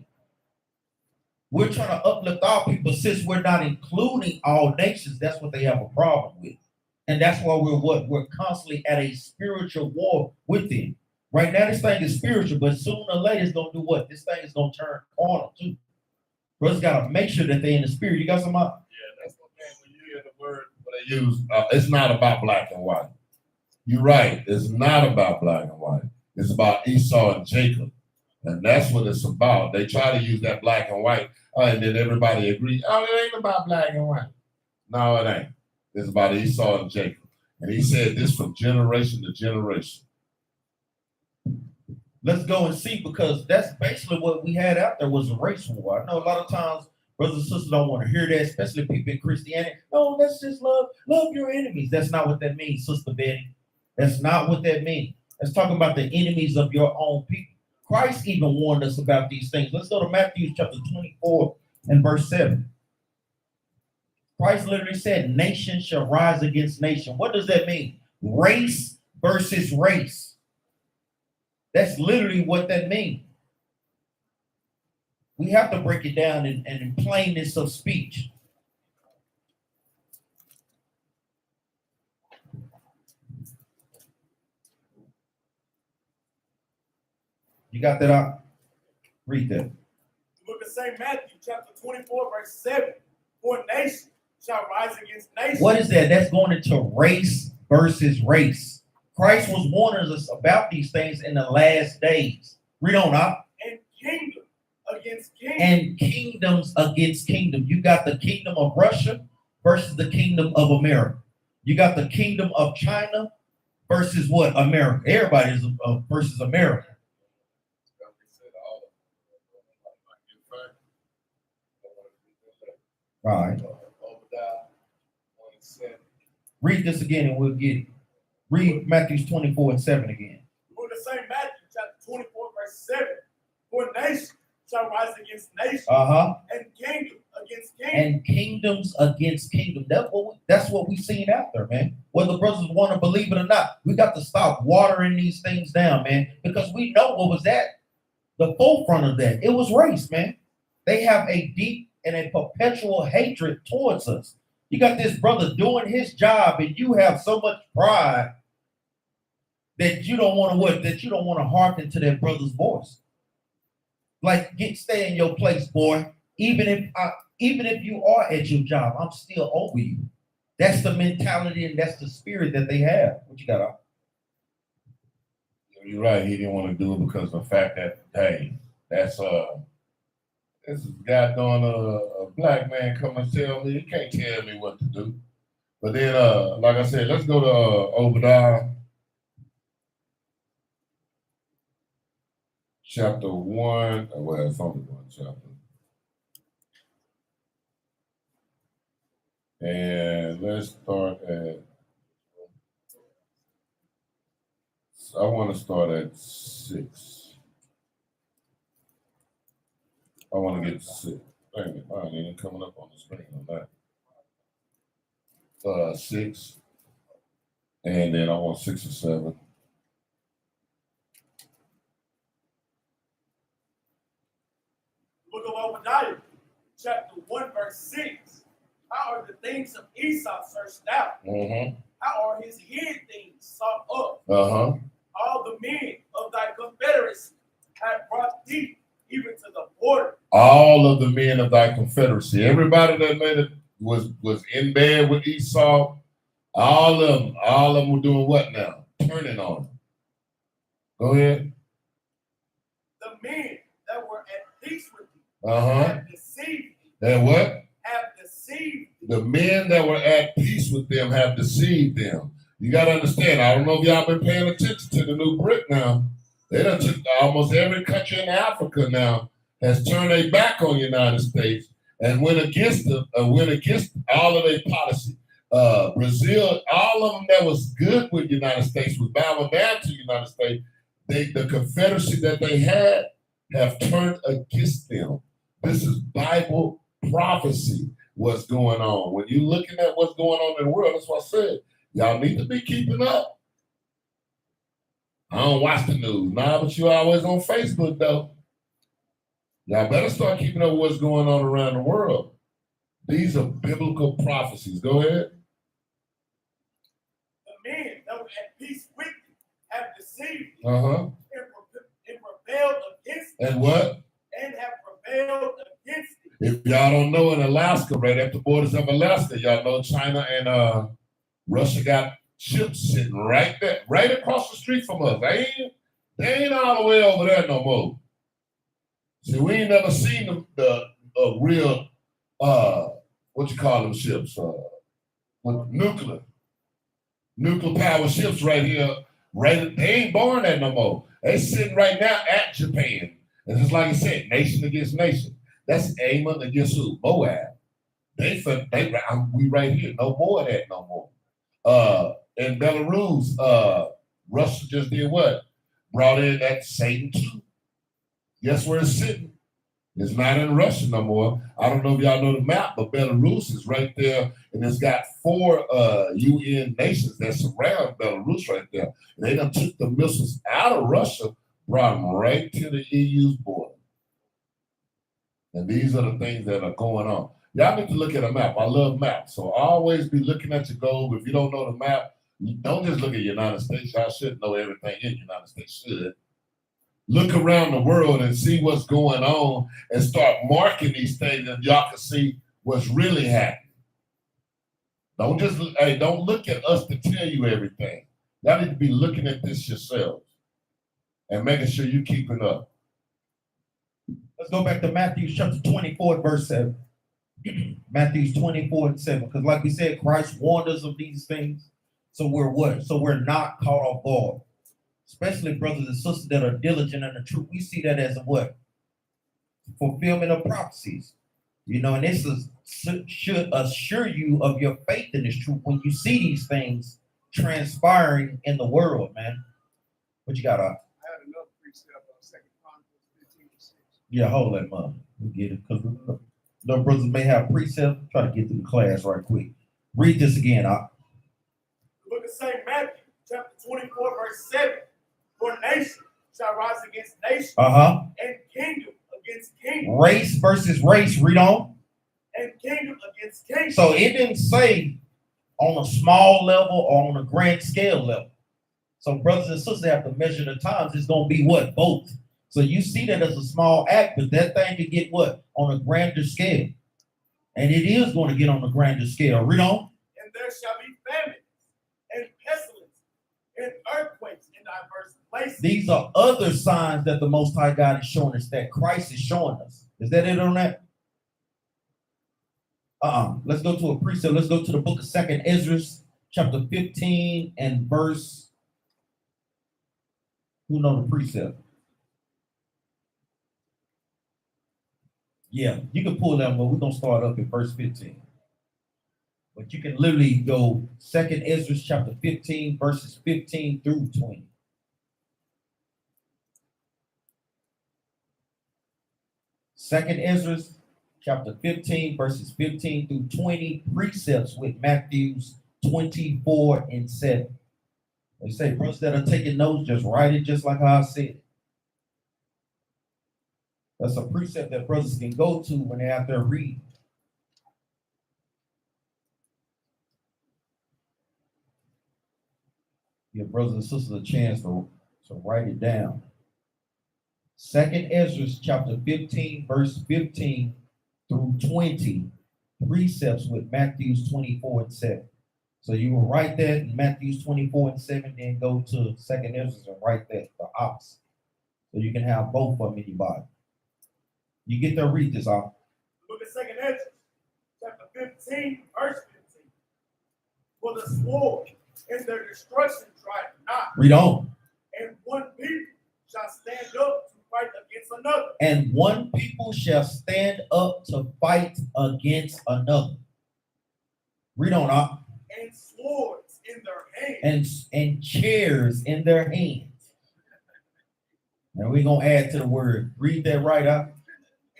We're trying to uplift our people. Since we're not including all nations, that's what they have a problem with. And that's why we're constantly at a spiritual war with them. Right now, this thing is spiritual, but sooner or later, it's going to do what? This thing is going to turn carnal, too. Brothers got to make sure that they're in the spirit. You got some up? Yeah, that's what man, when you hear the word, what they use, it's not about black and white. You're right. It's not about black and white. It's about Esau and Jacob. And that's what it's about. They try to use that black and white, and then everybody agrees, oh, it ain't about black and white. No, it ain't. It's about Esau and Jacob. And he said this from generation to generation. Let's go and see, because that's basically what we had out there was a race war. I know a lot of times brothers and sisters don't want to hear that, especially people in Christianity. No, let's just love your enemies. That's not what that means, Sister Betty. That's not what that means. Let's talk about the enemies of your own people. Christ even warned us about these things. Let's go to Matthew chapter 24 and verse 7. Christ literally said, nation shall rise against nation. What does that mean? Race versus race. That's literally what that means. We have to break it down in plainness of speech. You got that out? Read that. Look at St. Matthew chapter 24, verse 7. For nation shall rise against nation. What is that? That's going into race versus race. Christ was warning us about these things in the last days. Read on up. And kingdom against kingdom. And kingdoms against kingdom. You got the kingdom of Russia versus the kingdom of America. You got the kingdom of China versus what? America. Everybody is versus America. All right. Read this again and we'll get it. Read Matthew 24 and 7 again. For the same Matthew chapter 24, verse 7. For nation shall rise against nation. And kingdom against kingdom. And kingdoms against kingdom. That's what we've seen out there, man. Whether brothers want to believe it or not, we got to stop watering these things down, man, because we know what was at the forefront of that. It was race, man. They have a deep and a perpetual hatred towards us. You got this brother doing his job, and you have so much pride that you don't want to what? That you don't want to hearken to that brother's voice. Like, stay in your place, boy. Even if you are at your job, I'm still over you. That's the mentality and that's the spirit that they have. What you got up? You're right. He didn't want to do it because of the fact that, hey, this is guy doing a black man come and tell me, he can't tell me what to do. But then, like I said, let's go to Obadiah chapter 1. Well, it's only one chapter. And let's start at, I want to start at 6. I want to get to 6. Dang it, mine ain't coming up on the screen on that. 6. And then I want 6 or 7. Book of Obadiah, chapter 1, verse 6. How are the things of Esau searched out? How are his hidden things sought up? All the men of thy confederacy have brought thee even to the border. All of the men of thy confederacy, everybody that made it was in bed with Esau. All of them were doing what now? Turning on him. Go ahead. The men that were at peace with thee Uh-huh. have deceived thee. And what? Have deceived. The men that were at peace with them have deceived them. You got to understand, I don't know if y'all been paying attention to the new brick now. They done took almost every country in Africa now has turned their back on the United States and went against all of their policy. Brazil, all of them that was good with the United States was bowing down to the United States. The confederacy that they had have turned against them. This is Bible prophecy. What's going on? When you're looking at what's going on in the world, that's what I said. Y'all need to be keeping up. I don't watch the news, but you always on Facebook though. Y'all better start keeping up with what's going on around the world. These are biblical prophecies. Go ahead. The men that were at peace with you have deceived you Uh-huh. and rebelled against you. And what? And have rebelled against you. If y'all don't know, in Alaska, right at the borders of Alaska, y'all know China and Russia got ships sitting right there, right across the street from us. They ain't all the way over there no more. See, we ain't never seen the real what you call them ships? With nuclear power ships right here. Right, they ain't born that no more. They sitting right now at Japan. And just like you said, nation against nation. That's Ammon against who? Moab. We right here. No more of that no more. In Belarus, Russia just did what? Brought in that Satan too. Guess where it's sitting? It's not in Russia no more. I don't know if y'all know the map, but Belarus is right there, and it's got 4 UN nations that surround Belarus right there. And they done took the missiles out of Russia, brought them right to the EU's border. And these are the things that are going on. Y'all need to look at a map. I love maps. So always be looking at your globe. If you don't know the map, don't just look at the United States. Y'all should know everything in the United States should. Look around the world and see what's going on and start marking these things and y'all can see what's really happening. Don't look at us to tell you everything. Y'all need to be looking at this yourselves and making sure you're keeping up. Let's go back to Matthew chapter 24, verse 7. Matthew 24 and 7. Because like we said, Christ warned us of these things. So we're what? So we're not caught off guard. Especially brothers and sisters that are diligent in the truth. We see that as a what? Fulfillment of prophecies. You know, and this should assure you of your faith in this truth when you see these things transpiring in the world, man. What you got, I had another precept on 2 Chronicles 15:6. Yeah, hold that mother. We get it. Because the brothers may have precepts. Try to get through the class right quick. Read this again, The book of St. Matthew, chapter 24, verse 7. For nation shall rise against nation, and kingdom against kingdom. Race versus race, read on. And kingdom against kingdom. So it didn't say on a small level or on a grand scale level. So brothers and sisters have to measure the times. It's going to be what? Both. So you see that as a small act, but that thing could get what? On a grander scale. And it is going to get on a grander scale. Read on. And there shall be famines and pestilence and earthquakes in diverse places. These are other signs that the Most High God is showing us, that Christ is showing us. Is that it on that? Let's go to a precept. Let's go to the book of 2 Ezra, chapter 15 and verse. Who know the precept? Yeah, you can pull that, but we're going to start up in verse 15. But you can literally go 2 Ezra chapter 15, verses 15 through 20. Second Ezra chapter 15, verses 15 through 20, precepts with Matthews 24 and 7. They say, brothers that are taking notes, just write it just like how I said it. That's a precept that brothers can go to when they're out there reading. Give brothers and sisters a chance to write it down. Second Ezra chapter 15, verse 15 through 20, precepts with Matthews 24 and 7. So you will write that in Matthews 24 and 7, then go to Second Ezra and write that, the opposite. So you can have both of them in your Bible. You get to read this off. Look at 2 Ezra, chapter 15, verse 15. For the sword and their destruction tried not, Read on. and one people shall stand up to fight against another. And one people shall stand up to fight against another. Read on up. And swords in their hands. And chairs in their hands. Now we're gonna add to the word. Read that right up.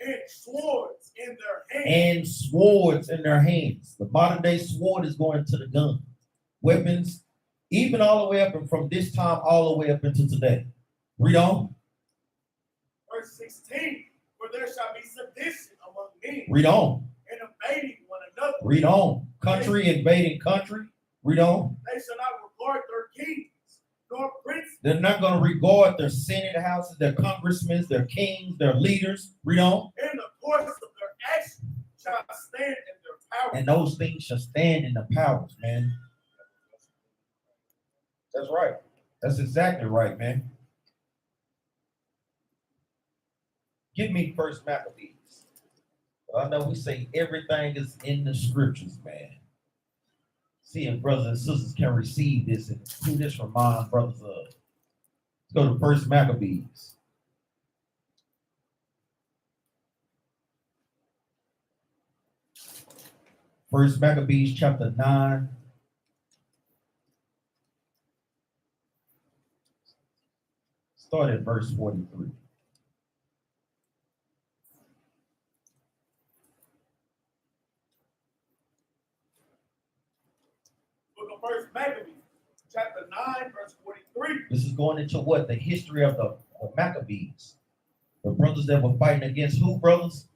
And swords in their hands. And swords in their hands. The modern day sword is going to the gun. Weapons, even all the way up and from this time all the way up into today. Read on. Verse 16. For there shall be sedition among men. Read on. And invading one another. Read on. Country invading country. Read on. They shall not regard their kings, nor princes. They're not going to regard their senate houses, their congressmen, their kings, their leaders. Read on. In the course of their actions shall stand in their power. And those things shall stand in the powers, man. That's right. That's exactly right, man. Give me First Maccabees. I know we say everything is in the scriptures, man. See if brothers and sisters can receive this and who this remind brothers of. Let's go to First Maccabees. First Maccabees chapter 9. Start at verse 43. Book of First Maccabees, chapter 9, verse 43. This is going into what? The history of the Maccabees. The brothers that were fighting against who, brothers?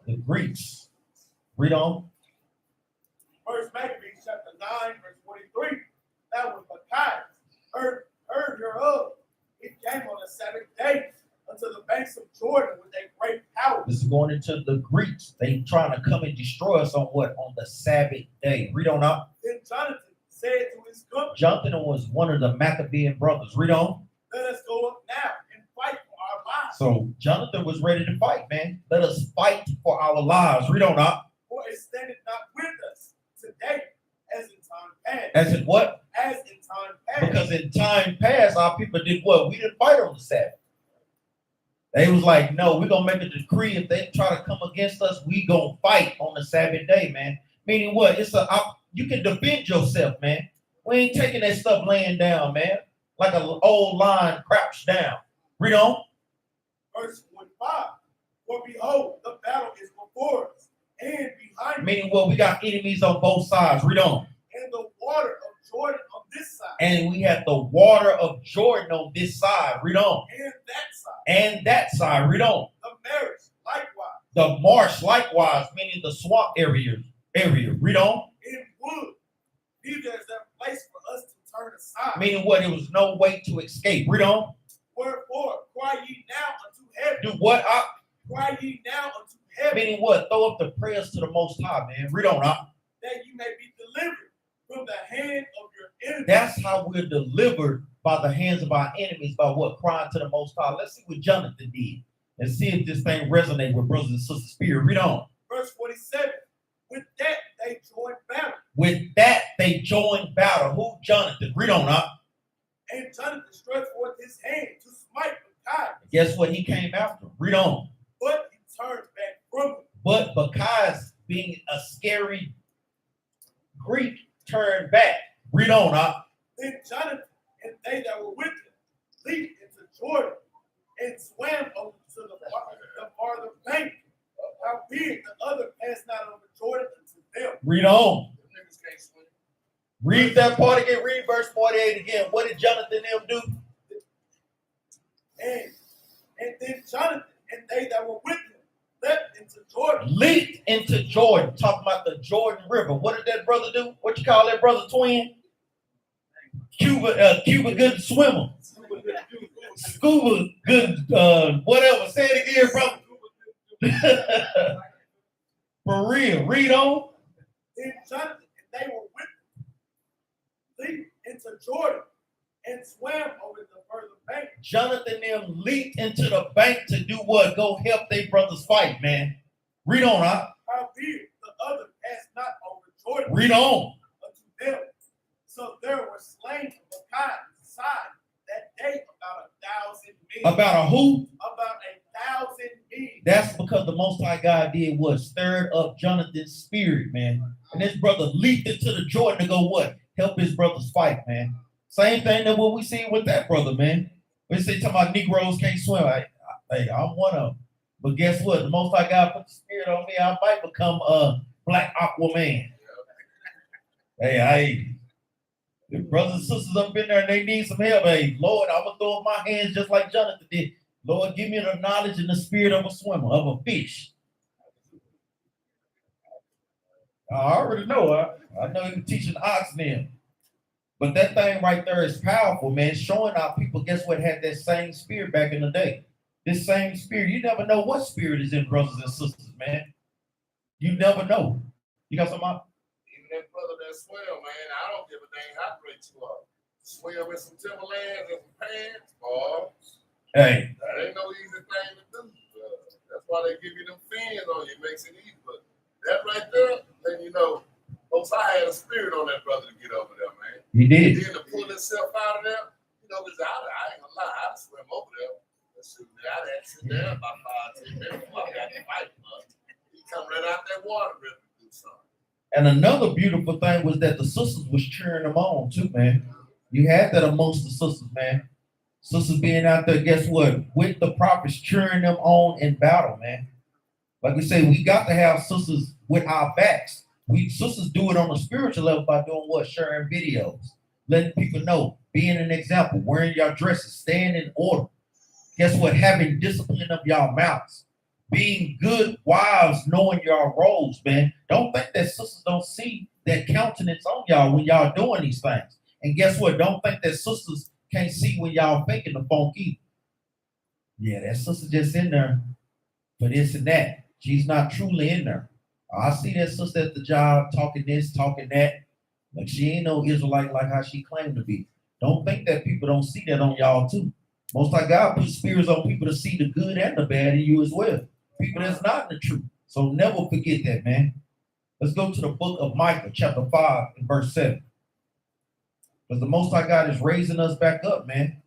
The Greeks. Read on. First Maccabees, chapter 9, verse 43. That was Bacchias, heard hereof. It came on the Sabbath day unto the banks of Jordan with a great power. This is going into the Greeks. They trying to come and destroy us on what? On the Sabbath day. Read on up. Then Jonathan said to his company, Jonathan was one of the Maccabean brothers. Read on. let us go up now and fight for our lives. So Jonathan was ready to fight, man. Let us fight for our lives. Read on up. For it standeth not with us today as in time past. As in what? As in time past. Because in time past, our people did what? We didn't fight on the Sabbath. They was like, no, we're going to make a decree. If they try to come against us, we going to fight on the Sabbath day, man. Meaning what? You can defend yourself, man. We ain't taking that stuff laying down, man. Like an old lion crouched down. Read on. Verse 45. For behold, the battle is before us and behind us. Meaning what? We got enemies on both sides. Read on. And the water of Jordan on this side. And we have the water of Jordan on this side. Read on. And that side. And that side. Read on. The marriage likewise. The marsh likewise, meaning the swamp area. Read on. In wood. Neither is there place for us to turn aside. Meaning what? There was no way to escape. Read on. Wherefore, cry ye now unto heaven. Do what? Cry ye now unto heaven. Meaning what? Throw up the prayers to the Most High, man. Read on. That you may be delivered from the hand of your enemies. That's how we're delivered by the hands of our enemies, by what? Crying to the Most High. Let's see what Jonathan did and see if this thing resonates with brothers and sisters' spirit. Read on. Verse 47. With that they joined battle. With that, they joined battle. Who? Jonathan. Read on. And Jonathan stretched forth his hand to smite Bacchias. Guess what? He came after him. Read on. But he turned back from him. But Bacchias, being a scary Greek, turned back. Read on. Then Jonathan and they that were with him leaped into Jordan and swam over to the farther bank. Howbeit the other passed not over Jordan unto them. Read on. Read that part again. Read verse 48 again. What did Jonathan and them do? And then Jonathan and they that were with him leapt into Jordan. Leaped into Jordan. Talking about the Jordan River. What did that brother do? What you call that brother twin? Cuba good swimmer. Scuba good whatever. Say it again, brother. For real. Read on. Then Jonathan and they were with him leaped into Jordan and swam over the further bank. Jonathan and them leaped into the bank to do what? Go help their brothers fight, man. Read on, Howbeit the other Read on. unto them. So there were slain of Micaiah's side that day about 1,000 men. About a who? About 1,000 men. That's because the Most High God did what? Stirred up Jonathan's spirit, man. And his brother leaped into the Jordan to go what? Help his brothers fight, man. Same thing that what we see with that brother, man. We say talking about Negroes can't swim. Hey, I'm one of them. But guess what? The Most High God put the spirit on me. I might become a black Aquaman. Hey, the brothers and sisters up in there and they need some help. Hey, Lord, I'm gonna throw up my hands just like Jonathan did. Lord, give me the knowledge and the spirit of a swimmer, of a fish. I already know. I know you're teaching ox now. But that thing right there is powerful, man. Showing our people, guess what, had that same spirit back in the day. This same spirit. You never know what spirit is in brothers and sisters, man. You never know. You got something out? Even that brother that swim, man, I don't give a dang how great you are. Swim with some Timberlands and some pants, boy. Hey. That ain't no easy thing to do. That's why they give you them fins on you. It makes it easy. But that right there, then you know, folks, I had a spirit on that brother to get over there, man. He did. Then to pull himself out of there, you know, because I ain't gonna lie, I'd swim over there. I'd have to sit down about 5-10 minutes before I got to fight. He come right out that water ready to do something. And another beautiful thing was that the sisters was cheering them on too, man. You had that amongst the sisters, man. Sisters being out there, guess what? With the prophets cheering them on in battle, man. Like we say, we got to have sisters with our backs. We sisters do it on a spiritual level by doing what? Sharing videos, letting people know, being an example, wearing your dresses, staying in order. Guess what? Having discipline of y'all mouths. Being good wives, knowing your roles, man. Don't think that sisters don't see that countenance on y'all when y'all doing these things. And guess what? Don't think that sisters can't see when y'all faking the funk either. Yeah, that sister just in there for this and that. She's not truly in there. I see that sister at the job talking this, talking that. But she ain't no Israelite like how she claimed to be. Don't think that people don't see that on y'all too. Most like God put spirits on people to see the good and the bad in you as well. People that's not in the truth. So never forget that, man. Let's go to the book of Micah, chapter 5 and verse 7. Because the Most High God is raising us back up, man.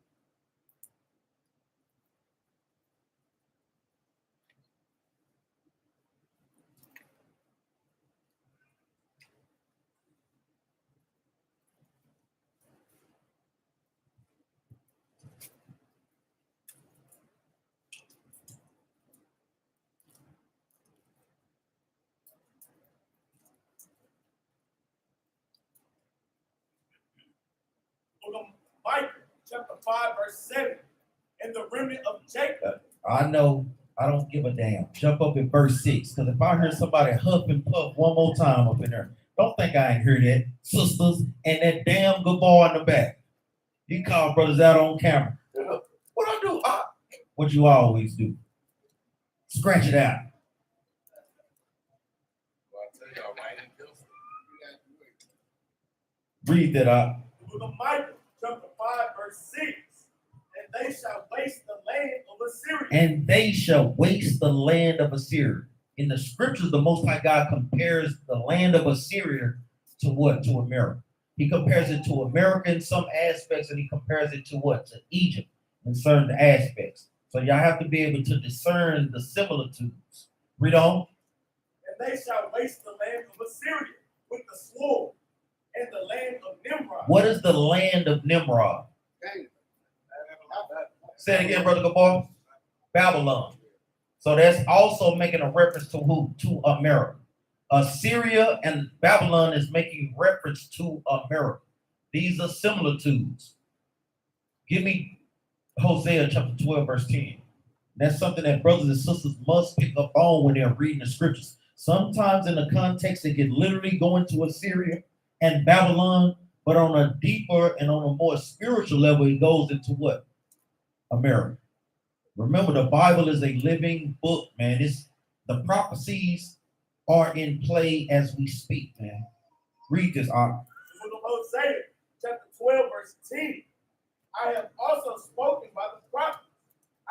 Micah chapter 5, verse 7. And the remnant of Jacob. I know I don't give a damn. Jump up in verse 6. Because if I hear somebody huff and puff one more time up in there, don't think I ain't heard that. Sisters and that damn good boy in the back. You call brothers out on camera. What I do? What you always do. Scratch it out. Well, I tell y'all, right in Pilsen. Read that out. The book of Micah chapter 5, verse 6. And they shall waste the land of Assyria. And they shall waste the land of Assyria. In the scriptures, the Most High God compares the land of Assyria to what? To America. He compares it to America in some aspects, and he compares it to what? To Egypt in certain aspects. So y'all have to be able to discern the similitudes. Read on. And they shall waste the land of Assyria with the sword, and the land of Nimrod. What is the land of Nimrod? Say it again, Brother Gabor. Babylon. So that's also making a reference to who? To America. Assyria and Babylon is making reference to America. These are similitudes. Give me Hosea chapter 12, verse 10. That's something that brothers and sisters must pick up on when they're reading the scriptures. Sometimes in the context, they can literally go into Assyria and Babylon, but on a deeper and on a more spiritual level, it goes into what? America. Remember, the Bible is a living book, man. It's the prophecies are in play as we speak, man. Read this, The book of Hosea, chapter 12, verse 10. I have also spoken by the prophets.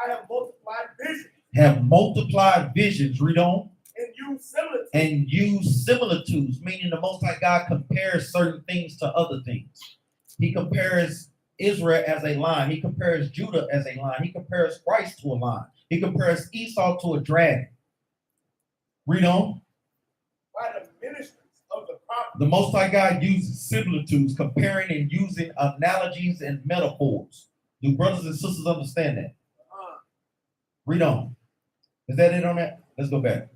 I have multiplied visions. Have multiplied visions. Read on. and use similitudes, meaning the Most High God compares certain things to other things. He compares Israel as a lion. He compares Judah as a lion. He compares Christ to a lion. He compares Esau to a dragon. Read on. By the ministries of the prophet. The Most High God uses similitudes, comparing and using analogies and metaphors. Do brothers and sisters understand that? Read on. Is that it on that? Let's go back.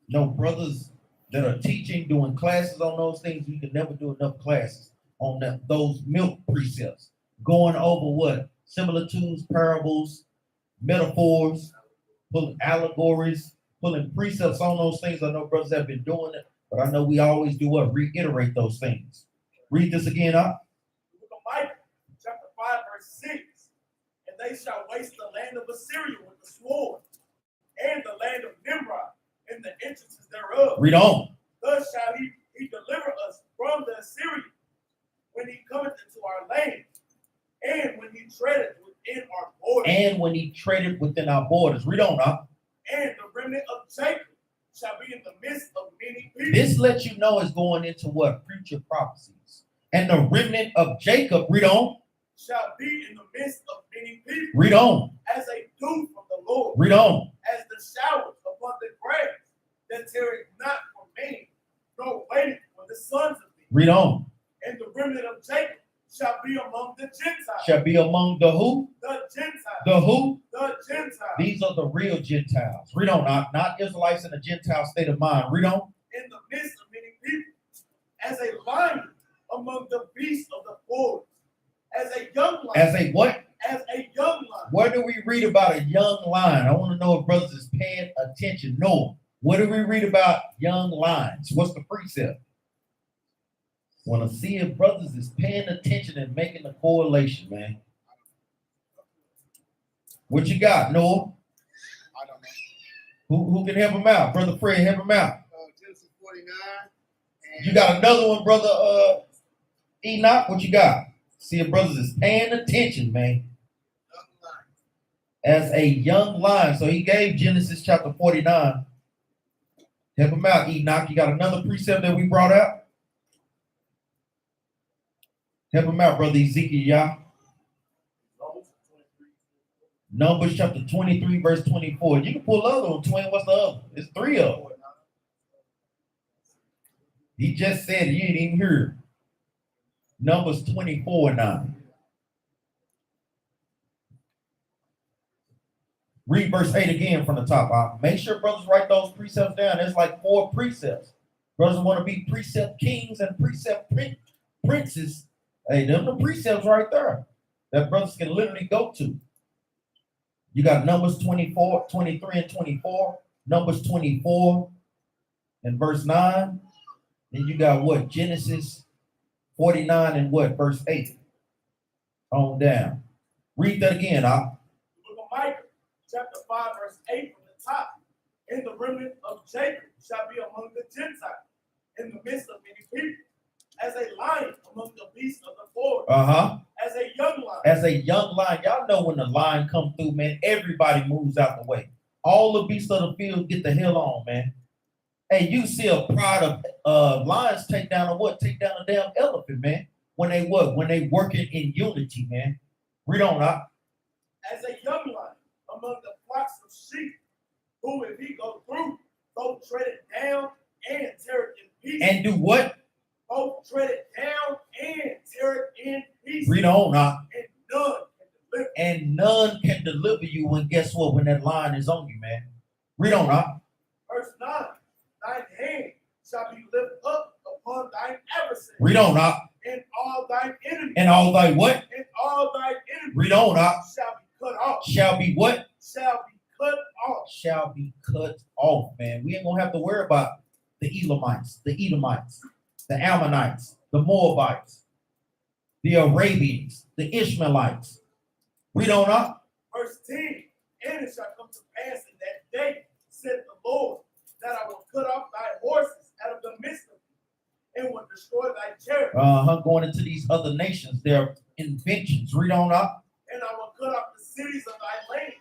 No, brothers that are teaching, doing classes on those things, we can never do enough classes on those milk precepts. Going over what? Similitudes, parables, metaphors, pulling allegories, pulling precepts on those things. I know brothers have been doing it, but I know we always do what? Reiterate those things. Read this again, huh? Micah, chapter 5, verse 6. And they shall waste the land of Assyria with the sword, and the land of Nimrod, and the entrances thereof. Read on. Thus shall he deliver us from the Assyrian when he cometh into our land, and when he treadeth within our borders. And when he treadeth within our borders. Read on, huh? And the remnant of Jacob shall be in the midst of many people. This lets you know is going into what? Future prophecies. And the remnant of Jacob, read on. Shall be in the midst of many people. Read on. As a dew from the Lord. Read on. As the showers upon the grass, that tarrieth not for man, nor waiteth for the sons of men. Read on. And the remnant of Jacob shall be among the Gentiles. Shall be among the who? The Gentiles. The who? The Gentiles. These are the real Gentiles. Read on. Not Israelites in a Gentile state of mind. Read on. In the midst of many people, as a lion among the beasts of the forest, as a young lion. As a what? As a young lion. Where do we read about a young lion? I want to know if brothers is paying attention. No. What do we read about young lions? What's the precept? Want to see if brothers is paying attention and making a correlation, man. What you got, Noah? I don't know. Who can help him out? Brother Fred, help him out. Genesis 49. And You got another one, brother Enoch? What you got? See if brothers is paying attention, man. As a young lion. So he gave Genesis chapter 49. Help him out, Enoch. You got another precept that we brought out? Help him out, brother Ezekiel, y'all. Numbers chapter 23, verse 24. You can pull the other one, twin. What's the other? It's three of them. He just said it. You ain't even heard. Numbers 24:9. Read verse 8 again from the top. Make sure brothers write those precepts down. There's like 4 precepts. Brothers want to be precept kings and precept princes. Hey, them the precepts right there that brothers can literally go to. You got Numbers 24, 23, and 24. Numbers 24 and verse 9. Then you got what? Genesis 49 and what? Verse 8. On down. Read that again, Book of Micah, chapter 5, verse 8 from the top. And the remnant of Jacob shall be among the Gentiles, in the midst of many people, as a lion among the beasts of the forest. As a young lion. As a young lion. Y'all know when the lion come through, man, everybody moves out the way. All the beasts of the field get the hell on, man. Hey, you see a pride of lions take down a what? Take down a damn elephant, man. When they what? When they working in unity, man. Read on, huh? As a young lion among the flocks of sheep, who if he go through, both tread it down and tear it in pieces. And do what? Both tread it down and tear it in pieces. Read on, huh? And none can deliver. And none can deliver you when guess what? When that lion is on you, man. Read on, huh? Verse 9. Thine hand shall be lifted up upon thine adversary. Read on, huh? And all thine enemies. And all thy what? And all thine enemies. Read on, huh? Shall be cut off. Shall be what? Shall be cut off. Shall be cut off, man. We ain't gonna have to worry about the Elamites, the Edomites, the Ammonites, the Moabites, the Arabians, the Ishmaelites. Read on up. Verse 10. And it shall come to pass in that day, said the Lord, that I will cut off thy horses out of the midst of thee, and will destroy thy chariots. Going into these other nations, their inventions. Read on up. And I will cut off the cities of thy land,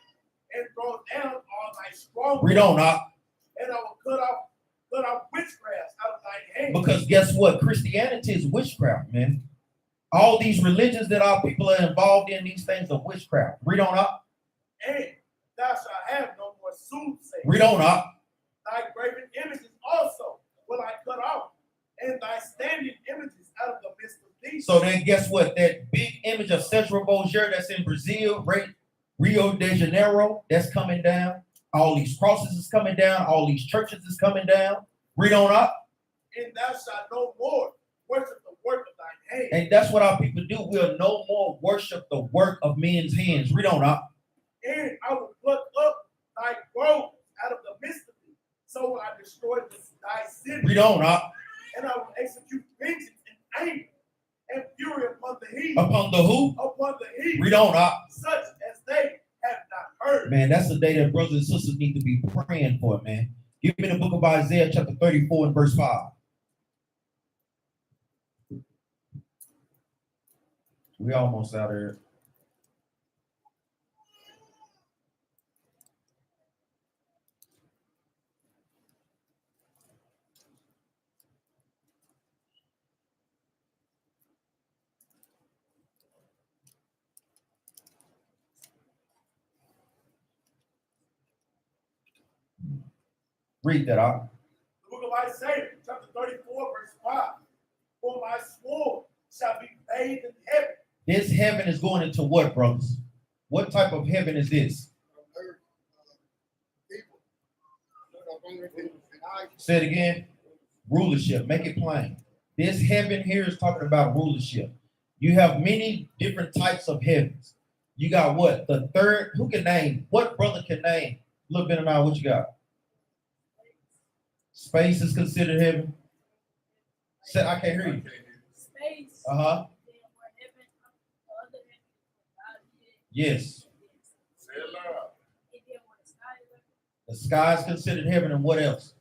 and throw down all thy stronghold. Read on, Doc. And I will cut off witchcrafts out of thine hand. Because guess what? Christianity is witchcraft, man. All these religions that our people are involved in, these things are witchcraft. Read on up. And thou shalt have no more soothsayers. Read on up. Thy graven images also will I cut off, and thy standing images out of the midst of thee. So then guess what? That big image of Jerubbaal that's in Brazil, right? Rio de Janeiro, that's coming down. All these crosses is coming down. All these churches is coming down. Read on up. And thou shalt no more worship the work of thine hand. And that's what our people do. We'll no more worship the work of men's hands. Read on up. And I will pluck up thy groves out of the midst of thee. So will I destroy thy city. Read on up. And I will execute vengeance and anger and fury upon the heathen. Upon the who? Upon the heathen. Read on up. Such as they have not heard. Man, that's the day that brothers and sisters need to be praying for, man. Give me the book of Isaiah, chapter 34 and verse 5. We almost out here. Read that out. The book of Isaiah, chapter 34, verse 5. For my sword shall be bathed in heaven. This heaven is going into what, brothers? What type of heaven is this? Say it again. Rulership. Make it plain. This heaven here is talking about rulership. You have many different types of heavens. You got what? The third. Who can name? What brother can name? Look, Benaniyah, what you got? Space is considered heaven. Say, I can't hear you. Space. Uh-huh. Yes. Say it loud. The sky is considered heaven, and what else?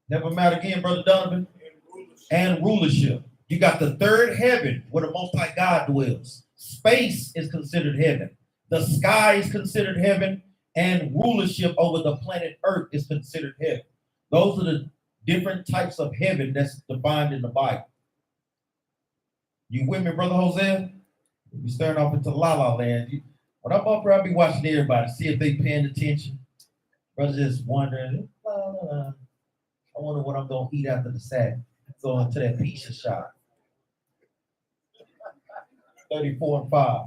Never matter again, Brother Donovan. And rulership. You got the third heaven where the Most High God dwells. Space is considered heaven. The sky is considered heaven, and rulership over the planet Earth is considered heaven. Those are the different types of heaven that's defined in the Bible. You with me, Brother Hosea? We staring off into La La Land. When I'm up there, I'll be watching everybody, see if they paying attention. Brother just wondering, I wonder what I'm going to eat after the Sabbath. Going to that pizza shop. 34 and 5.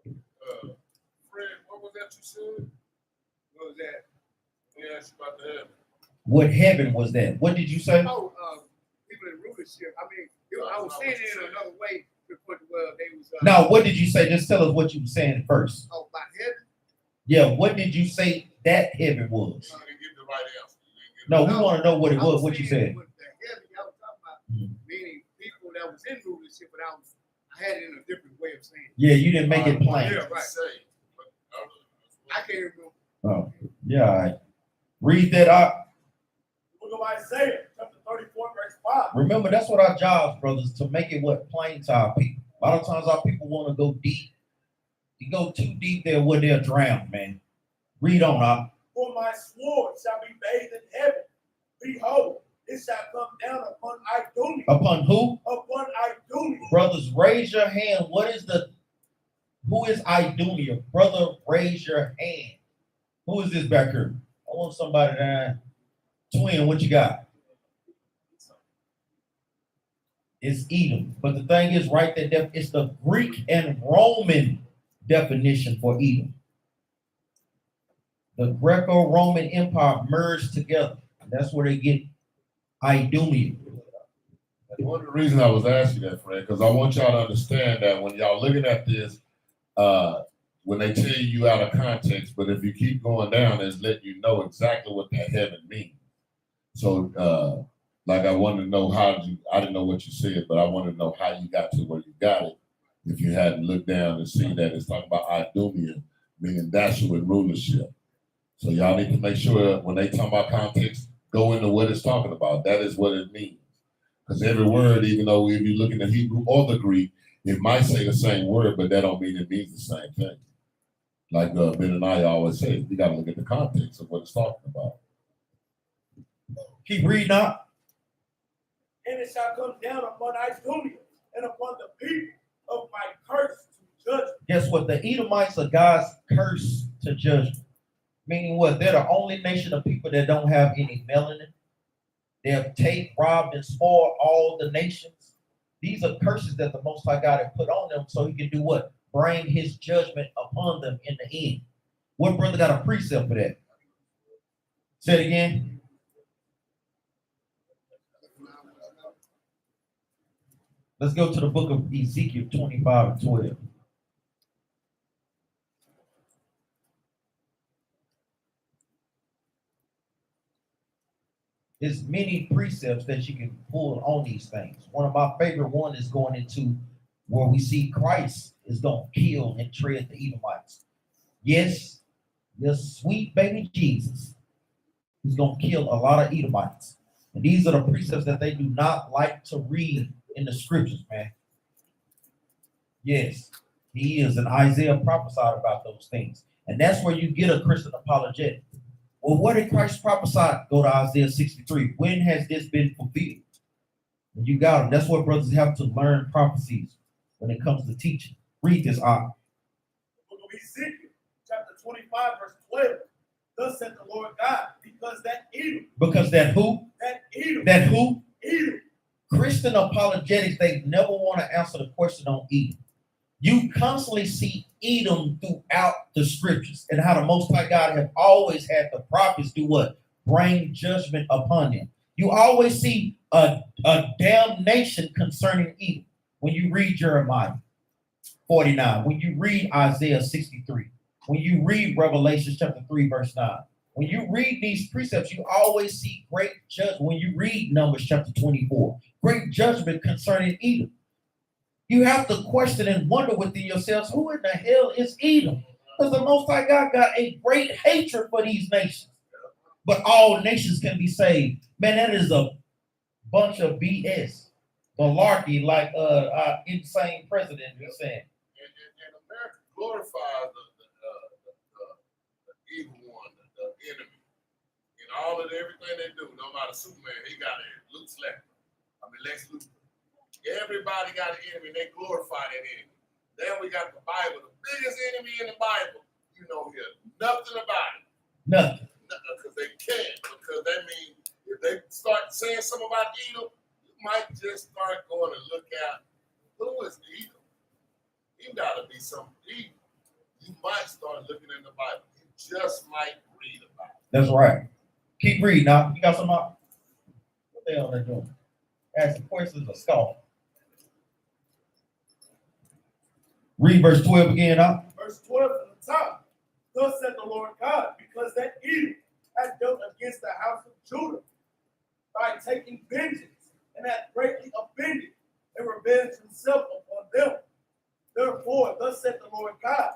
Fred, what was that you said? What was that? We asked you about the heaven. What heaven was that? What did you say? Oh, people in rulership. I mean, I was saying it in another way before they was. No, what did you say? Just tell us what you were saying first. Oh, about heaven? Yeah, what did you say that heaven was? You didn't give the right answer. No, we want to know what it was, what you said. With the heaven, I was talking about meaning people that was in rulership, but I had it in a different way of saying it. Yeah, you didn't make it plain. Yeah, right. I can't remember. Oh, yeah, all right. Read that out. The book of Isaiah, chapter 34, verse 5. Remember, that's what our jobs, brothers, to make it what plain to our people. A lot of times our people want to go deep. You go too deep there where they'll drown, man. Read on, up. For my sword shall be bathed in heaven. Behold, it shall come down upon Idumea. Upon who? Upon Idumea. Brothers, raise your hand. Who is Idumea? Brother, raise your hand. Who is this back here? I want somebody to twin. What you got? It's Edom. But the thing is, right there, it's the Greek and Roman definition for Edom. The Greco-Roman Empire merged together. That's where they get Idumea. One of the reasons I was asking that, Fred, because I want y'all to understand that when y'all looking at this, when they tell you out of context, but if you keep going down, it's letting you know exactly what that heaven means. So, like I wanted to know I didn't know what you said, but I wanted to know how you got to where you got it. If you hadn't looked down and seen that, it's talking about Idumea, meaning Dasher with rulership. So y'all need to make sure when they talk about context, go into what it's talking about. That is what it means. Because every word, even though if you look in the Hebrew or the Greek, it might say the same word, but that don't mean it means the same thing. Like Benaniyah always says, you got to look at the context of what it's talking about. Keep reading up. And it shall come down upon Idumea and upon the people of my curse to judge. Guess what? The Edomites are God's curse to judgment. Meaning what? They're the only nation of people that don't have any melanin. They have taken, robbed, and spoiled all the nations. These are curses that the Most High God have put on them so he can do what? Bring his judgment upon them in the end. What brother got a precept for that? Say it again. Let's go to the book of Ezekiel 25 and 12. There's many precepts that you can pull on these things. One of my favorite one is going into where we see Christ is going to kill and tread the Edomites. Yes, sweet baby Jesus is going to kill a lot of Edomites. And these are the precepts that they do not like to read in the scriptures, man. Yes, he is, and Isaiah prophesied about those things. And that's where you get a Christian apologetic. Well, what did Christ prophesy? Go to Isaiah 63. When has this been fulfilled? And you got them. That's what brothers have to learn prophecies when it comes to teaching. Read this out. The book of Ezekiel, chapter 25, verse 12. Thus said the Lord God, because that Edom. Because that who? That Edom. That who? Edom. Christian apologetics, they never want to answer the question on Edom. You constantly see Edom throughout the scriptures and how the Most High God have always had the prophets do what? Bring judgment upon them. You always see a damnation concerning Edom when you read Jeremiah 49, when you read Isaiah 63, when you read Revelation chapter 3, verse 9. When you read these precepts, you always see great judgment. When you read Numbers chapter 24, great judgment concerning Edom. You have to question and wonder within yourselves, who in the hell is Edom? Because the Most High God got a great hatred for these nations. But all nations can be saved. Man, that is a bunch of BS. Malarkey, like our insane president is saying. And America glorifies the evil one, the enemy. In all of everything they do, no matter Superman, he got a Lex Luthor. Everybody got an enemy, they glorify that enemy. Then we got the Bible, the biggest enemy in the Bible. You know here, nothing about it. Nothing. Because they can't. Because that means if they start saying something about Edom, you might just start going to look at who is Edom. You gotta be some Edom. You might start looking in the Bible. You just might read about it. That's right. Keep reading now. You got some up? What the hell are they doing? Asking questions or scoffing? Read verse 12 again, huh? Verse 12 from the top. Thus said the Lord God, because that Edom had dealt against the house of Judah by taking vengeance and had greatly offended and revenged himself upon them. Therefore, thus said the Lord God,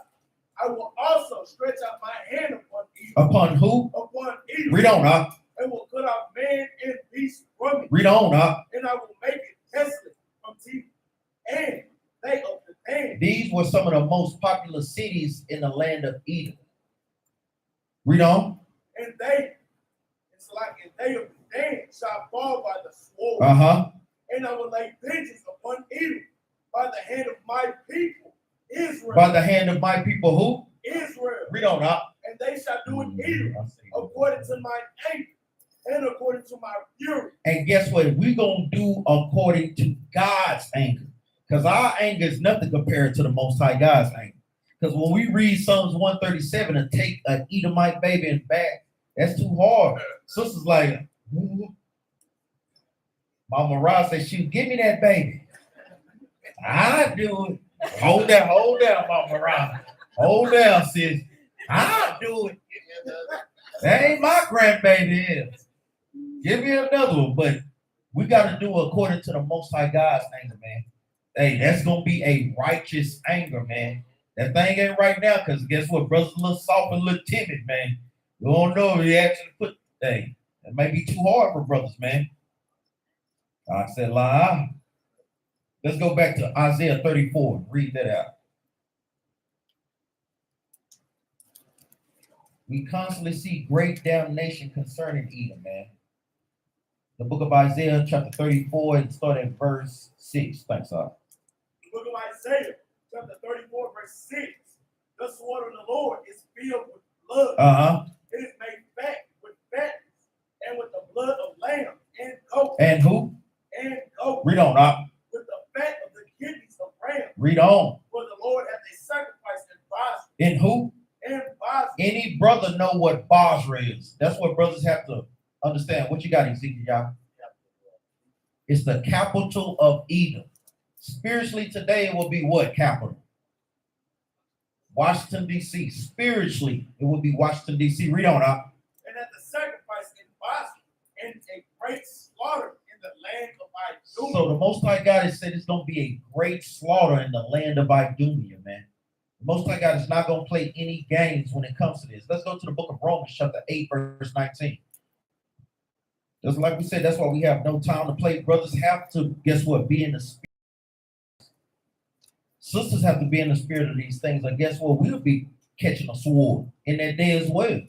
I will also stretch out my hand upon Edom. Upon who? Upon Edom. Read on, huh? And will cut off man and beast from it. Read on, huh? And I will make it desolate from Edom. And they of the land. These were some of the most popular cities in the land of Edom. Read on. And they, it's like and they of the land shall fall by the sword. Uh-huh. And I will lay vengeance upon Edom by the hand of my people, Israel. By the hand of my people who? Israel. Read on, huh? And they shall do in Edom according to my anger and according to my fury. And guess what? We're going to do according to God's anger. Because our anger is nothing compared to the Most High God's anger. Because when we read Psalms 137 and take an Edomite baby and back, that's too hard. Sister's like, Mama Rouse said, shoot, give me that baby. I do it. Hold down, Mama Rouse. Hold down, sis. I do it. That ain't my grandbaby. Give me another one. But we got to do according to the Most High God's anger, man. Hey, that's going to be a righteous anger, man. That thing ain't right now, because guess what? Brother's a little soft and a little timid, man. You don't know if he actually put, hey, that may be too hard for brothers, man. I said, lie. Let's go back to Isaiah 34. Read that out. We constantly see great damnation concerning Edom, man. The book of Isaiah, chapter 34, and start at verse 6. Thanks, sir. The book of Isaiah, chapter 34, verse 6. The sword of the Lord is filled with blood. It is made fat with fatness, and with the blood of lamb and goat. And who? And goat. Read on, Doc. With the fat of the kidneys of ram. Read on. For the Lord hath a sacrifice in Basra. In who? In Basra. Any brother know what Basra is? That's what brothers have to understand. What you got, Ezekiel, y'all? It's the capital of Edom. Spiritually today, it will be what capital? Washington, D.C. Spiritually, it will be Washington, D.C. Read on, Doc. And at the sacrifice in Basra, and a great slaughter in the land of Idumea. So the Most High God has said it's going to be a great slaughter in the land of Idumea, man. The Most High God is not going to play any games when it comes to this. Let's go to the book of Romans, chapter 8, verse 19. Just like we said, that's why we have no time to play. Brothers have to, guess what, be in the spirit. Sisters have to be in the spirit of these things. And guess what? We'll be catching a sword in that day as well.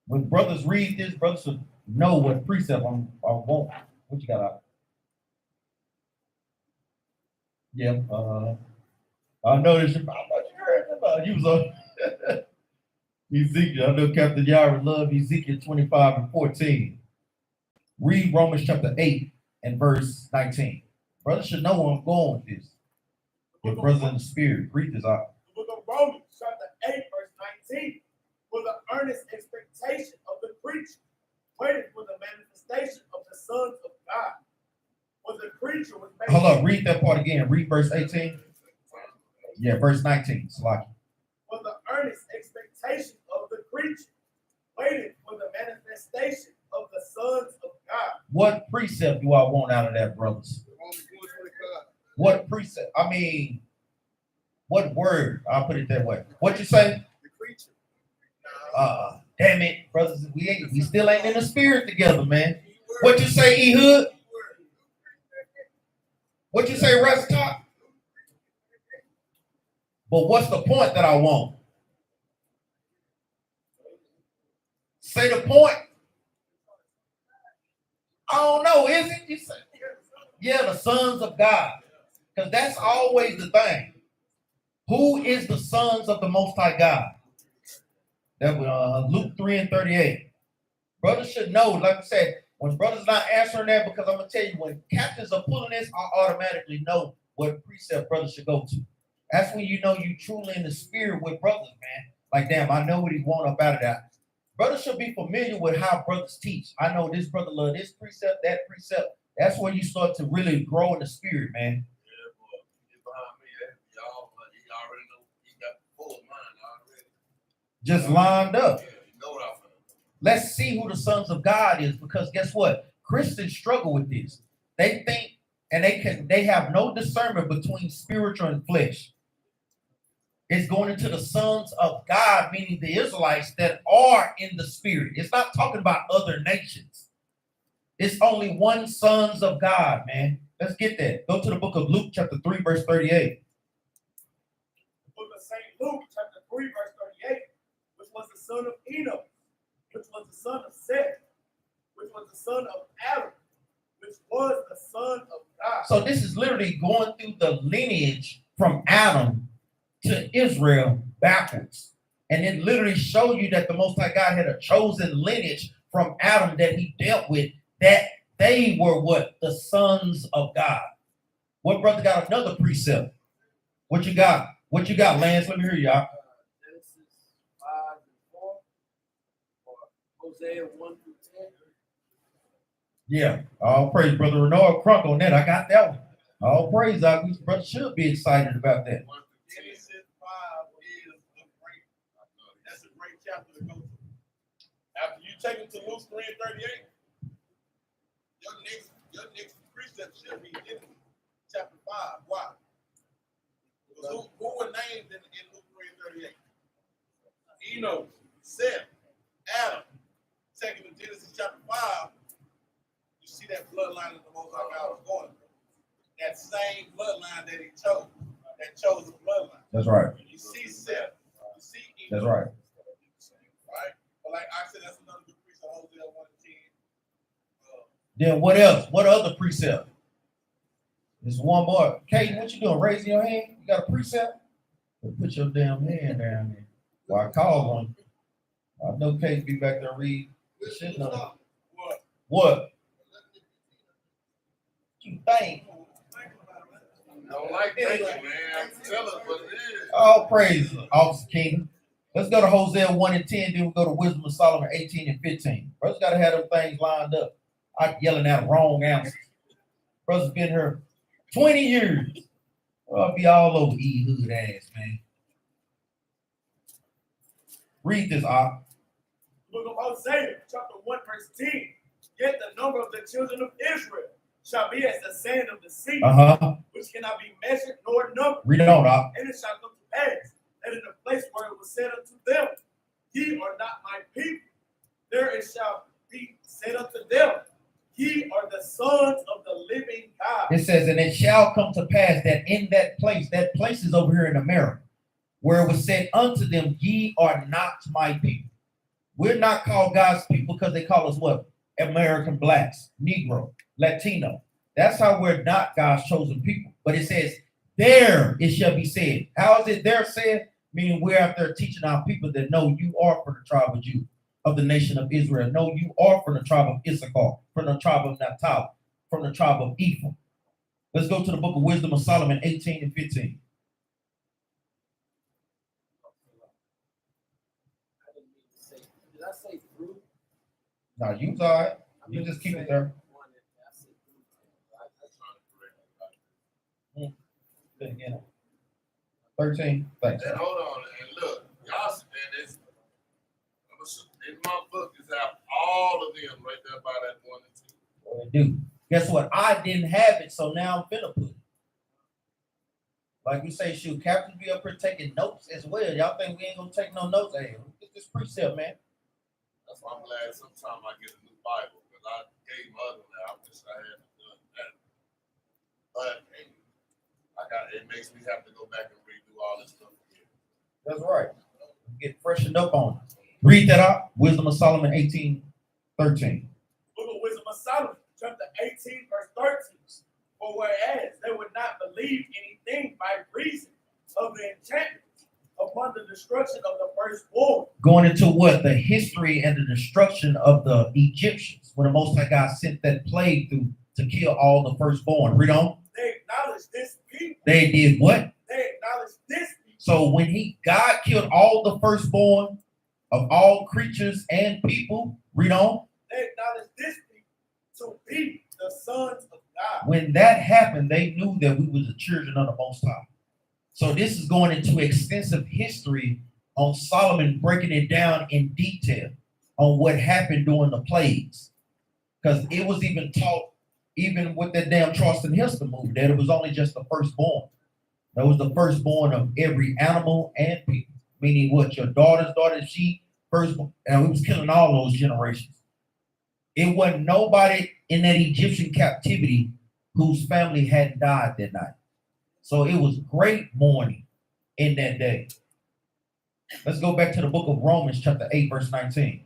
When brothers read this, brothers should know what precept I want. What you got out? Yeah, I know this. I'm not sure about you, so Ezekiel. I know Captain Yara love Ezekiel 25 and 14. Read Romans chapter 8 and verse 19. Brothers should know where I'm going with this. The brothers in the spirit, read this out. The book of Romans, chapter 8, verse 19. For the earnest expectation of the creature, waiting for the manifestation of the sons of God. For the creature was made. Hold up, read that part again. Read verse 18. Yeah, verse 19. Slocky. For the earnest expectation of the creature, waiting for the manifestation of the sons of God. What precept do I want out of that, brothers? What precept? I mean, what word? I'll put it that way. What you say? The creature. Damn it, brothers. We still ain't in the spirit together, man. What you say, Ehud? What you say, Restop? But what's the point that I want? Say the point. I don't know, is it? You say, yeah, the sons of God. Because that's always the thing. Who is the sons of the Most High God? That was Luke 3 and 38. Brothers should know, like I said, when brothers not answering that, because I'm going to tell you, when captains are pulling this, I automatically know what precept brothers should go to. That's when you know you truly in the spirit with brothers, man. Like, damn, I know what he want up out of that. Brothers should be familiar with how brothers teach. I know this brother love this precept, that precept. That's where you start to really grow in the spirit, man. Yeah, boy. Get behind me. Y'all, he already know he got the full mind already. Just lined up. Yeah, you know what I'm saying. Let's see who the sons of God is, because guess what? Christians struggle with this. They think and they have no discernment between spiritual and flesh. It's going into the sons of God, meaning the Israelites that are in the spirit. It's not talking about other nations. It's only one sons of God, man. Let's get that. Go to the book of Luke, chapter 3, verse 38. The book of St. Luke, chapter 3, verse 38, which was the son of Edom, which was the son of Seth, which was the son of Adam, which was the son of God. So this is literally going through the lineage from Adam to Israel backwards. And it literally showed you that the Most High God had a chosen lineage from Adam that he dealt with, that they were what? The sons of God. What brother got another precept? What you got? What you got, Lance? Let me hear y'all. Genesis 5 and 4, or Hosea 1 through 10. Yeah. All praise, Brother Renard Crunk on that. I got that one. All praise. Our brother should be excited about that. Genesis 5 is a great, that's a great chapter to go to. After you take it to Luke 3 and 38, your next precept should be Genesis chapter 5. Why? Because who were named in Luke 3 and 38? Enos, Seth, Adam. Taking to Genesis chapter 5, you see see that bloodline that the Most High God was going through. That same bloodline that he chose, that chosen bloodline. That's right. You see Seth, you see Edom. That's right. Right? But like I said, that's another good piece of Hosea 1:10. Then what else? What other precept? There's one more. Kate, what you doing? Raising your hand? You got a precept? Put your damn hand down there. Well, I call on you. I know Kate be back there read. Shit, no. What? You think? I don't like thinking, man. Tell us what it is. All praise, Officer Kingdom. Let's go to Hosea 1:10, then we'll go to Wisdom of Solomon 18 and 15. Brothers got to have them things lined up. I'm yelling out wrong answers. Brothers been here 20 years. I'll be all over E-Hood ass, man. Read this, Op. Book of Hosea, chapter 1, verse 10. Yet the number of the children of Israel shall be as the sand of the sea, which cannot be measured nor numbered. Read it on, Op. And it shall come to pass that in the place where it was said unto them, ye are not my people, there it shall be said unto them, ye are the sons of the living God. It says, and it shall come to pass that in that place is over here in America, where it was said unto them, ye are not my people. We're not called God's people because they call us what? American blacks, Negro, Latino. That's how we're not God's chosen people. But it says, there it shall be said. How is it there said? Meaning we're out there teaching our people that no, you are from the tribe of Judah, of the nation of Israel. No, you are from the tribe of Issachar, from the tribe of Naphtali, from the tribe of Ephraim. Let's go to the book of Wisdom of Solomon 18 and 15. Did I say fruit? Now, you all right. You just keep it there. Then again. 13. Thanks. And hold on, and look, y'all said this. In my book is have all of them right there by that 1 and 2. Well, do. Guess what? I didn't have it, so now I'm finna put it. Like we say, shoot, Captain be up here taking notes as well. Y'all think we ain't gonna take no notes? Hey, get this precept, man. That's why I'm glad sometime I get a new Bible, because I gave my other one. I wish I had done that. But hey, it makes me have to go back and redo all this stuff again. That's right. Get freshened up on it. Read that out. Wisdom of Solomon 18, 13. Book of Wisdom of Solomon, chapter 18, verse 13. For whereas they would not believe anything by reason of the enchantment upon the destruction of the firstborn. Going into what? The history and the destruction of the Egyptians. When the Most High God sent that plague through to kill all the firstborn. Read on. They acknowledge this people. They did what? They acknowledge this people. So when God killed all the firstborn of all creatures and people, read on. They acknowledge this people to be the sons of God. When that happened, they knew that we were the children of the Most High. So this is going into extensive history on Solomon, breaking it down in detail on what happened during the plagues. Because it was even taught, even with that damn Charleston Heston movie, that it was only just the firstborn. That was the firstborn of every animal and people. Meaning what? Your daughter's daughter, she firstborn. And it was killing all those generations. It wasn't nobody in that Egyptian captivity whose family hadn't died that night. So it was great mourning in that day. Let's go back to the book of Romans, chapter 8, verse 19.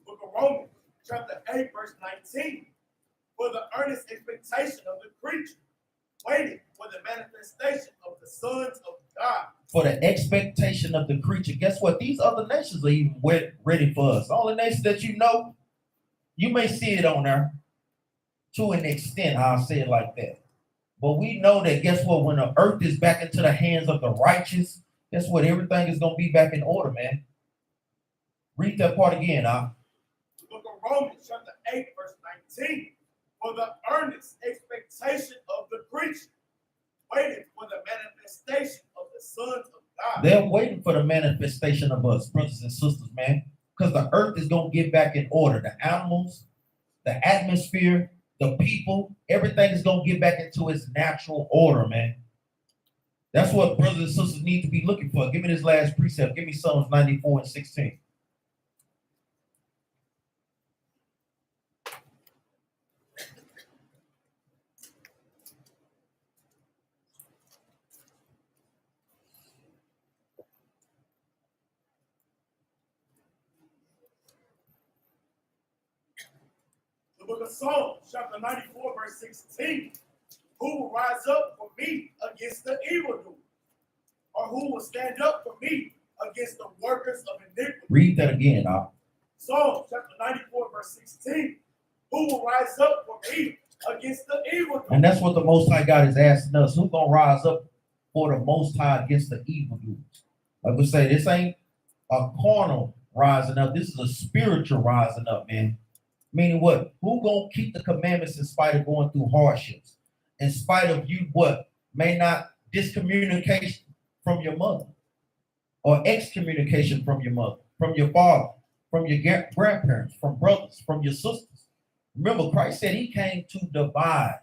Book of Romans, chapter 8, verse 19. For the earnest expectation of the creature, waiting for the manifestation of the sons of God. For the expectation of the creature. Guess what? These other nations are even ready for us. All the nations that you know, you may see it on there to an extent. I'll say it like that. But we know that, guess what? When the earth is back into the hands of the righteous, guess what? Everything is going to be back in order, man. Read that part again, The book of Romans, chapter 8, verse 19. For the earnest expectation of the creature, waiting for the manifestation of the sons of God. They're waiting for the manifestation of us, brothers and sisters, man. Because the earth is going to get back in order. The animals, the atmosphere, the people, everything is gonna get back into its natural order, man. That's what brothers and sisters need to be looking for. Give me this last precept. Give me Psalms 94:16. The book of Psalms, chapter 94, verse 16. Who will rise up for me against the evildoer? Or who will stand up for me against the workers of iniquity? Read that again, Psalms, chapter 94, verse 16. Who will rise up for me against the evildoer? And that's what the Most High God is asking us. Who's gonna rise up for the Most High against the evildoers? Like we say, this ain't a carnal rising up. This is a spiritual rising up, man. Meaning what? Who gonna keep the commandments in spite of going through hardships? In spite of you, what? May not discommunication from your mother, or excommunication from your mother, from your father, from your grandparents, from brothers, from your sisters. Remember, Christ said he came to divide.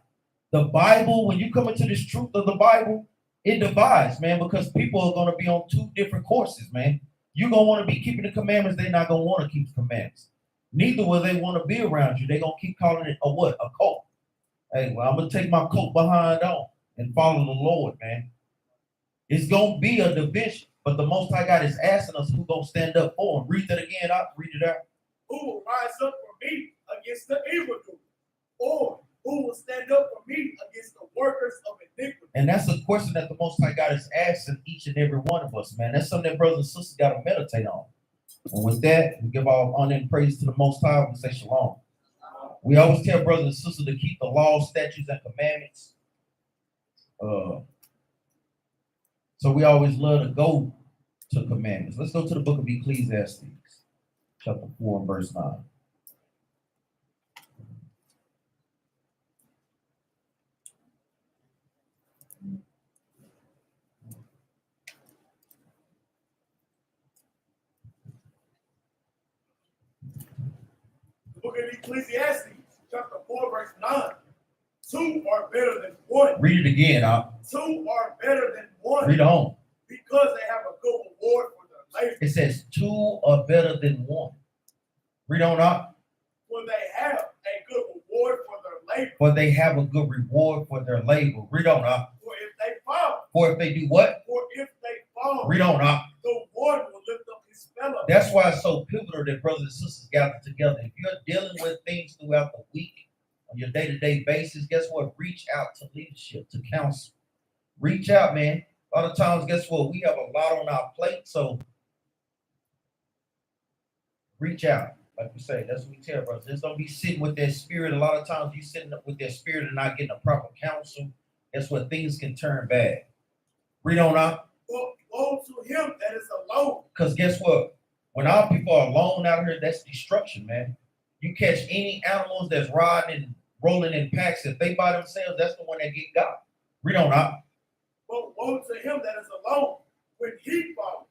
The Bible, when you come into this truth of the Bible, it divides, man, because people are going to be on two different courses, man. You're going to want to be keeping the commandments. They're not going to want to keep the commandments. Neither will they want to be around you. They're going to keep calling it a what? A cult. Hey, well, I'm going to take my coat behind on and follow the Lord, man. It's going to be a division, but the Most High God is asking us who's going to stand up for him. Read that again. I'll read it out. Who will rise up for me against the evildoer? Or who will stand up for me against the workers of iniquity? And that's a question that the Most High God is asking each and every one of us, man. That's something that brothers and sisters got to meditate on. And with that, we give all honor and praise to the Most High. We say shalom. We always tell brothers and sisters to keep the laws, statutes, and commandments. So we always love to go to commandments. Let's go to the book of Ecclesiastes, chapter 4 and verse 9. The book of Ecclesiastes, chapter 4, verse 9. Two are better than one. Read it again, Two are better than one. Read on. Because they have a good reward for their labor. It says two are better than one. Read on up. For they have a good reward for their labor. For they have a good reward for their labor. Read on up. For if they fall. For if they do what? For if they fall. Read on up. The one will lift up his fellow. That's why it's so pivotal that brothers and sisters gather together. If you're dealing with things throughout the week, on your day-to-day basis, guess what? Reach out to leadership, to counsel. Reach out, man. A lot of times, guess what? We have a lot on our plate, so reach out. Like we say, that's what we tell brothers. Just don't be sitting with their spirit. A lot of times you sitting up with their spirit and not getting a proper counsel. That's where things can turn bad. Read on out. Woe to him that is alone. Because guess what? When our people are alone out here, that's destruction, man. You catch any animals that's riding and rolling in packs, if they by themselves, that's the one that get got. Read on out. But woe to him that is alone when he falls,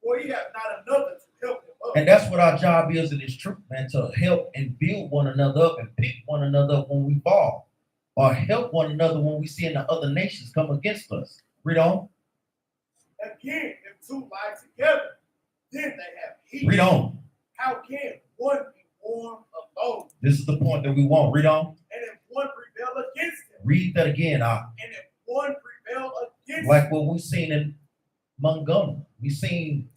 for he has not another to help him up. And that's what our job is in this truth, man, to help and build one another up and pick one another up when we fall, or help one another when we see the other nations come against us. Read on. Again, if two lie together, then they have heat. Read on. How can one be warm alone? This is the point that we want. Read on. And if one prevail against him. Read that again. And if one prevail against like him. what we've seen in Montgomery. We've seen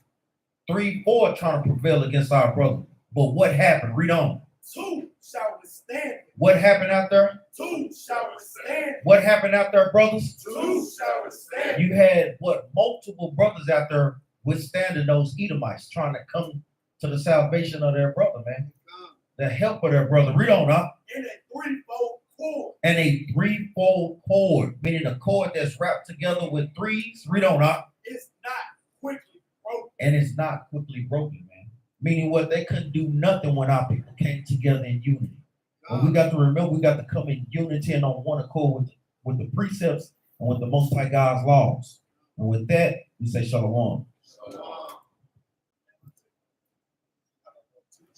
3-4 trying to prevail against our brother. But what happened? Read on. Two shall withstand. What happened out there? Two shall withstand. What happened out there, brothers? Two shall withstand. You had multiple brothers out there withstanding those Edomites trying to come to the salvation of their brother, man. The help of their brother. Read on up. In a threefold cord. And a threefold cord, meaning a cord that's wrapped together with threes. Read on up. It's not quickly broken. And it's not quickly broken, man. Meaning what? They couldn't do nothing when our people came together in unity. But we got to remember, we got to come in unity and on one accord with the precepts and with the Most High God's laws. And with that, we say shalom.